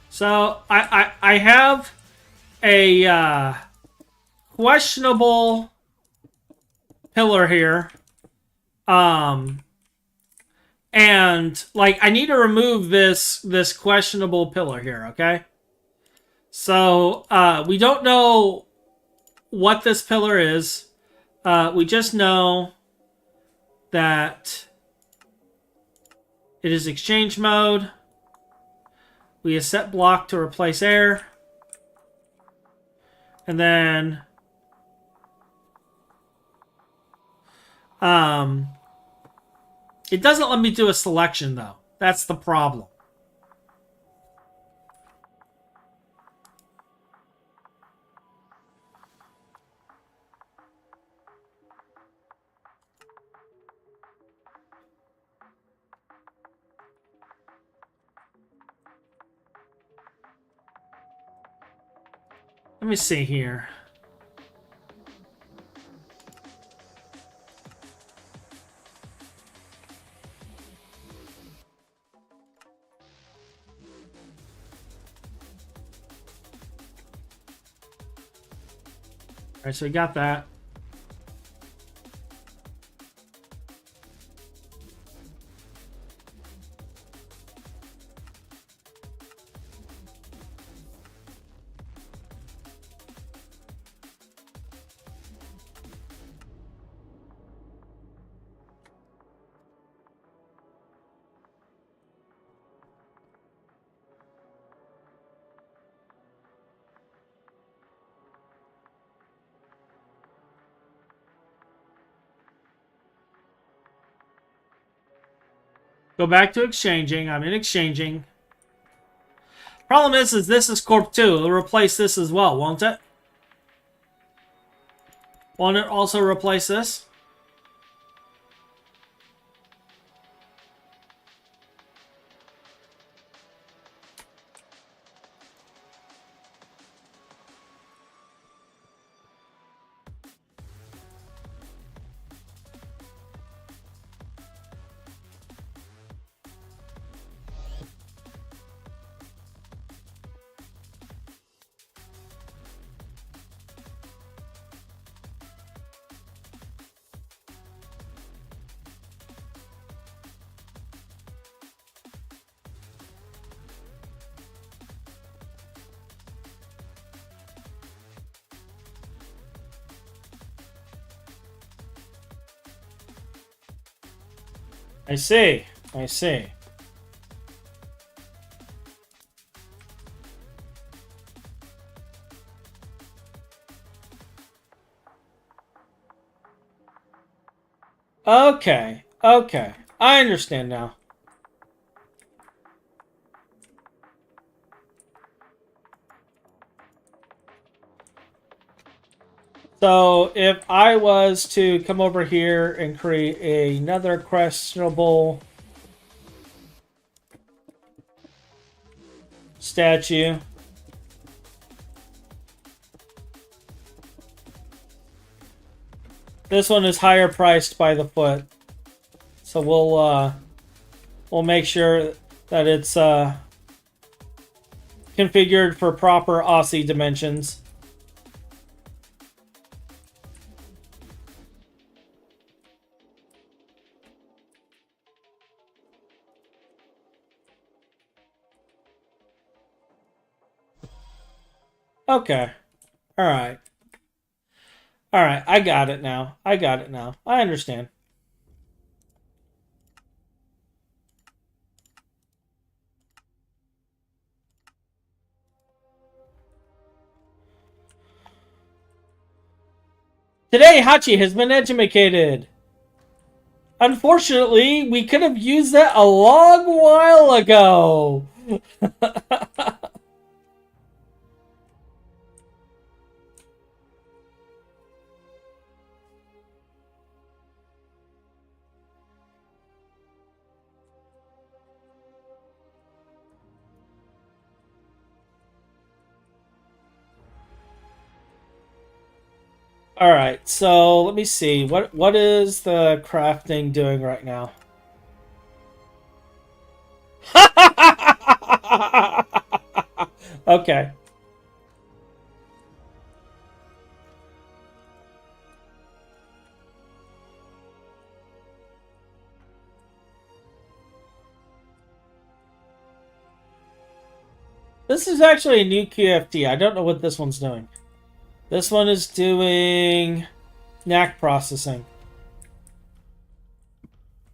So I have a questionable pillar here. And like I need to remove this questionable pillar here, okay? So, we don't know what this pillar is. We just know that it is exchange mode. We set block to replace air. And then, it doesn't let me do a selection, though. That's the problem. Let me see here. All right, so we got that. Go back to exchanging. I'm in exchanging. Problem is this is Corp 2. It'll replace this as well, won't it? Won't it also replace this? I see. I see. Okay. Okay. I understand now. So if I was to come over here and create another questionable statue. This one is higher priced by the foot. So we'll make sure that it's configured for proper Aussie dimensions. Okay. All right. All right. I got it now. I got it now. I understand. Today, Hachi has been educated. Unfortunately, we could have used that a long while ago. All right, so let me see. What is the crafting doing right now? Okay. This is actually a new QFT. I don't know what this one's doing. This one is doing knack processing.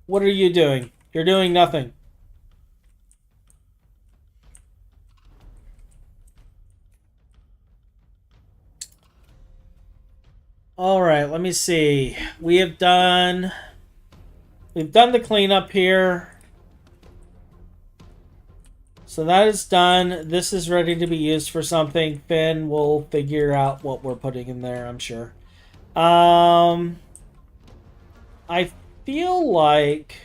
What are you doing? You're doing nothing. All right, let me see. We've done the cleanup here. So that is done. This is ready to be used for something. Phin will figure out what we're putting in there, I'm sure. I feel like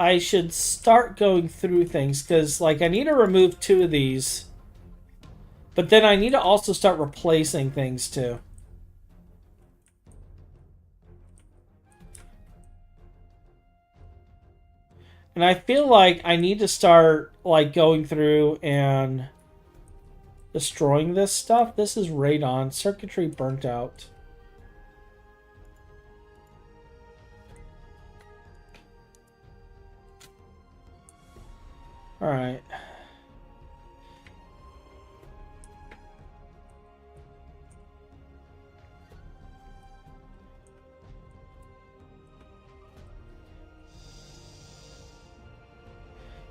I should start going through things because like I need to remove 2 of these. But then I need to also start replacing things too. And I feel like I need to start like going through and destroying this stuff. This is radon. Circuitry burnt out. Alright.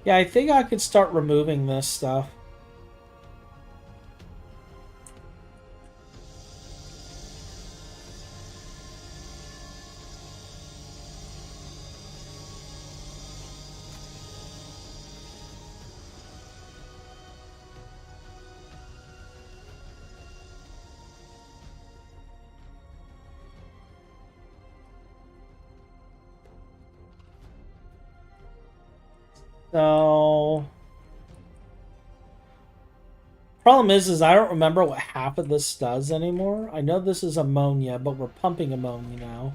Yeah, I think I could start removing this stuff. So, problem is I don't remember what half of this does anymore. I know this is ammonia, but we're pumping ammonia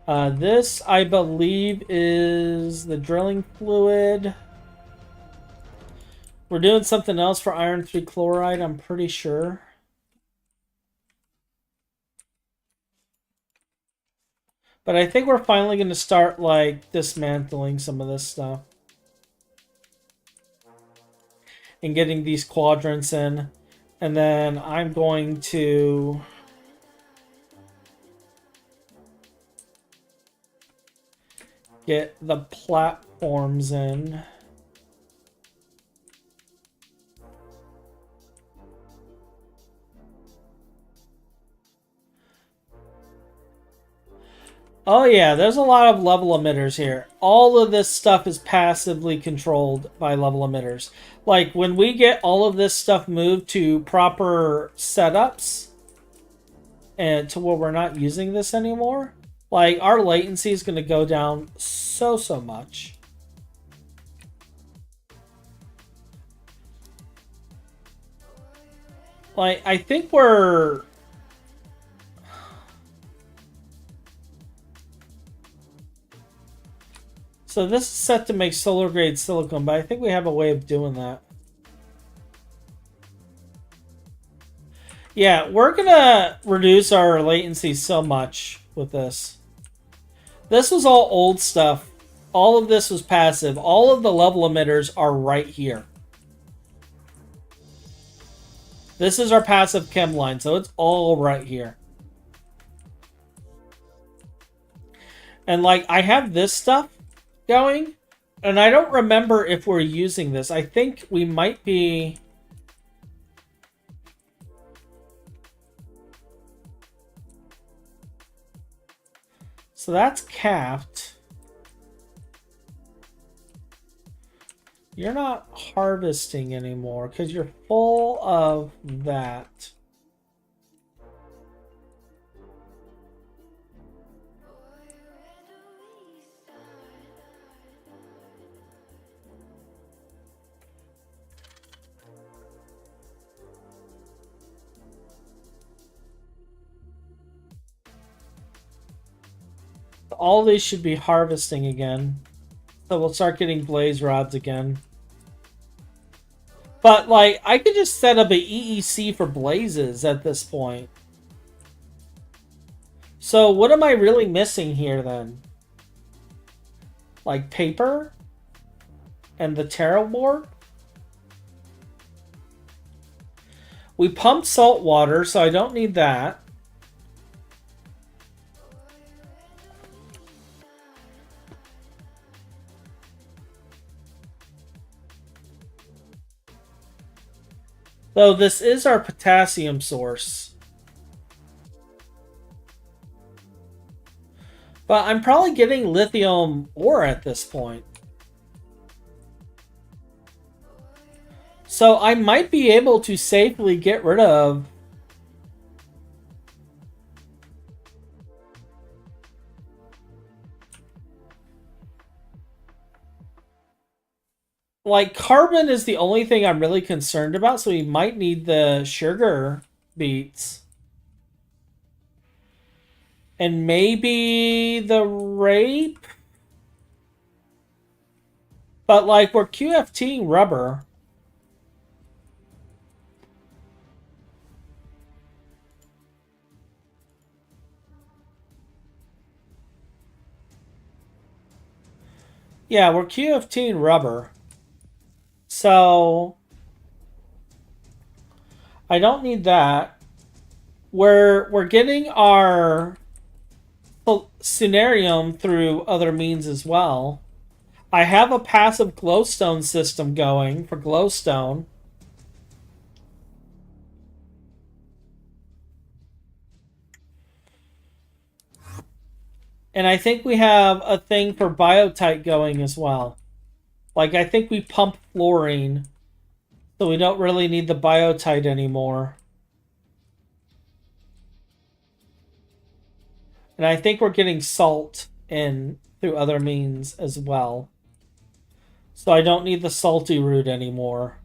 now. This, I believe, is the drilling fluid. We're doing something else for iron 3 chloride, I'm pretty sure. But I think we're finally going to start, like, dismantling some of this stuff. And getting these quadrants in. And then I'm going to get the platforms in. Oh yeah, there's a lot of level emitters here. All of this stuff is passively controlled by level emitters. Like when we get all of this stuff moved to proper setups and to where we're not using this anymore, like our latency is going to go down so much. Like I think we're so this is set to make solar grade silicon, but I think we have a way of doing that. Yeah, we're gonna reduce our latency so much with this. This was all old stuff. All of this was passive. All of the level emitters are right here. This is our passive chem line, so it's all right here. And like, I have this stuff going, and I don't remember if we're using this. I think we might be... So that's capped. You're not harvesting anymore because you're full of that. All these should be harvesting again. So we'll start getting blaze rods again. But, like, I could just set up an EEC for blazes at this point. So what am I really missing here, then? Like, paper? And the tarot board? We pumped salt water, so I don't need that. Though this is our potassium source. But I'm probably getting lithium ore at this point. So I might be able to safely get rid of... Like, carbon is the only thing I'm really concerned about, so we might need the sugar beets. And maybe the rape? But, like, we're QFTing rubber. Yeah, we're QFTing rubber. So, I don't need that. We're getting our Sunarium through other means as well. I have a passive glowstone system going for glowstone. And I think we have a thing for biotite going as well. Like, I think we pump fluorine, so we don't really need the biotite anymore. And I think we're getting salt in through other means as well. So I don't need the salty root anymore.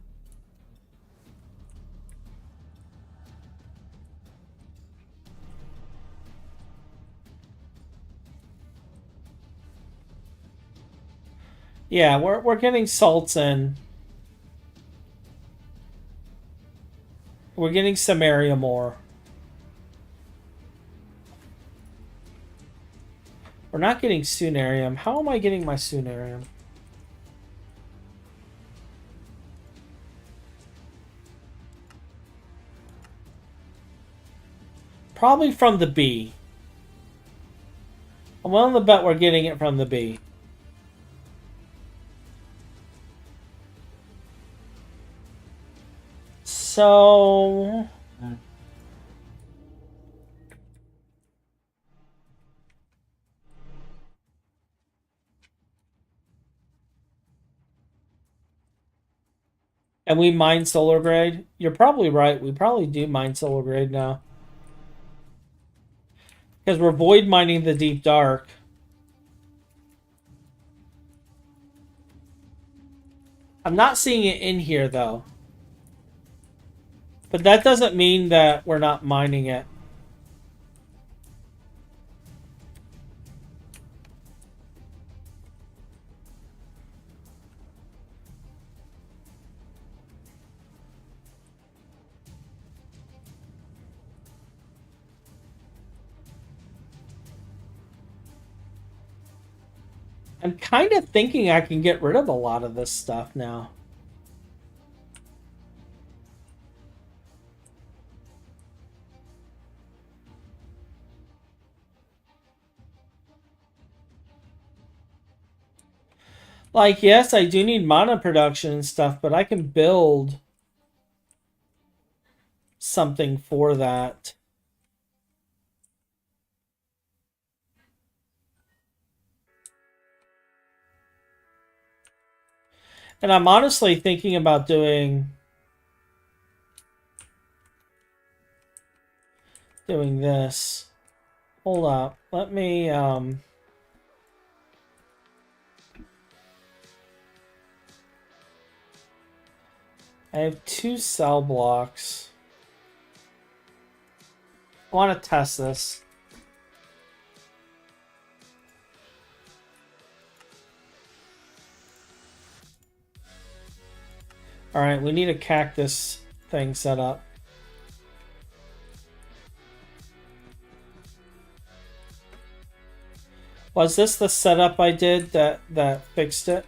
Yeah, we're getting salts in. We're getting samarium ore. We're not getting Sunarium. How am I getting my Sunarium? Probably from the bee. I'm willing to bet we're getting it from the bee. So... And we mine solar grade. You're probably right. We probably do mine solar grade now. Because we're void mining the deep dark. I'm not seeing it in here, though. But that doesn't mean that we're not mining it. I'm kind of thinking I can get rid of a lot of this stuff now. Like, yes, I do need mana production and stuff, but I can build something for that. And I'm honestly thinking about doing this. Hold up. Let me I have 2 cell blocks. I want to test this. Alright, we need a cactus thing set up. Was this the setup I did that fixed it?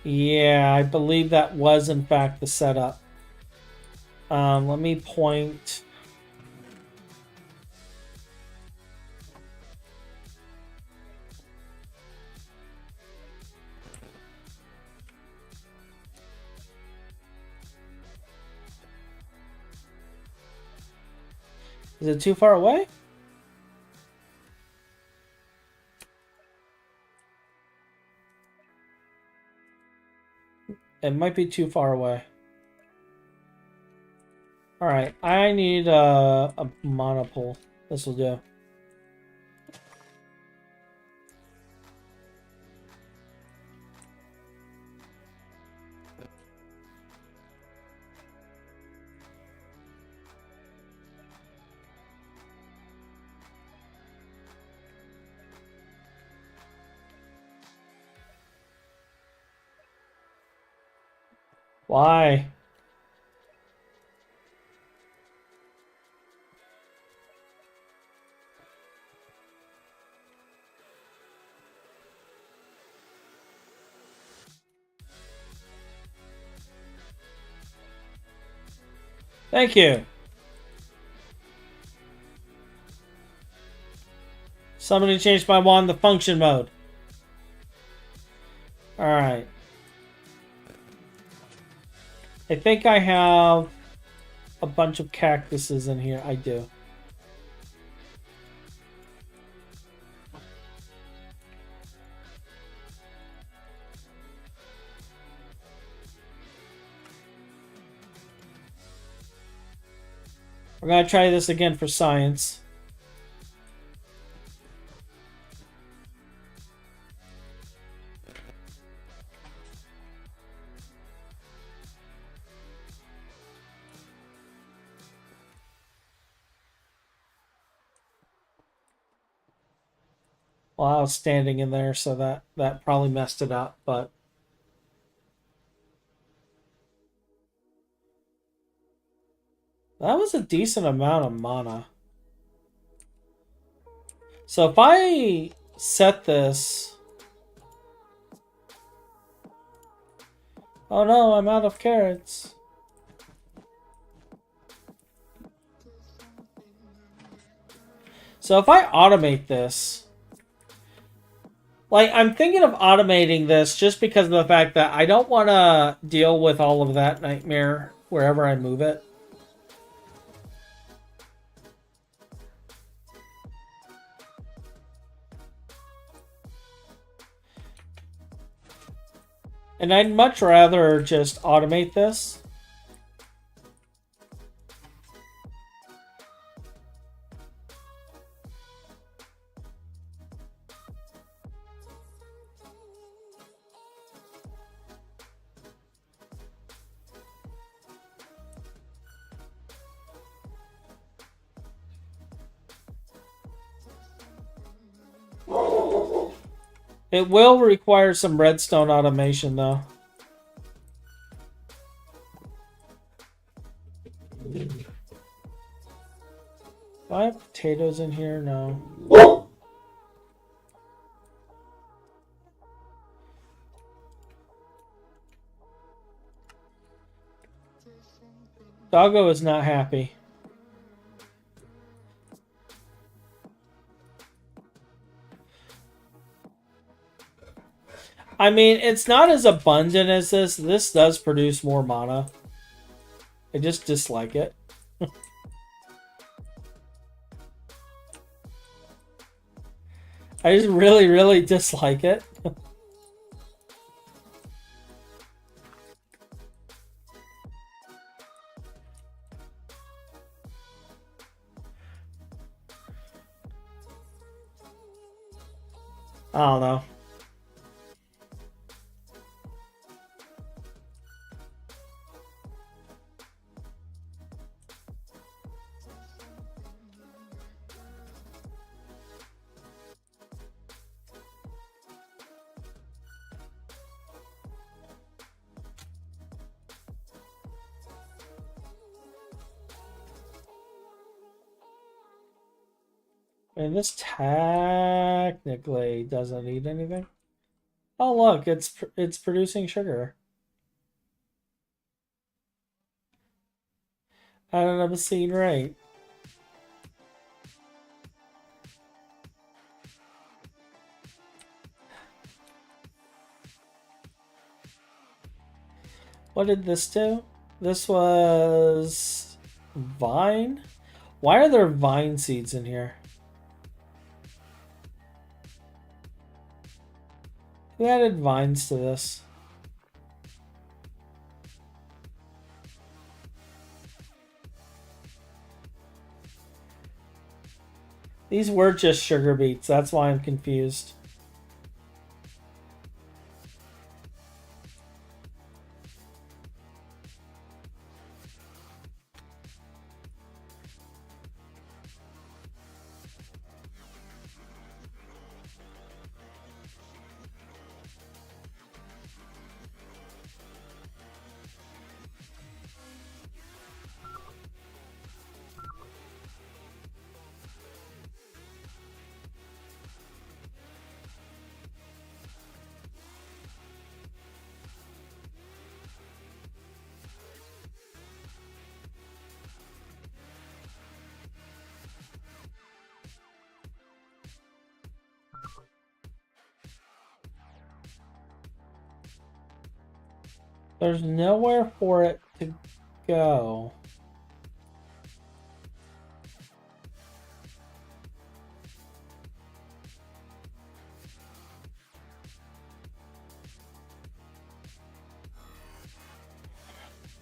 Yeah, I believe that was in fact the setup. Let me point. Is it too far away? It might be too far away. Alright, I need a monopole. This will do. Why? Thank you. Somebody changed my wand to function mode. Alright. I think I have a bunch of cactuses in here. I do. We're going to try this again for science. Well, I was standing in there, so that probably messed it up, but... That was a decent amount of mana. So if I set this... Oh no, I'm out of carrots. So if I automate this... Like, I'm thinking of automating this just because of the fact that I don't want to deal with all of that nightmare wherever I move it. And I'd much rather just automate this. It will require some redstone automation, though. Do I have potatoes in here? No. Doggo is not happy. I mean, it's not as abundant as this. This does produce more mana. I just dislike it. I just really, really dislike it. I don't know. And this technically doesn't need anything. Oh look, it's producing sugar. I don't have a scene right. What did this do? This was vine. Why are there vine seeds in here? Who added vines to this? These were just sugar beets. That's why I'm confused. There's nowhere for it to go.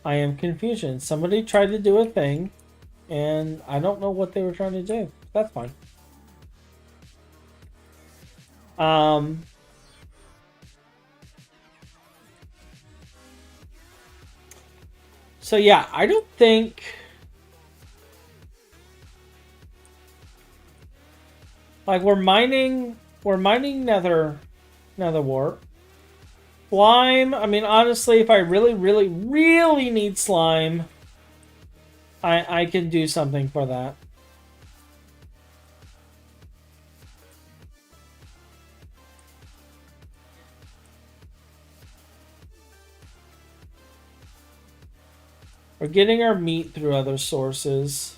I am confused. Somebody tried to do a thing, and I don't know what they were trying to do. That's fine. So yeah, I don't think like we're mining nether wart. Slime, I mean honestly, if I really need slime, I can do something for that. We're getting our meat through other sources.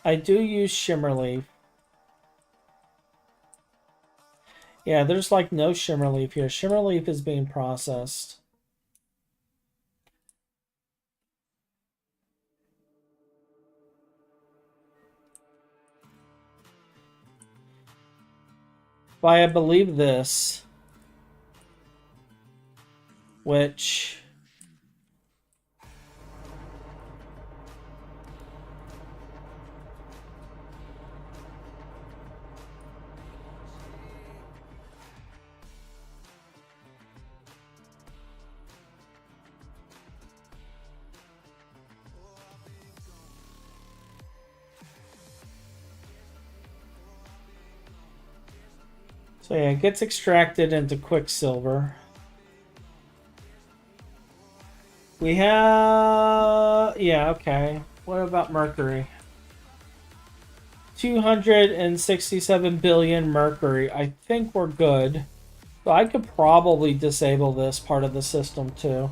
I do use shimmer leaf. Yeah, there's like no shimmer leaf here. Shimmer leaf is being processed. by, I believe, this, which... So yeah, it gets extracted into Quicksilver. We have... Yeah, okay. What about Mercury? 267 billion Mercury. I think we're good. So I could probably disable this part of the system too.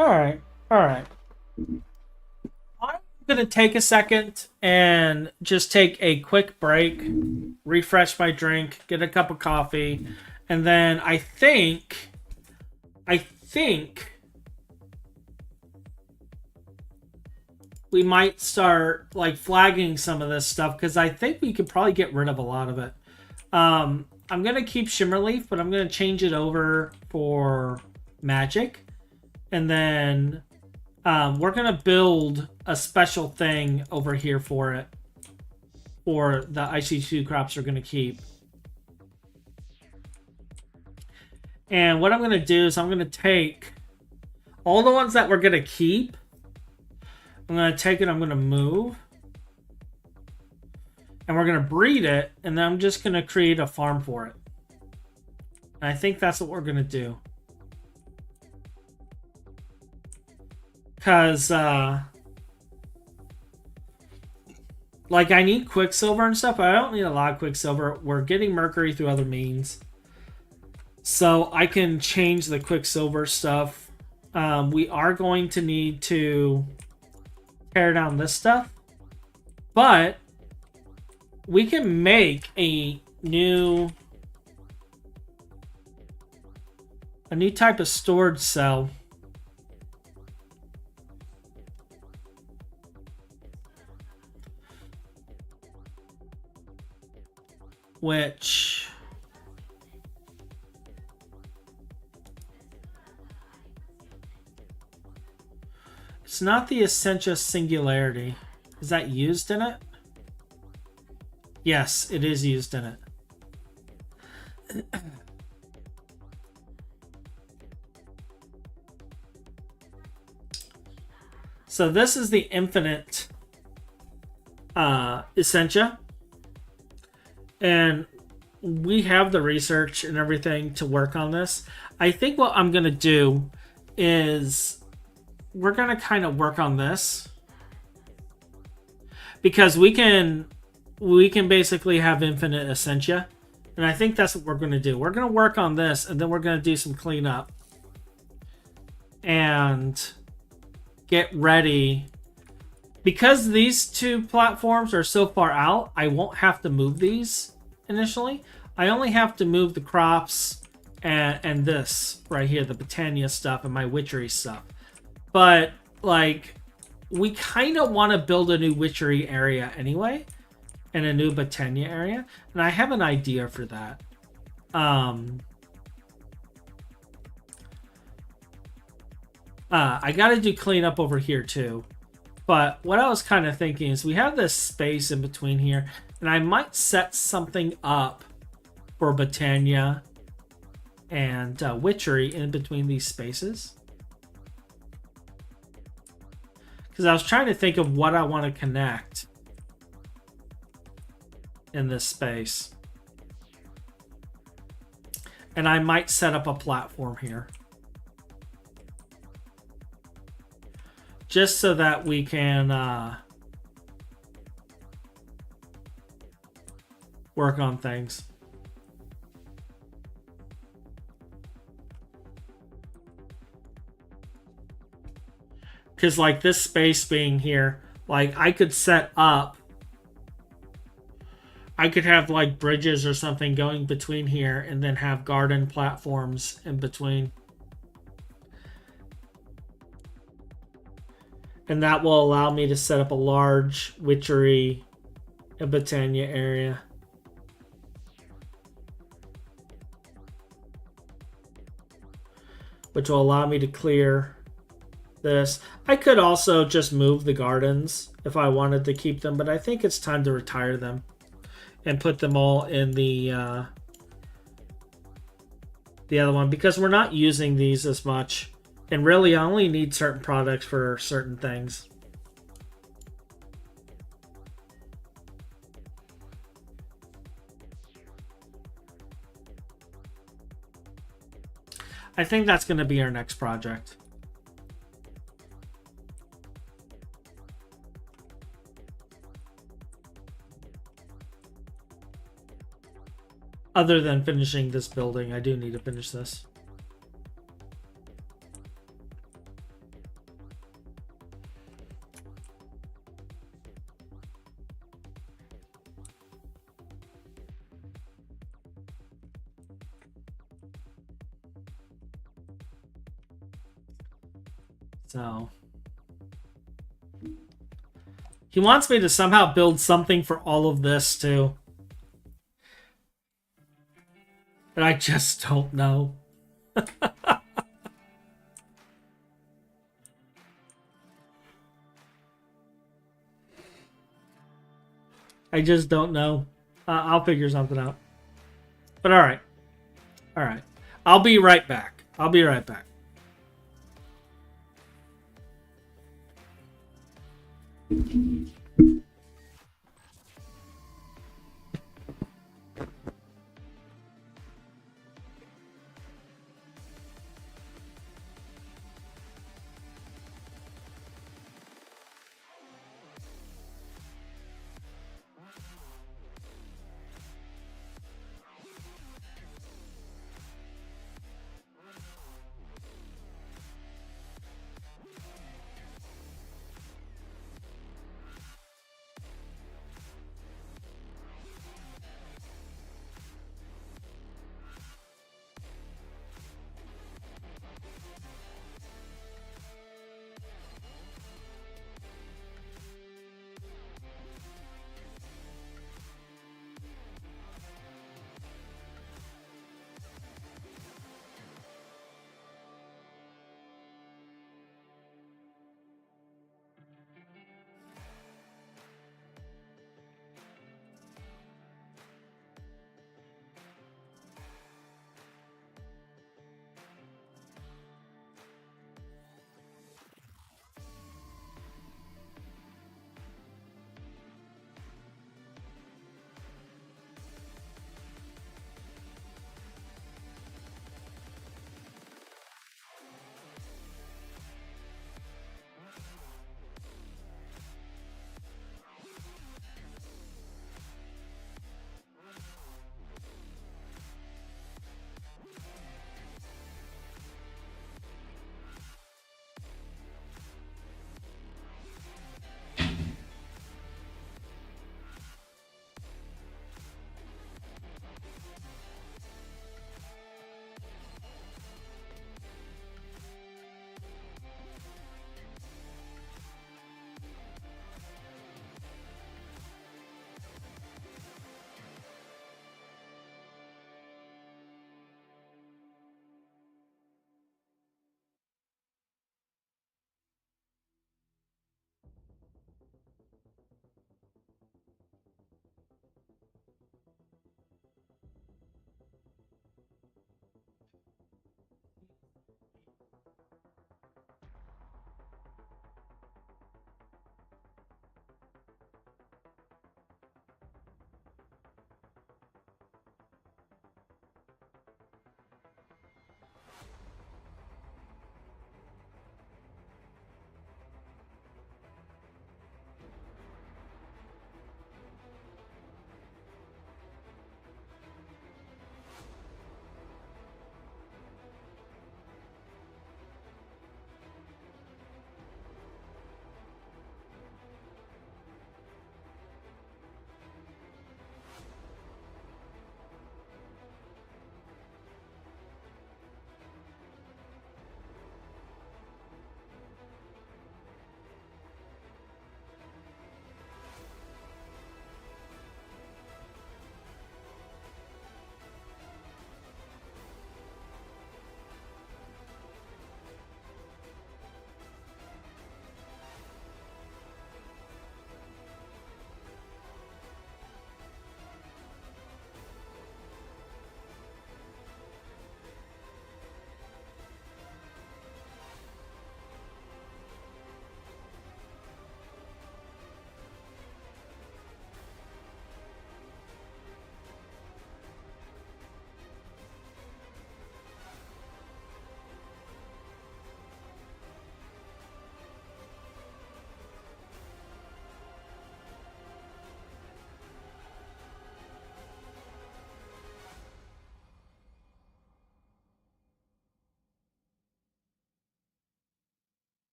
Alright, alright. I'm going to take a second and just take a quick break, refresh my drink, get a cup of coffee, and then I think we might start like flagging some of this stuff because I think we could probably get rid of a lot of it. I'm going to keep Shimmerleaf, but I'm going to change it over for Magic. And then we're going to build a special thing over here for it. For the IC2 crops we're going to keep. And what I'm going to do is I'm going to take all the ones that we're going to keep. I'm going to take it, I'm going to move. And we're going to breed it. And then I'm just going to create a farm for it. And I think that's what we're going to do. Because, like, I need Quicksilver and stuff, but I don't need a lot of Quicksilver. We're getting Mercury through other means. So I can change the Quicksilver stuff. We are going to need to tear down this stuff. But we can make a new type of storage cell. Which it's not the Essentia Singularity. Is that used in it? Yes, it is used in it. So this is the infinite Essentia. And we have the research and everything to work on this. I think what I'm going to do is we're going to kind of work on this. Because we can basically have infinite Essentia. And I think that's what we're going to do. We're going to work on this, and then we're going to do some cleanup. And get ready. Because these two platforms are so far out, I won't have to move these initially. I only have to move the crops and this right here, the Botania stuff and my witchery stuff. But, like, we kind of want to build a new witchery area anyway. And a new Botania area. And I have an idea for that. I got to do cleanup over here too. But what I was kind of thinking is we have this space in between here. And I might set something up for Botania and witchery in between these spaces. Because I was trying to think of what I want to connect in this space. And I might set up a platform here. Just so that we can work on things. Because like this space being here, like I could set up, I could have like bridges or something going between here and then have garden platforms in between. And that will allow me to set up a large witchery and Botania area. Which will allow me to clear this. I could also just move the gardens if I wanted to keep them, but I think it's time to retire them and put them all in the other one because we're not using these as much. And really, I only need certain products for certain things. I think that's going to be our next project. Other than finishing this building, I do need to finish this. So he wants me to somehow build something for all of this too. And I just don't know. I just don't know. I'll figure something out. But all right. All right. I'll be right back. I'll be right back.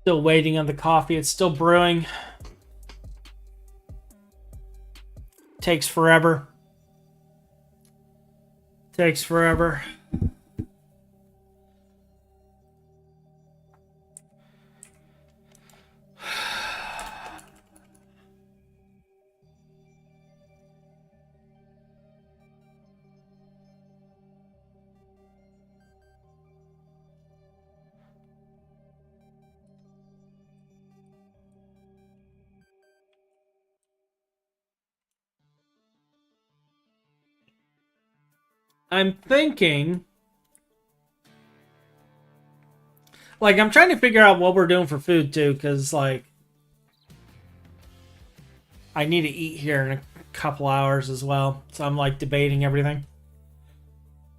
Still waiting on the coffee. It's still brewing. Takes forever. Takes forever. I'm thinking, like, I'm trying to figure out what we're doing for food too, because like I need to eat here in a couple hours as well. So I'm like debating everything.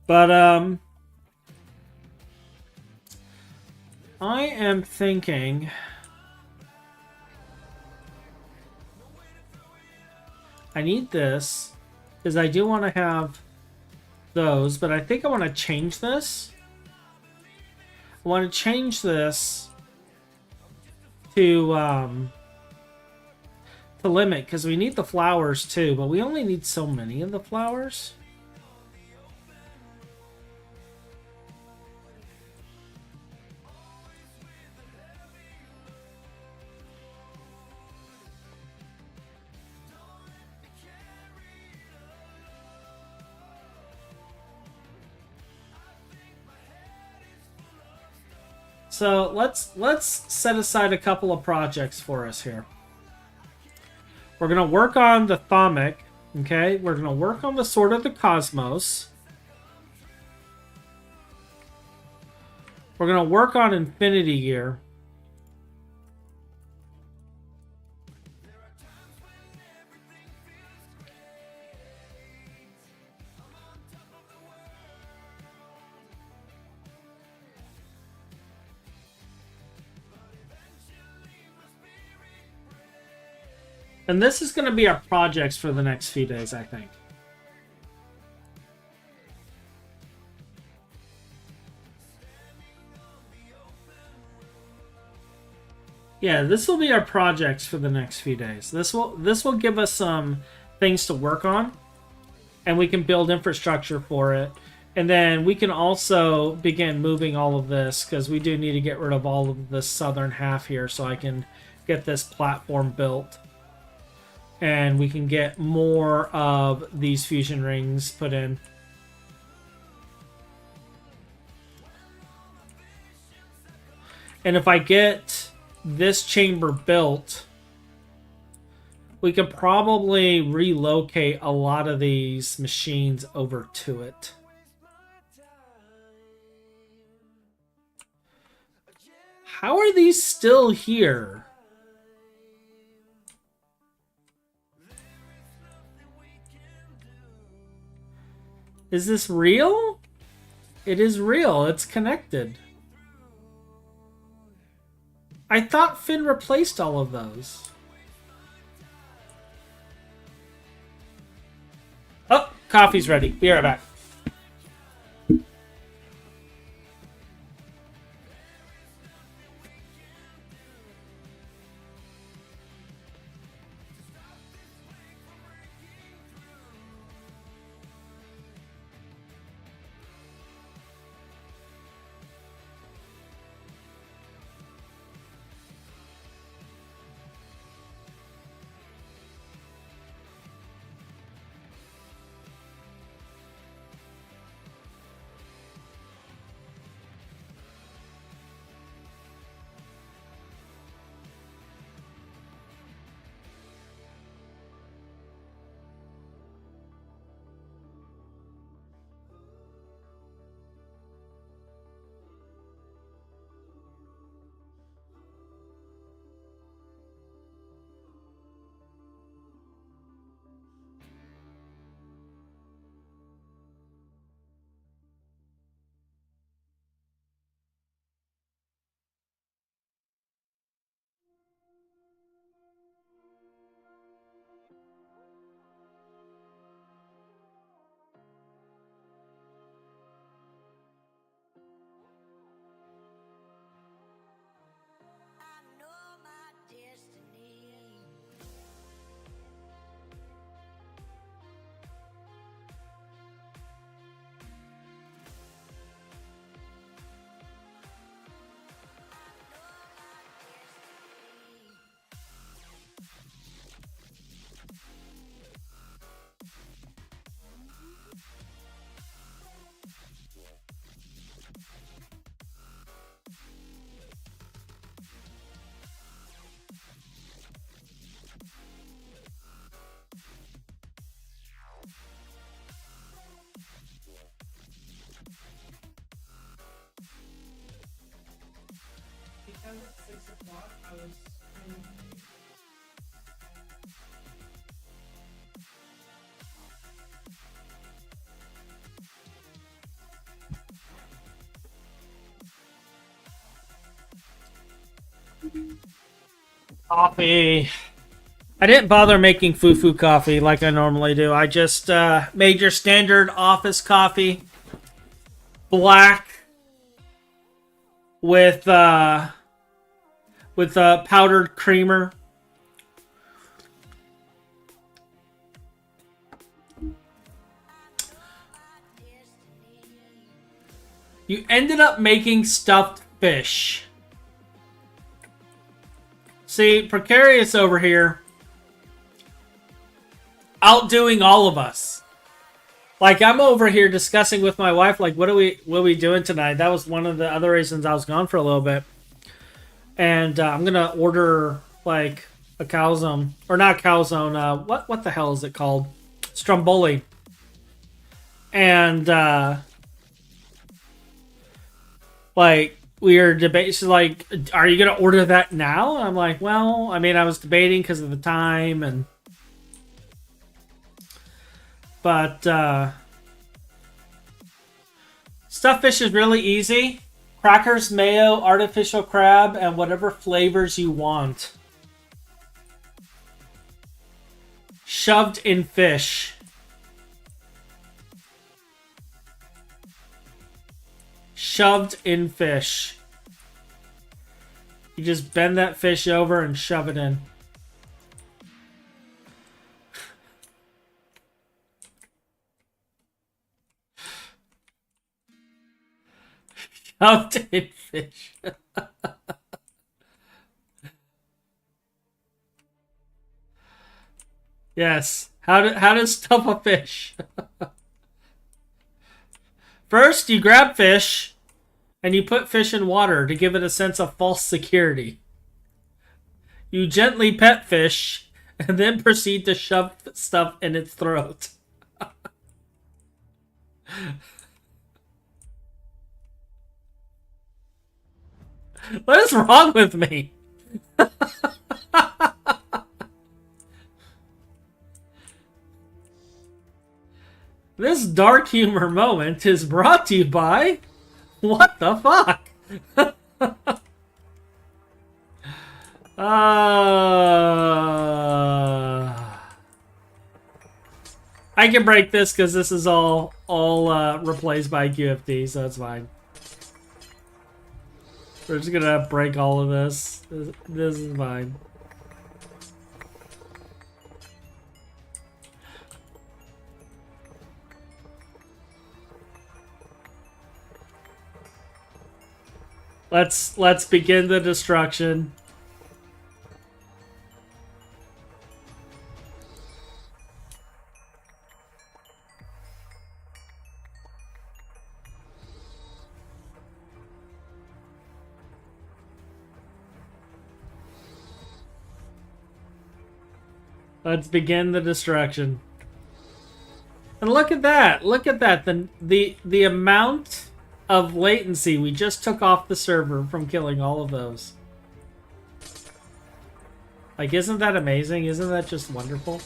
But I am thinking I need this because I do want to have those, but I think I want to change this. I want to change this to limit because we need the flowers too, but we only need so many of the flowers. So let's set aside a couple of projects for us here. We're gonna work on the Thaumic, okay? We're gonna work on the Sword of the Cosmos. We're gonna work on Infinity Gear. And this is going to be our projects for the next few days, I think. Yeah, this will be our projects for the next few days. This will give us some things to work on, and we can build infrastructure for it. And then we can also begin moving all of this, because we do need to get rid of all of the southern half here so I can get this platform built. And we can get more of these fusion rings put in. And if I get this chamber built, we could probably relocate a lot of these machines over to it. How are these still here? Is this real? It is real. It's connected. I thought Phin replaced all of those. Oh, coffee's ready. Be right back. Coffee. I didn't bother making foo-foo coffee like I normally do. I just made your standard office coffee. Black. With powdered creamer. You ended up making stuffed fish. See, Precarious over here outdoing all of us. Like, I'm over here discussing with my wife, like, what are we doing tonight? That was one of the other reasons I was gone for a little bit. And I'm gonna order like a calzone, or not calzone. What the hell is it called? Stromboli. And like, we are debating. She's like, "Are you gonna order that now?" And I'm like, "Well, I mean, I was debating because of the time, and but stuffed fish is really easy. Crackers, mayo, artificial crab, and whatever flavors you want. Shoved in fish." Shoved in fish. You just bend that fish over and shove it in. Shoved in fish. Yes. How to stuff a fish? First, you grab fish and you put fish in water to give it a sense of false security. You gently pet fish and then proceed to shove stuff in its throat. What is wrong with me? This dark humor moment is brought to you by... What the fuck? I can break this because this is all replaced by QFT, so it's fine. We're just gonna break all of this. This is fine. Let's begin the destruction. Let's begin the destruction. And look at that. Look at that. The amount of latency we just took off the server from killing all of those. Like, isn't that amazing? Isn't that just wonderful?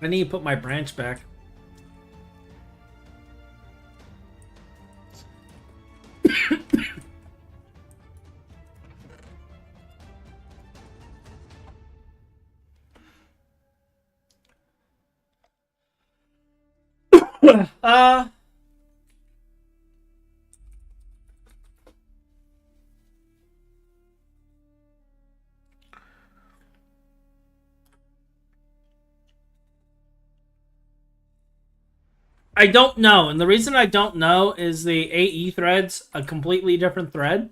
I need to put my branch back. I don't know, and the reason I don't know is the AE thread's a completely different thread.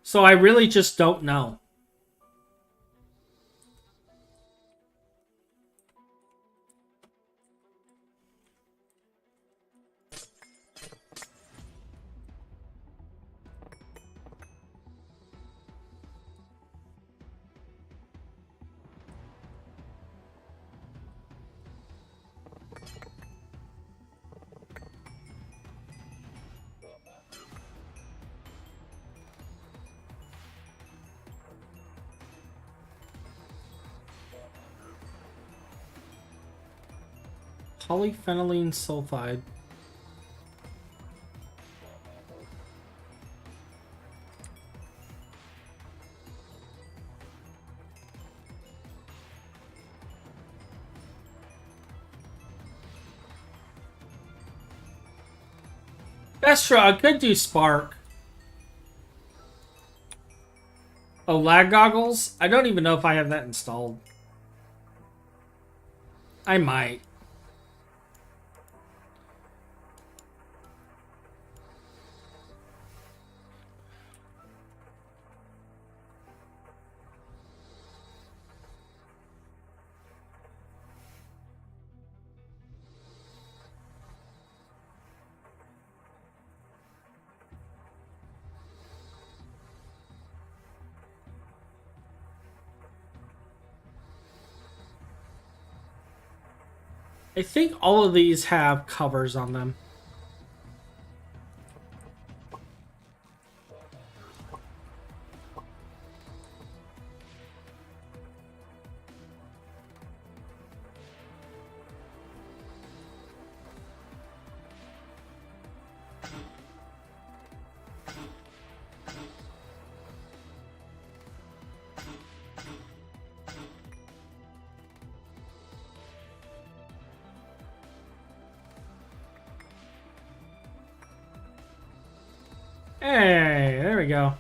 So I really just don't know. Polyphenylene sulfide. That's true. I could do spark. Oh, lag goggles? I don't even know if I have that installed. I might. I think all of these have covers on them. Hey, there we go.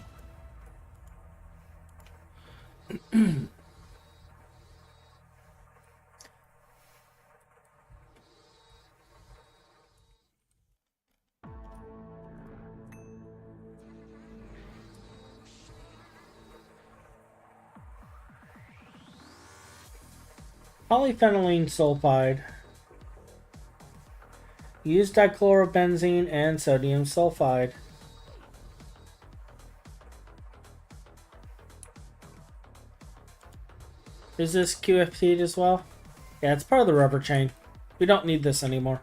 Polyphenylene sulfide. Use dichlorobenzene and sodium sulfide. Is this QFT'd as well? Yeah, it's part of the rubber chain. We don't need this anymore.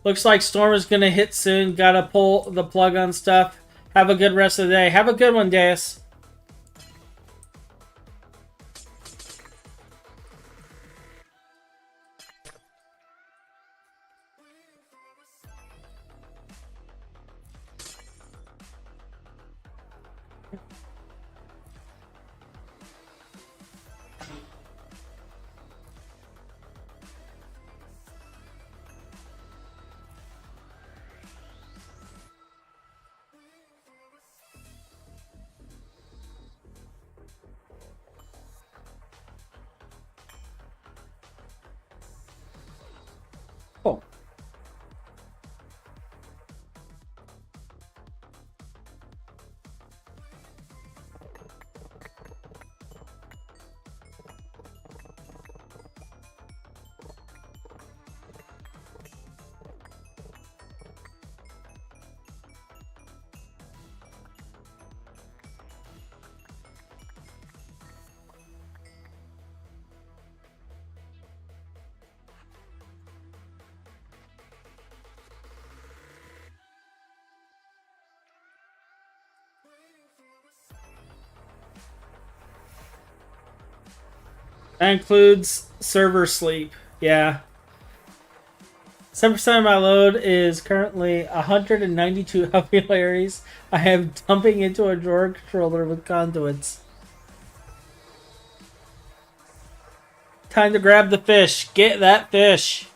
Looks like Storm is going to hit soon. Gotta pull the plug on stuff. Have a good rest of the day. Have a good one, Deus. Oh. That includes server sleep. Yeah. 7% of my load is currently 192 capillaries. I am dumping into a drawer controller with conduits. Time to grab the fish. Get that fish.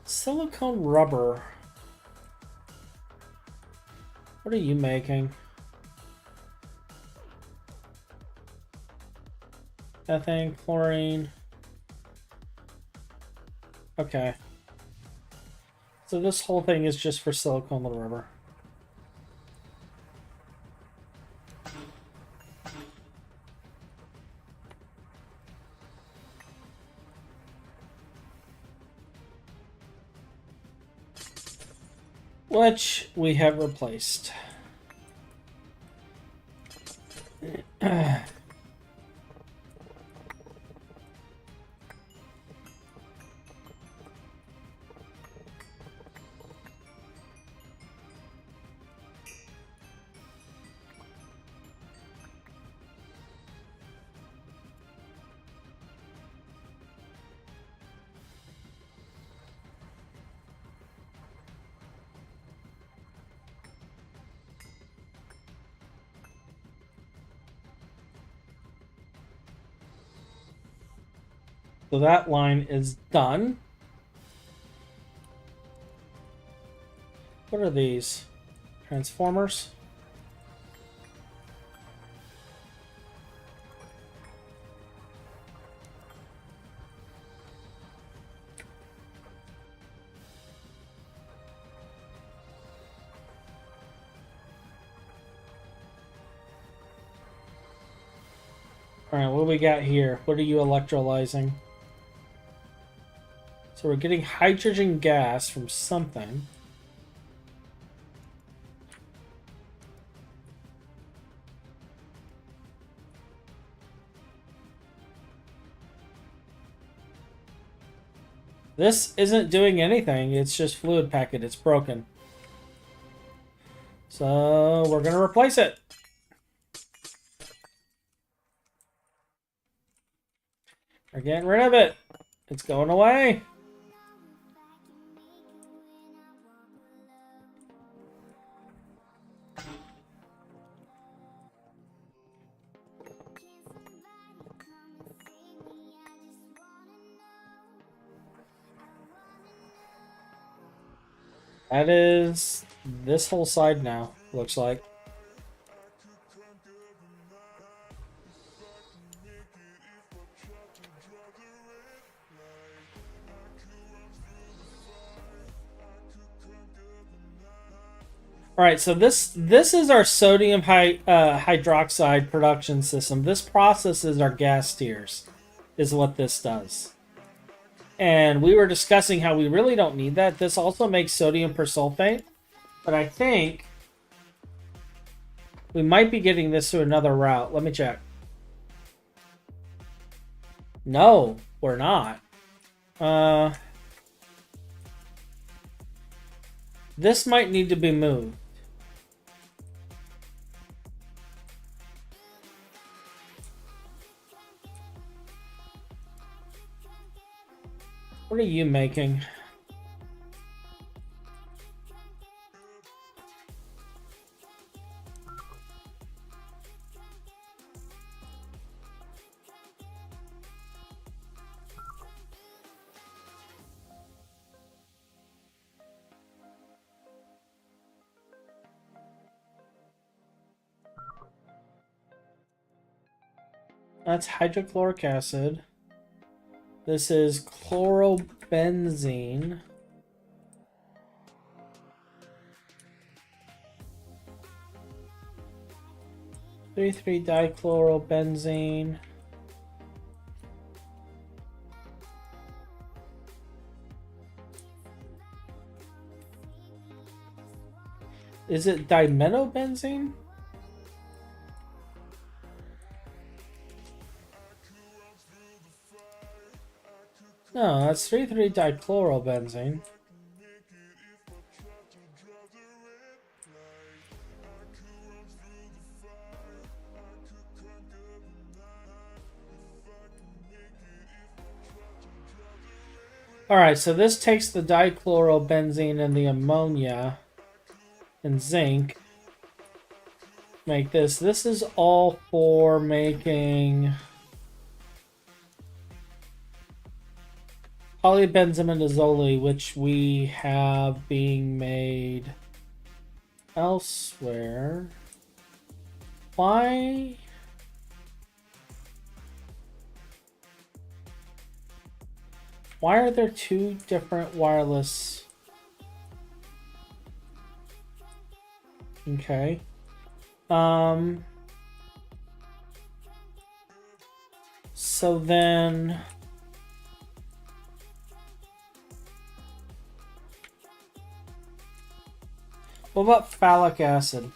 Silicone rubber. What are you making? Ethane, chlorine. Okay. So this whole thing is just for silicone rubber. Which we have replaced. So that line is done. What are these? Transformers? Alright, what do we got here? What are you electrolyzing? So we're getting hydrogen gas from something. This isn't doing anything. It's just fluid packet. It's broken. So we're going to replace it. We're getting rid of it. It's going away. That is this whole side now, looks like. Alright, so this is our sodium hydroxide production system. This processes our gas tiers, is what this does. And we were discussing how we really don't need that. This also makes sodium persulfate. But I think we might be getting this through another route. Let me check. No, we're not. This might need to be moved. What are you making? That's hydrochloric acid. This is chlorobenzene. Three dichlorobenzene. Is it dimetobenzene? No, that's 3,3-dichlorobenzene. Alright, so this takes the dichlorobenzene and the ammonia and zinc. Make this. This is all for making polybenzimidazole, which we have being made elsewhere. Why? Why are there two different wireless? Okay. So then what about phthalic acid?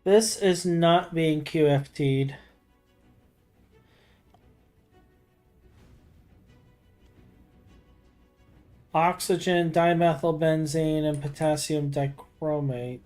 This is not being QFT'd. Oxygen, dimethylbenzene, and potassium dichromate.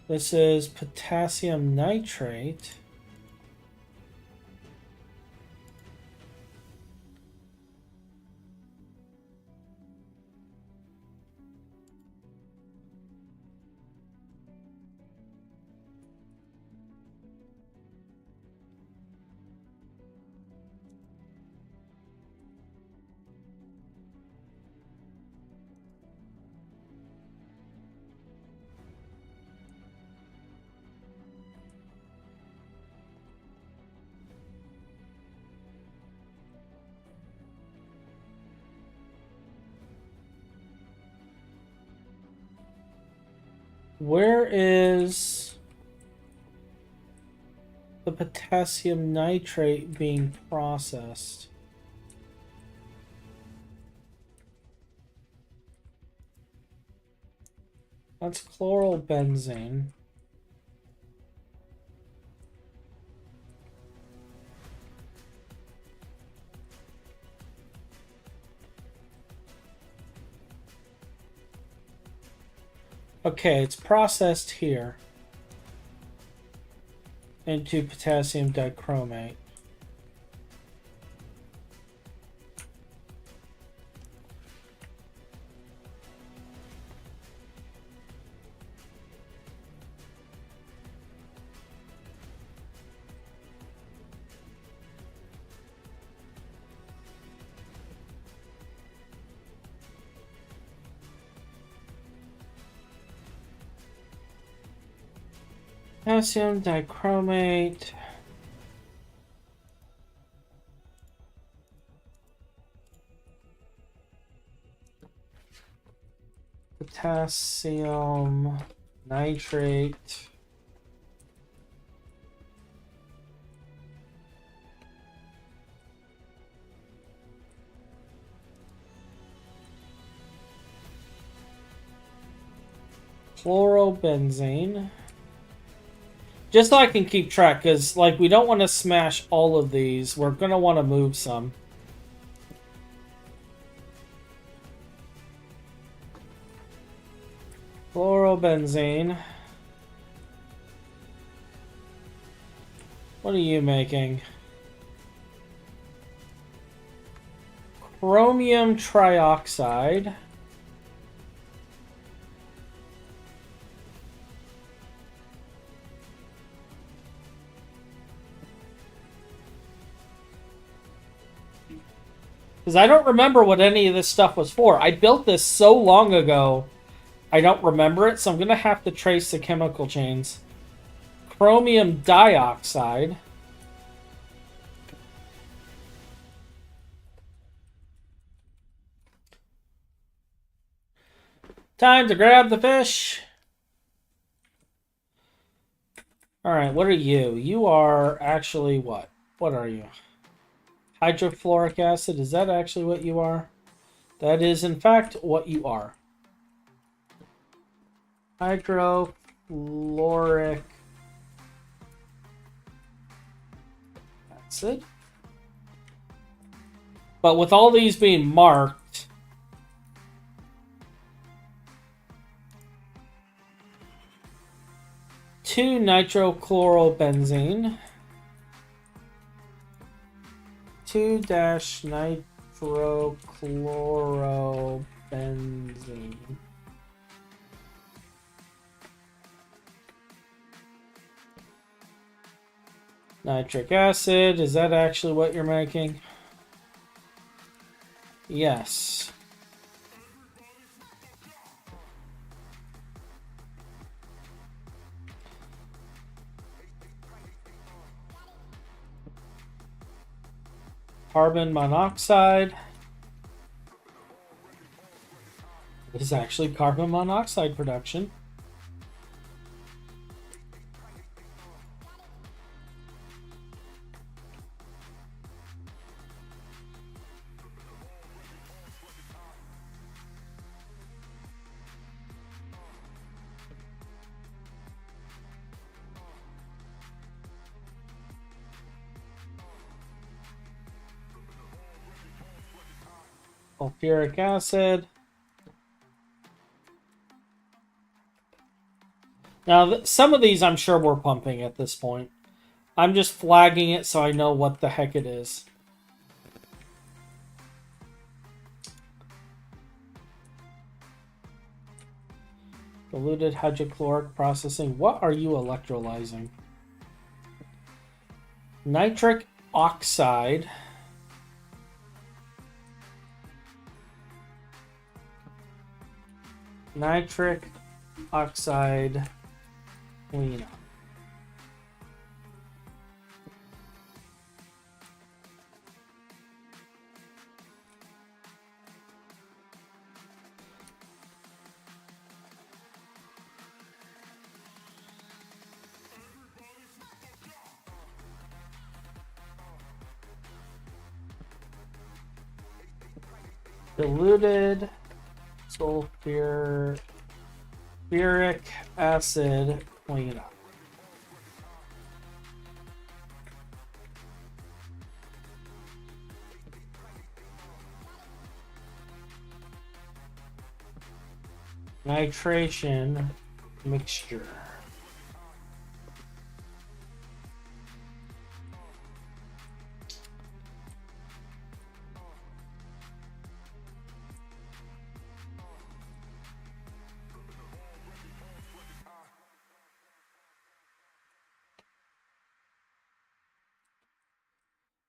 This is potassium nitrate. Where is the potassium nitrate being processed? That's chlorobenzene. Okay, it's processed here into potassium dichromate. Potassium dichromate. Potassium nitrate. Chlorobenzene. Just so I can keep track, because like we don't want to smash all of these. We're going to want to move some. Chlorobenzene. What are you making? Chromium trioxide. Because I don't remember what any of this stuff was for. I built this so long ago, I don't remember it, so I'm going to have to trace the chemical chains. Chromium dioxide. Time to grab the fish. Alright, what are you? You are actually what? What are you? Hydrofluoric acid, is that actually what you are? That is, in fact, what you are. Hydrofluoric acid. But with all these being marked, two nitrochlorobenzene. 2-nitrochlorobenzene. Nitric acid, is that actually what you're making? Yes. Carbon monoxide. It is actually carbon monoxide production. Sulfuric acid. Now, some of these I'm sure we're pumping at this point. I'm just flagging it so I know what the heck it is. Diluted hydrochloric processing. What are you electrolyzing? Nitric oxide. Nitric oxide cleanup. Diluted sulfuric acid cleanup. Nitration mixture.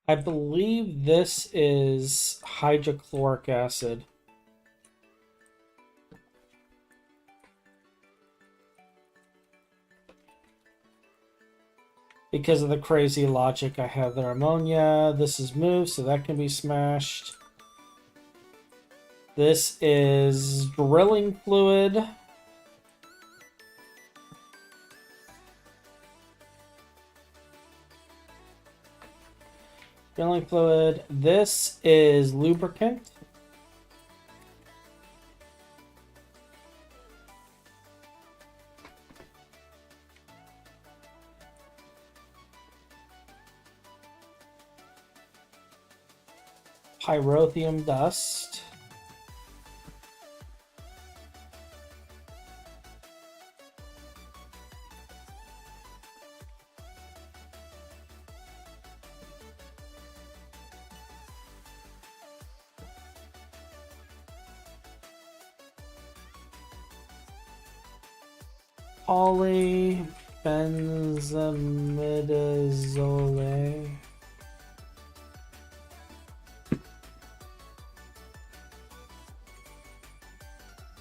I believe this is hydrochloric acid. Because of the crazy logic I have there. Ammonia. This is moved, so that can be smashed. This is drilling fluid. Drilling fluid. This is lubricant. Pyrotheum dust. Polybenzimidazole.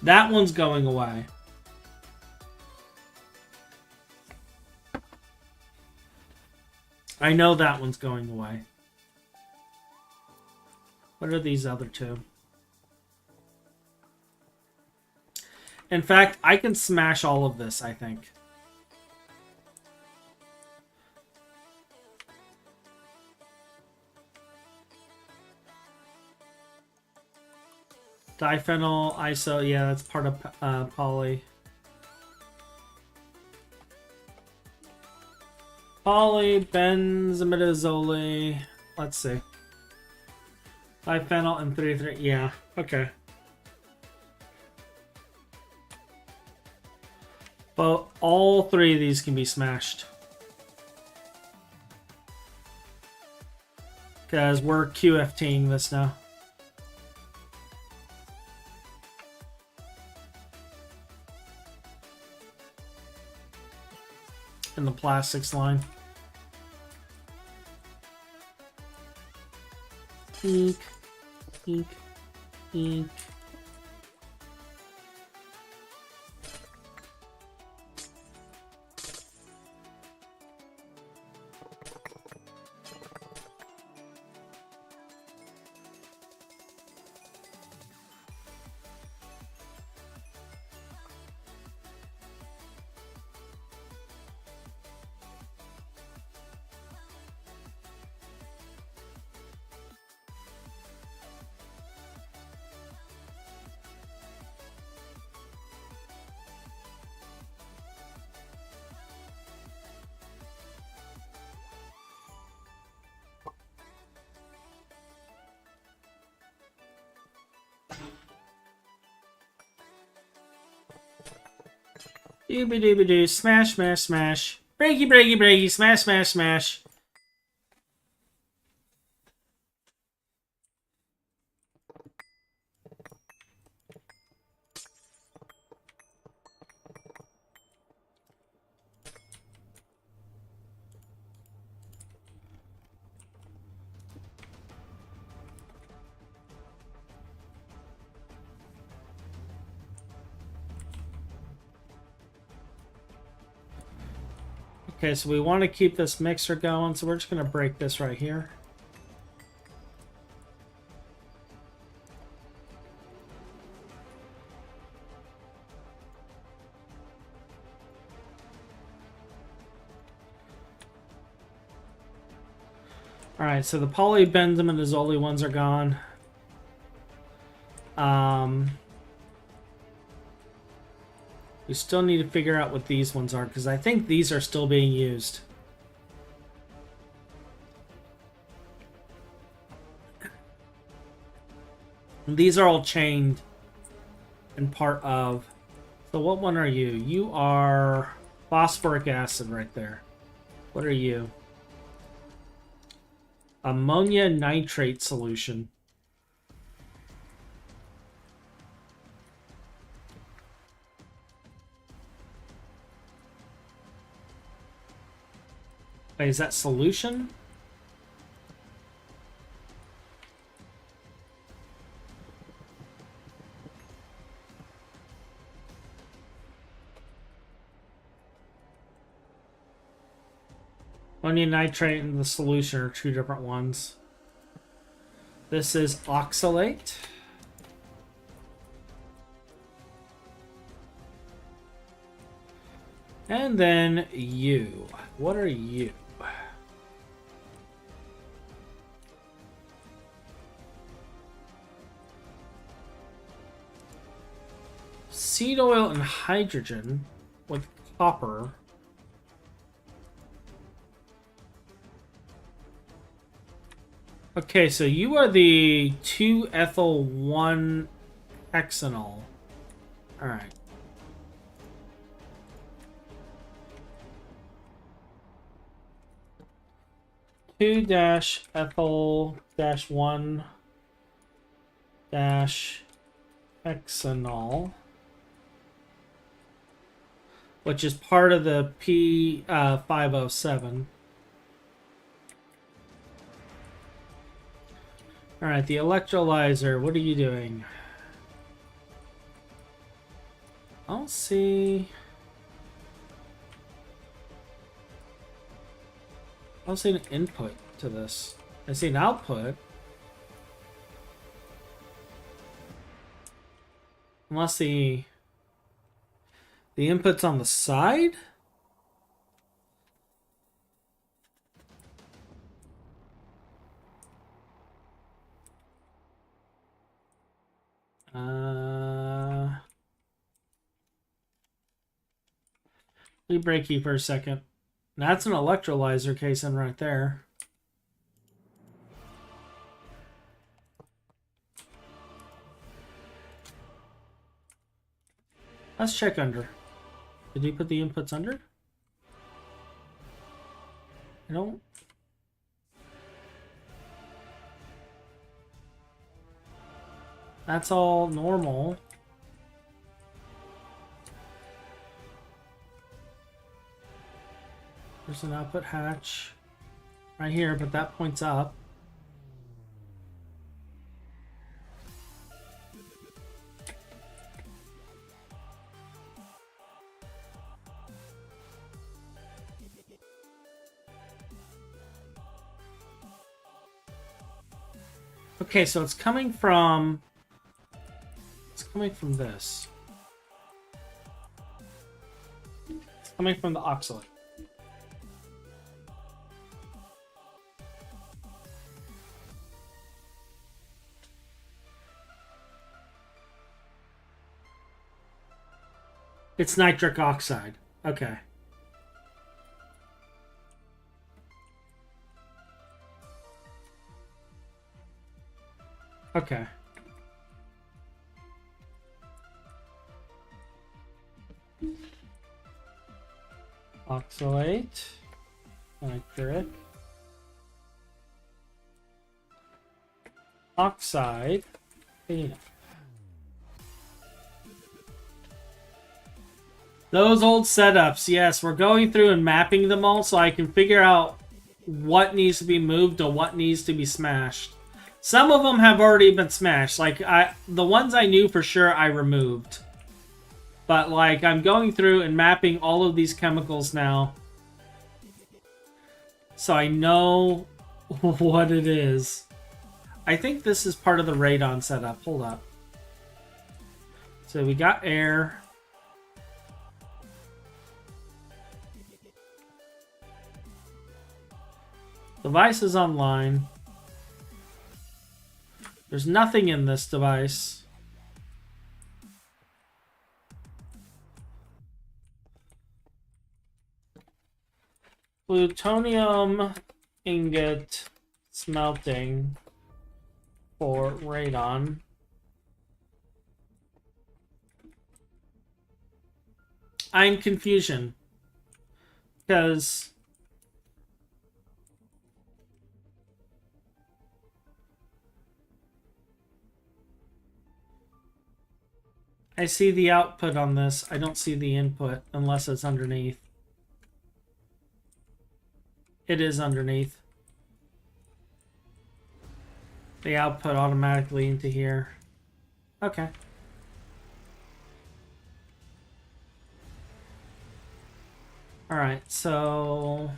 That one's going away. I know that one's going away. What are these other two? In fact, I can smash all of this, I think. Diphenyl, iso, yeah, that's part of poly. Polybenzimidazole. Let's see. Diphenyl and 3,3. Yeah, okay. But all three of these can be smashed. Because we're QFTing this now. In the plastics line. Eek, eek, eek. Dooby dooby doo. Smash, smash, smash. Breaky, breaky, breaky. Smash, smash, smash. Okay, so we want to keep this mixer going, so we're just going to break this right here. Alright, so the polybenzim and the Zoli ones are gone. We still need to figure out what these ones are, because I think these are still being used. And these are all chained and part of. So what one are you? You are phosphoric acid right there. What are you? Ammonia nitrate solution. Wait, is that solution? Ammonium nitrate and the solution are two different ones. This is oxalate. And then you. What are you? Seed oil and hydrogen with copper. Okay, so you are the 2-ethyl-1-hexanol. Alright. Two dash ethyl dash 1 dash hexanol, which is part of the P507. All right, the electrolyzer. What are you doing? I don't see. I don't see an input to this. I see an output. Unless the input's on the side? Let me break you for a second. That's an electrolyzer casing right there. Let's check under. Did he put the inputs under? I don't. That's all normal. There's an output hatch right here, but that points up. Okay, so it's coming from this. It's coming from the oxalate. It's nitric oxide. Okay. Okay. Isolate. Nitric. Oxide. Clean up. Those old setups, yes, we're going through and mapping them all so I can figure out what needs to be moved or what needs to be smashed. Some of them have already been smashed. Like, the ones I knew for sure I removed. But, like, I'm going through and mapping all of these chemicals now. So I know what it is. I think this is part of the radon setup. Hold up. So we got air. Device is online. There's nothing in this device. Plutonium ingot smelting for radon. I'm confusion because I see the output on this. I don't see the input unless it's underneath. It is underneath. The output automatically into here. Okay. Alright, so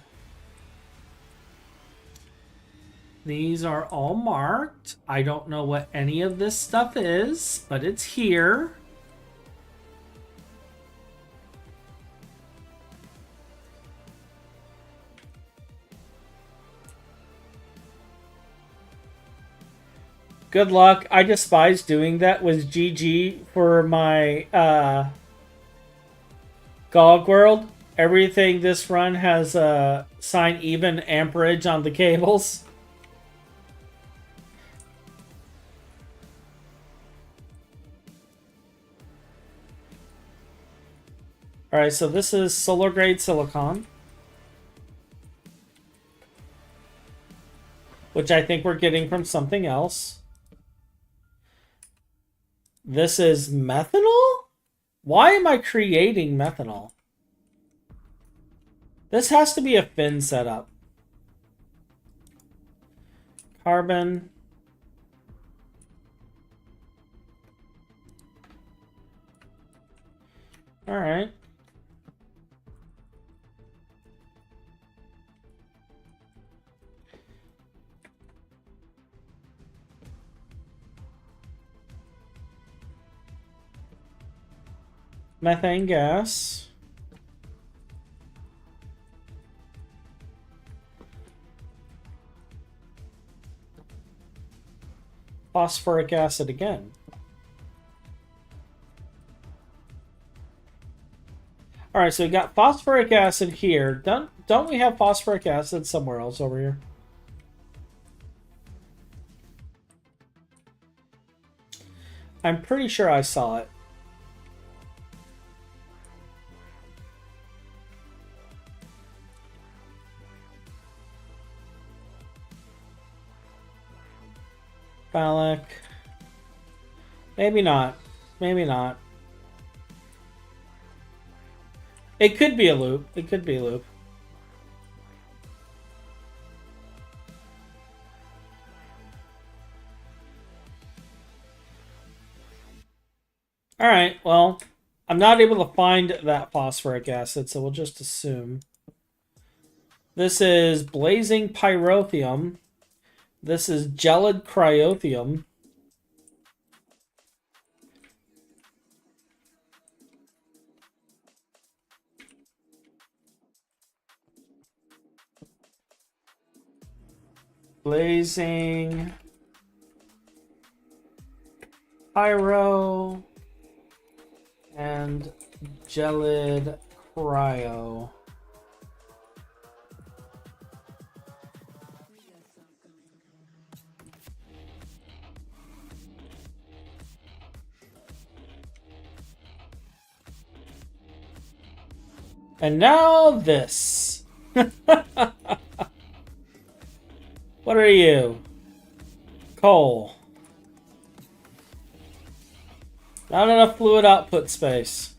these are all marked. I don't know what any of this stuff is, but it's here. Good luck. I despise doing that with GG for my GOG world. Everything this run has sign even amperage on the cables. Alright, so this is solar grade silicon. Which I think we're getting from something else. This is methanol? Why am I creating methanol? This has to be a Phin setup. Carbon. All right. Methane gas. Phosphoric acid again. All right, so we got phosphoric acid here. Don't we have phosphoric acid somewhere else over here? I'm pretty sure I saw it. Phallic. Maybe not. Maybe not. It could be a loop. It could be a loop. Alright, well, I'm not able to find that phosphoric acid, so we'll just assume. This is blazing pyrotheum. This is gelid cryothium. Blazing pyro and gelid cryo. And now this. What are you? Coal. Not enough fluid output space.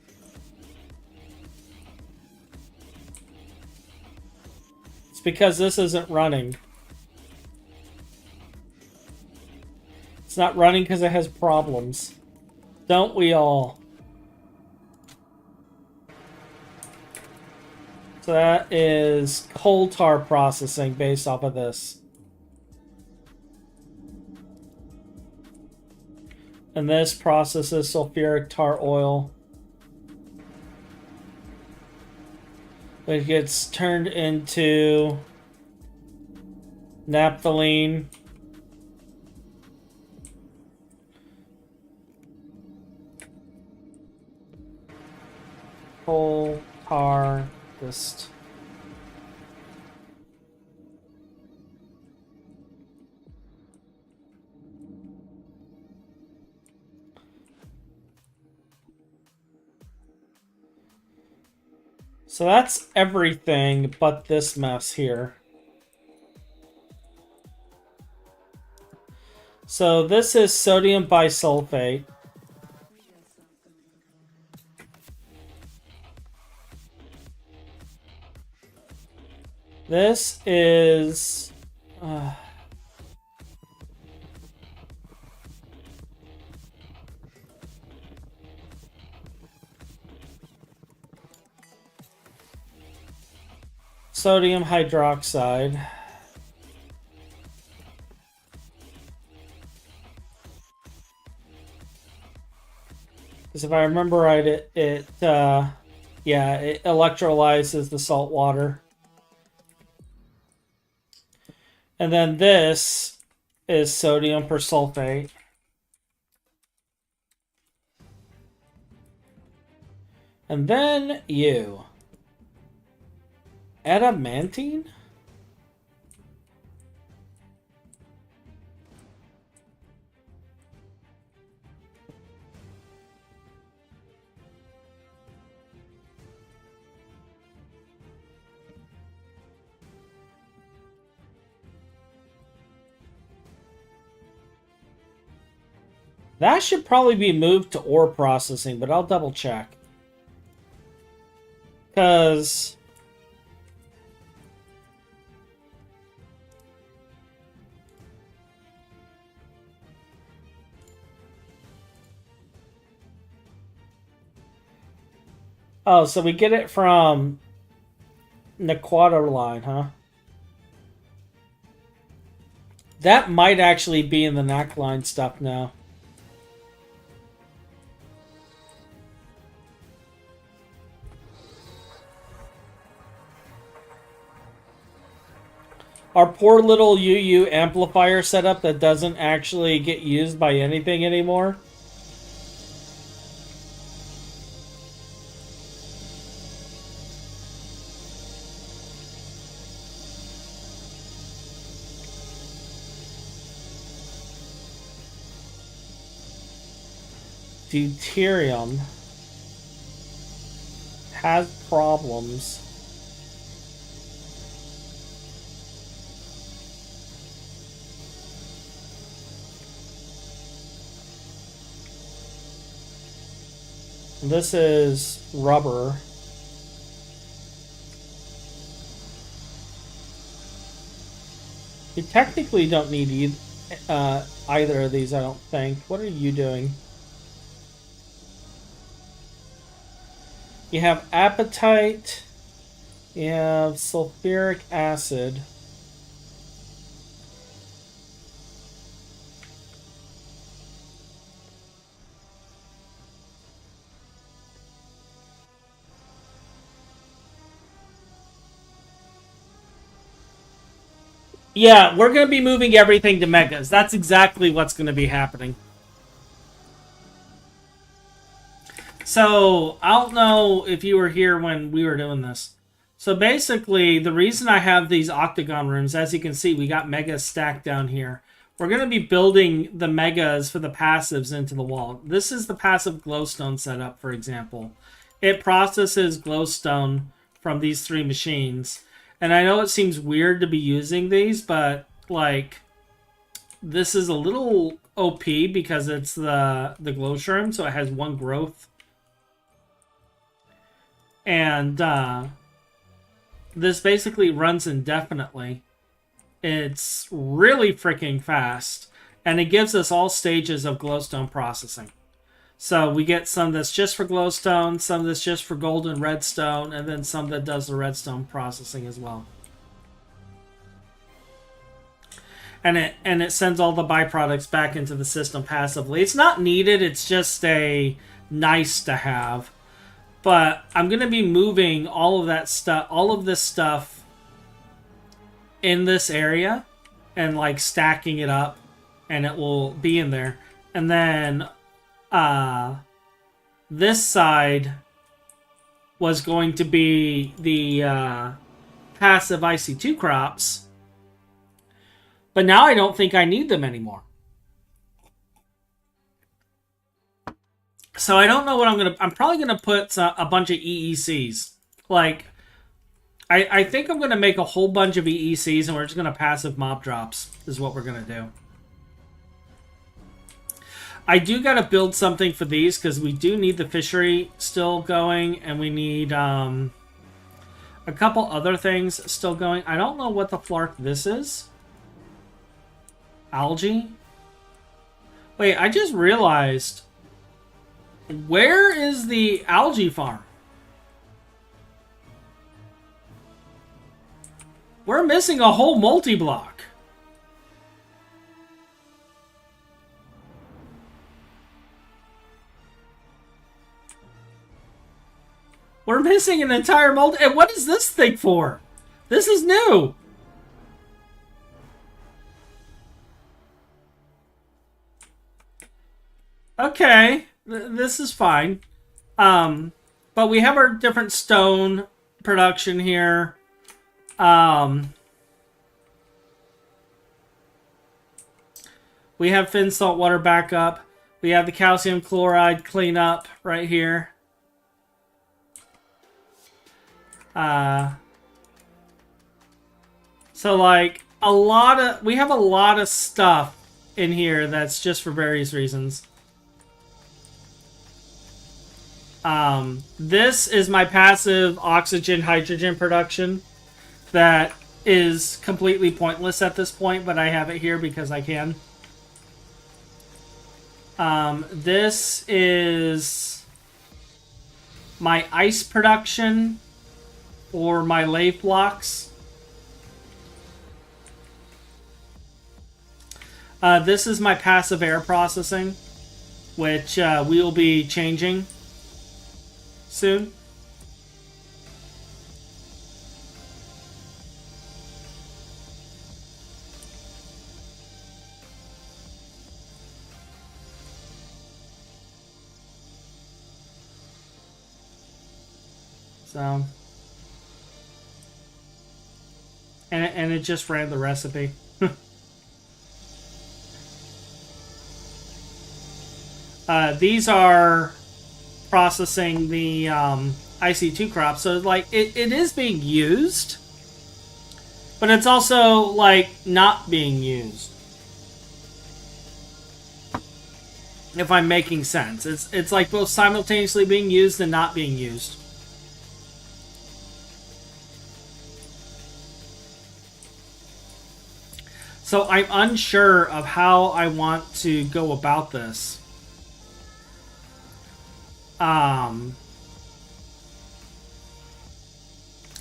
It's because this isn't running. It's not running because it has problems. Don't we all? So that is coal tar processing based off of this. And this processes sulfuric tar oil. It gets turned into naphthalene. Coal tar just. So that's everything but this mess here. So this is sodium bisulfate. This is... sodium hydroxide. Because if I remember right, it electrolyzes the salt water. And then this is sodium persulfate. And then you. Adamantine? That should probably be moved to ore processing, but I'll double check. Because... oh, so we get it from the Quadro line, huh? That might actually be in the NAC line stuff now. Our poor little UU amplifier setup that doesn't actually get used by anything anymore. Deuterium has problems. This is rubber. You technically don't need either of these, I don't think. What are you doing? You have apatite. You have sulfuric acid. Yeah, we're going to be moving everything to megas. That's exactly what's going to be happening. So, I don't know if you were here when we were doing this. So basically, the reason I have these octagon rooms, as you can see, we got megas stacked down here. We're going to be building the megas for the passives into the wall. This is the passive glowstone setup, for example. It processes glowstone from these 3 machines. And I know it seems weird to be using these, but like this is a little OP because it's the glow shroom, so it has 1 growth. And this basically runs indefinitely. It's really freaking fast. And it gives us all stages of glowstone processing. So we get some that's just for glowstone, some that's just for gold and redstone, and then some that does the redstone processing as well. And it sends all the byproducts back into the system passively. It's not needed, it's just a nice to have. But I'm going to be moving all of that stuff, all of this stuff in this area and like stacking it up, and it will be in there. And then this side was going to be the passive IC2 crops. But now I don't think I need them anymore. So I don't know what I'm probably gonna put a bunch of EECs. Like, I think I'm gonna make a whole bunch of EECs and we're just gonna passive mob drops is what we're gonna do. I do gotta build something for these because we do need the fishery still going, and we need a couple other things still going. I don't know what the flark this is. Algae? Wait, I just realized, where is the algae farm? We're missing a whole multi-block. We're missing an entire multi... And what is this thing for? This is new. Okay, this is fine. But we have our different stone production here. We have Phin saltwater backup. We have the calcium chloride cleanup right here. So like we have a lot of stuff in here that's just for various reasons. This is my passive oxygen hydrogen production that is completely pointless at this point, but I have it here because I can. This is my ice production or my lathe blocks. This is my passive air processing, which we will be changing soon. So, and it just ran the recipe. These are processing the IC2 crops, so like it is being used, but it's also like not being used. If I'm making sense, it's like both simultaneously being used and not being used. So I'm unsure of how I want to go about this.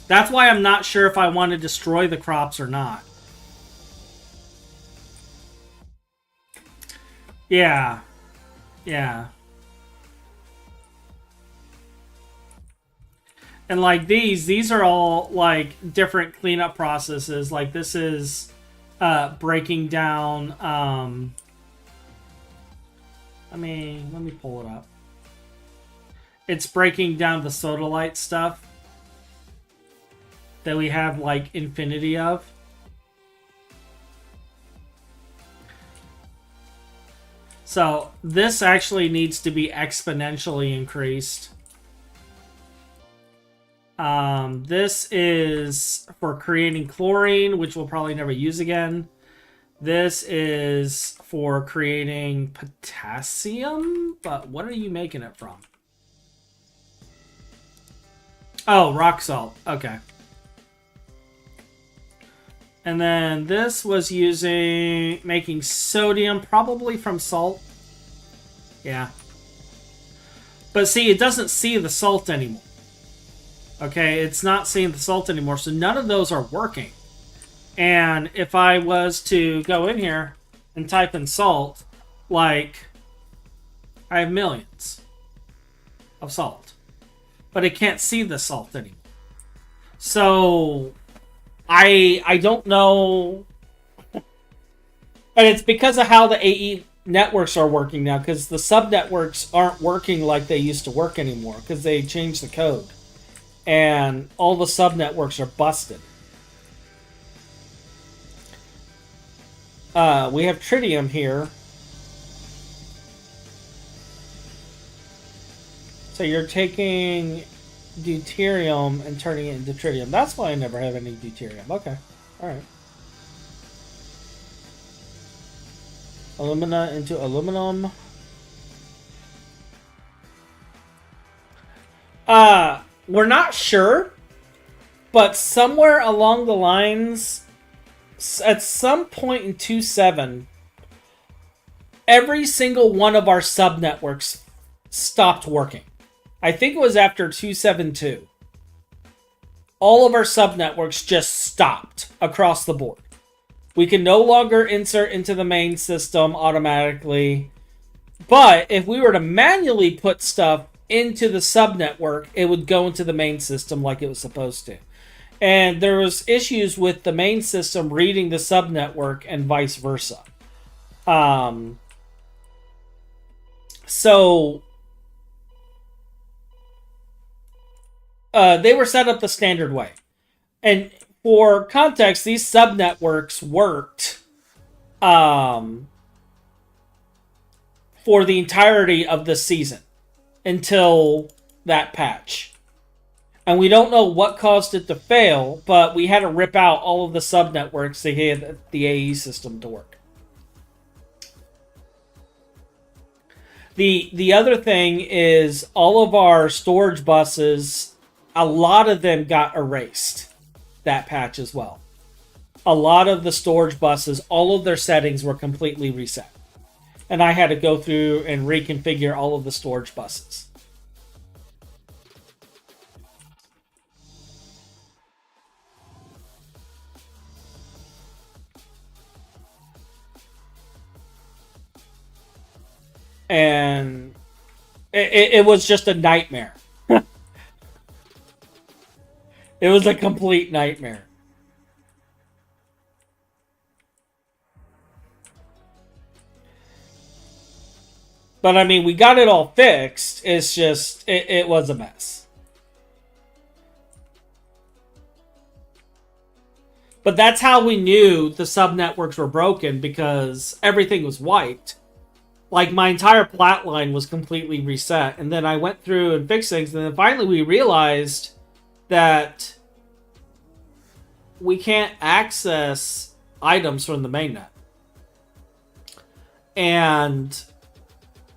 That's why I'm not sure if I want to destroy the crops or not. Yeah. Yeah. And like these are all like different cleanup processes. Like this is breaking down let me pull it up. It's breaking down the sodalite stuff that we have like infinity of. So this actually needs to be exponentially increased. This is for creating chlorine, which we'll probably never use again. This is for creating potassium, but what are you making it from? Oh, rock salt. Okay. And then this was making sodium, probably from salt. Yeah. But see, it doesn't see the salt anymore. Okay, it's not seeing the salt anymore, so none of those are working. And if I was to go in here and type in salt, like, I have millions of salt. But it can't see the salt anymore. So, I don't know. And it's because of how the AE networks are working now, because the subnetworks aren't working like they used to work anymore, because they changed the code. And all the subnetworks are busted. We have tritium here. So you're taking deuterium and turning it into tritium. That's why I never have any deuterium. Okay. Alright. Alumina into aluminum. We're not sure, but somewhere along the lines, at some point in 2.7, every single one of our subnetworks stopped working. I think it was after 2.7.2. All of our subnetworks just stopped across the board. We can no longer insert into the main system automatically. But if we were to manually put stuff into the subnetwork, it would go into the main system like it was supposed to. And there was issues with the main system reading the subnetwork and vice versa. So they were set up the standard way. And for context, these subnetworks worked for the entirety of the season until that patch. And we don't know what caused it to fail, but we had to rip out all of the subnetworks to get the AE system to work. The other thing is all of our storage buses, a lot of them got erased that patch as well. A lot of the storage buses, all of their settings were completely reset. And I had to go through and reconfigure all of the storage buses. And it was just a nightmare. It was a complete nightmare. But I mean, we got it all fixed. It's just, it was a mess. But that's how we knew the subnetworks were broken, because everything was wiped. Like, my entire plat line was completely reset. And then I went through and fixed things. And then finally we realized that we can't access items from the mainnet. And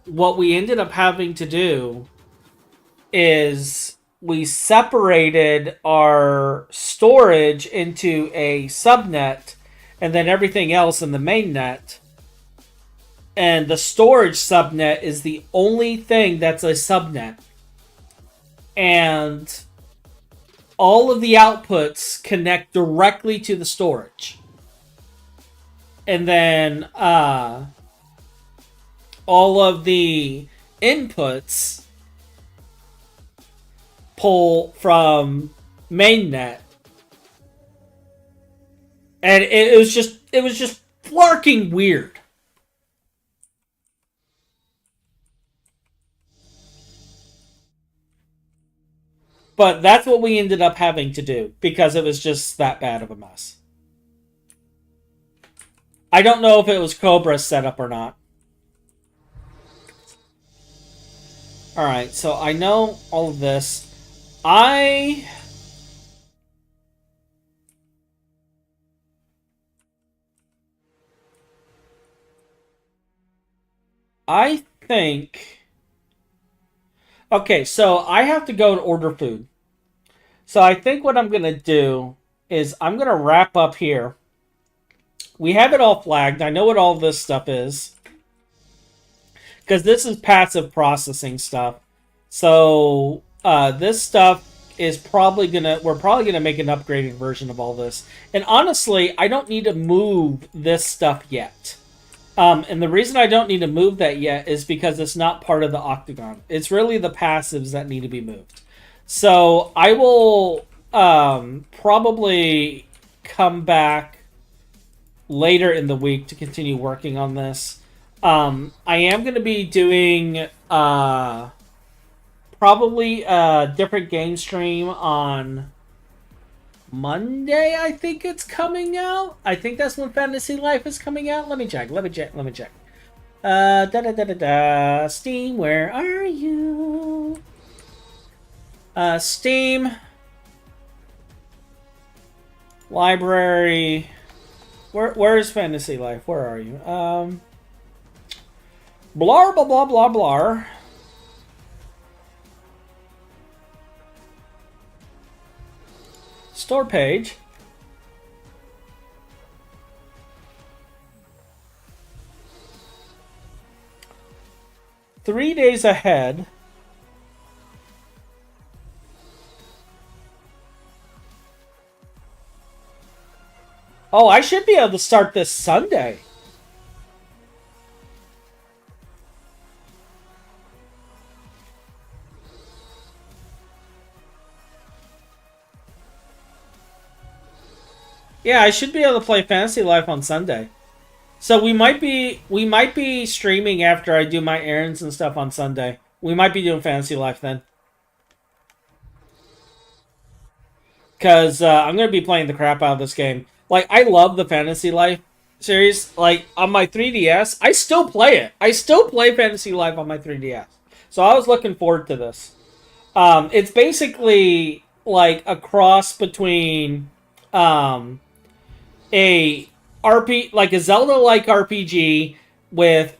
what we ended up having to do is we separated our storage into a subnet and then everything else in the mainnet. And the storage subnet is the only thing that's a subnet. And all of the outputs connect directly to the storage. And then all of the inputs pull from mainnet. And it was just flarking weird. But that's what we ended up having to do, because it was just that bad of a mess. I don't know if it was Cobra's setup or not. Alright, so I know all of this. I I think... Okay, so I have to go and order food. So I think what I'm going to do is I'm going to wrap up here. We have it all flagged. I know what all this stuff is. Because this is passive processing stuff. So this stuff is probably going to... We're probably going to make an upgraded version of all this. And honestly, I don't need to move this stuff yet. And the reason I don't need to move that yet is because it's not part of the octagon. It's really the passives that need to be moved. So I will probably come back later in the week to continue working on this. I am going to be doing probably a different game stream on Monday. I think it's coming out. I think that's when Fantasy Life is coming out. Let me check. Steam, where are you? Steam. Library. Where is Fantasy Life? Where are you? Blah, blah, blah, blah, blah. Store page. Three days ahead. Oh, I should be able to start this Sunday. Yeah, I should be able to play Fantasy Life on Sunday. So we might be streaming after I do my errands and stuff on Sunday. We might be doing Fantasy Life then. Because I'm going to be playing the crap out of this game. Like, I love the Fantasy Life series. Like, on my 3DS, I still play it. I still play Fantasy Life on my 3DS. So I was looking forward to this. It's basically like a cross between a Zelda-like RPG with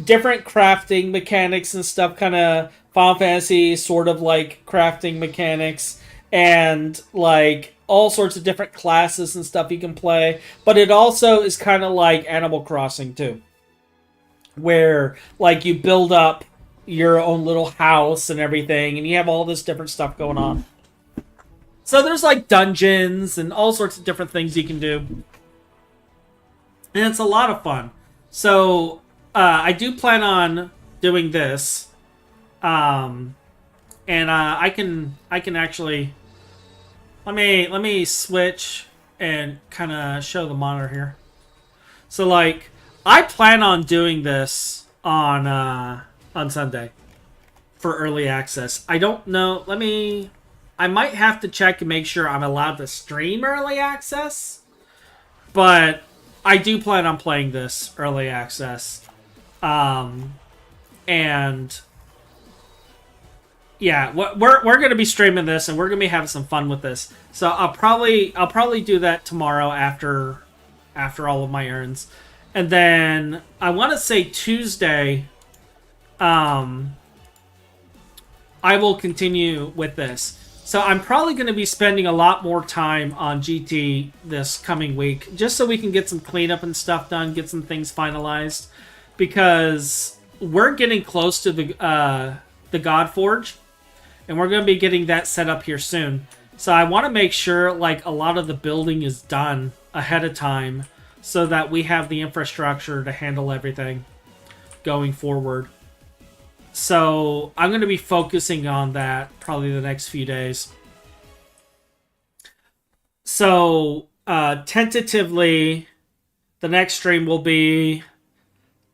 different crafting mechanics and stuff, kind of Final Fantasy sort of like crafting mechanics, and like all sorts of different classes and stuff you can play. But it also is kind of like Animal Crossing too, where like you build up your own little house and everything, and you have all this different stuff going on. So there's like dungeons and all sorts of different things you can do. And it's a lot of fun. So I do plan on doing this. And I can actually let me switch and kind of show the monitor here. So like I plan on doing this on Sunday for early access. I don't know. I might have to check and make sure I'm allowed to stream early access, but I do plan on playing this early access. And yeah, we're going to be streaming this, and we're going to be having some fun with this. So I'll probably do that tomorrow after all of my errands. And then I want to say Tuesday I will continue with this. So I'm probably going to be spending a lot more time on GT this coming week, just so we can get some cleanup and stuff done, get some things finalized, because we're getting close to the Godforge, and we're going to be getting that set up here soon. So I want to make sure like a lot of the building is done ahead of time, so that we have the infrastructure to handle everything going forward. So I'm going to be focusing on that probably the next few days. So tentatively, the next stream will be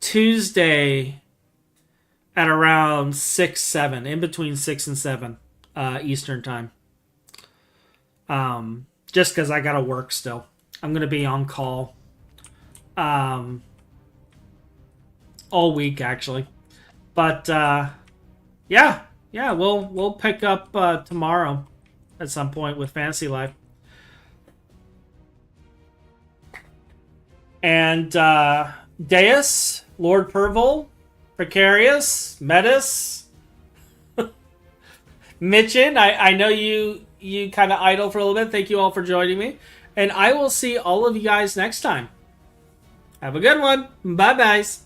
Tuesday at around 6, 7, in between 6 and 7 Eastern time. Just because I got to work still. I'm going to be on call all week, actually. But yeah, we'll pick up tomorrow at some point with Fantasy Life. And Deus, Lord Pervol, Precarious, Metis, Mitchin. I know you kind of idle for a little bit. Thank you all for joining me. And I will see all of you guys next time. Have a good one. Bye, guys.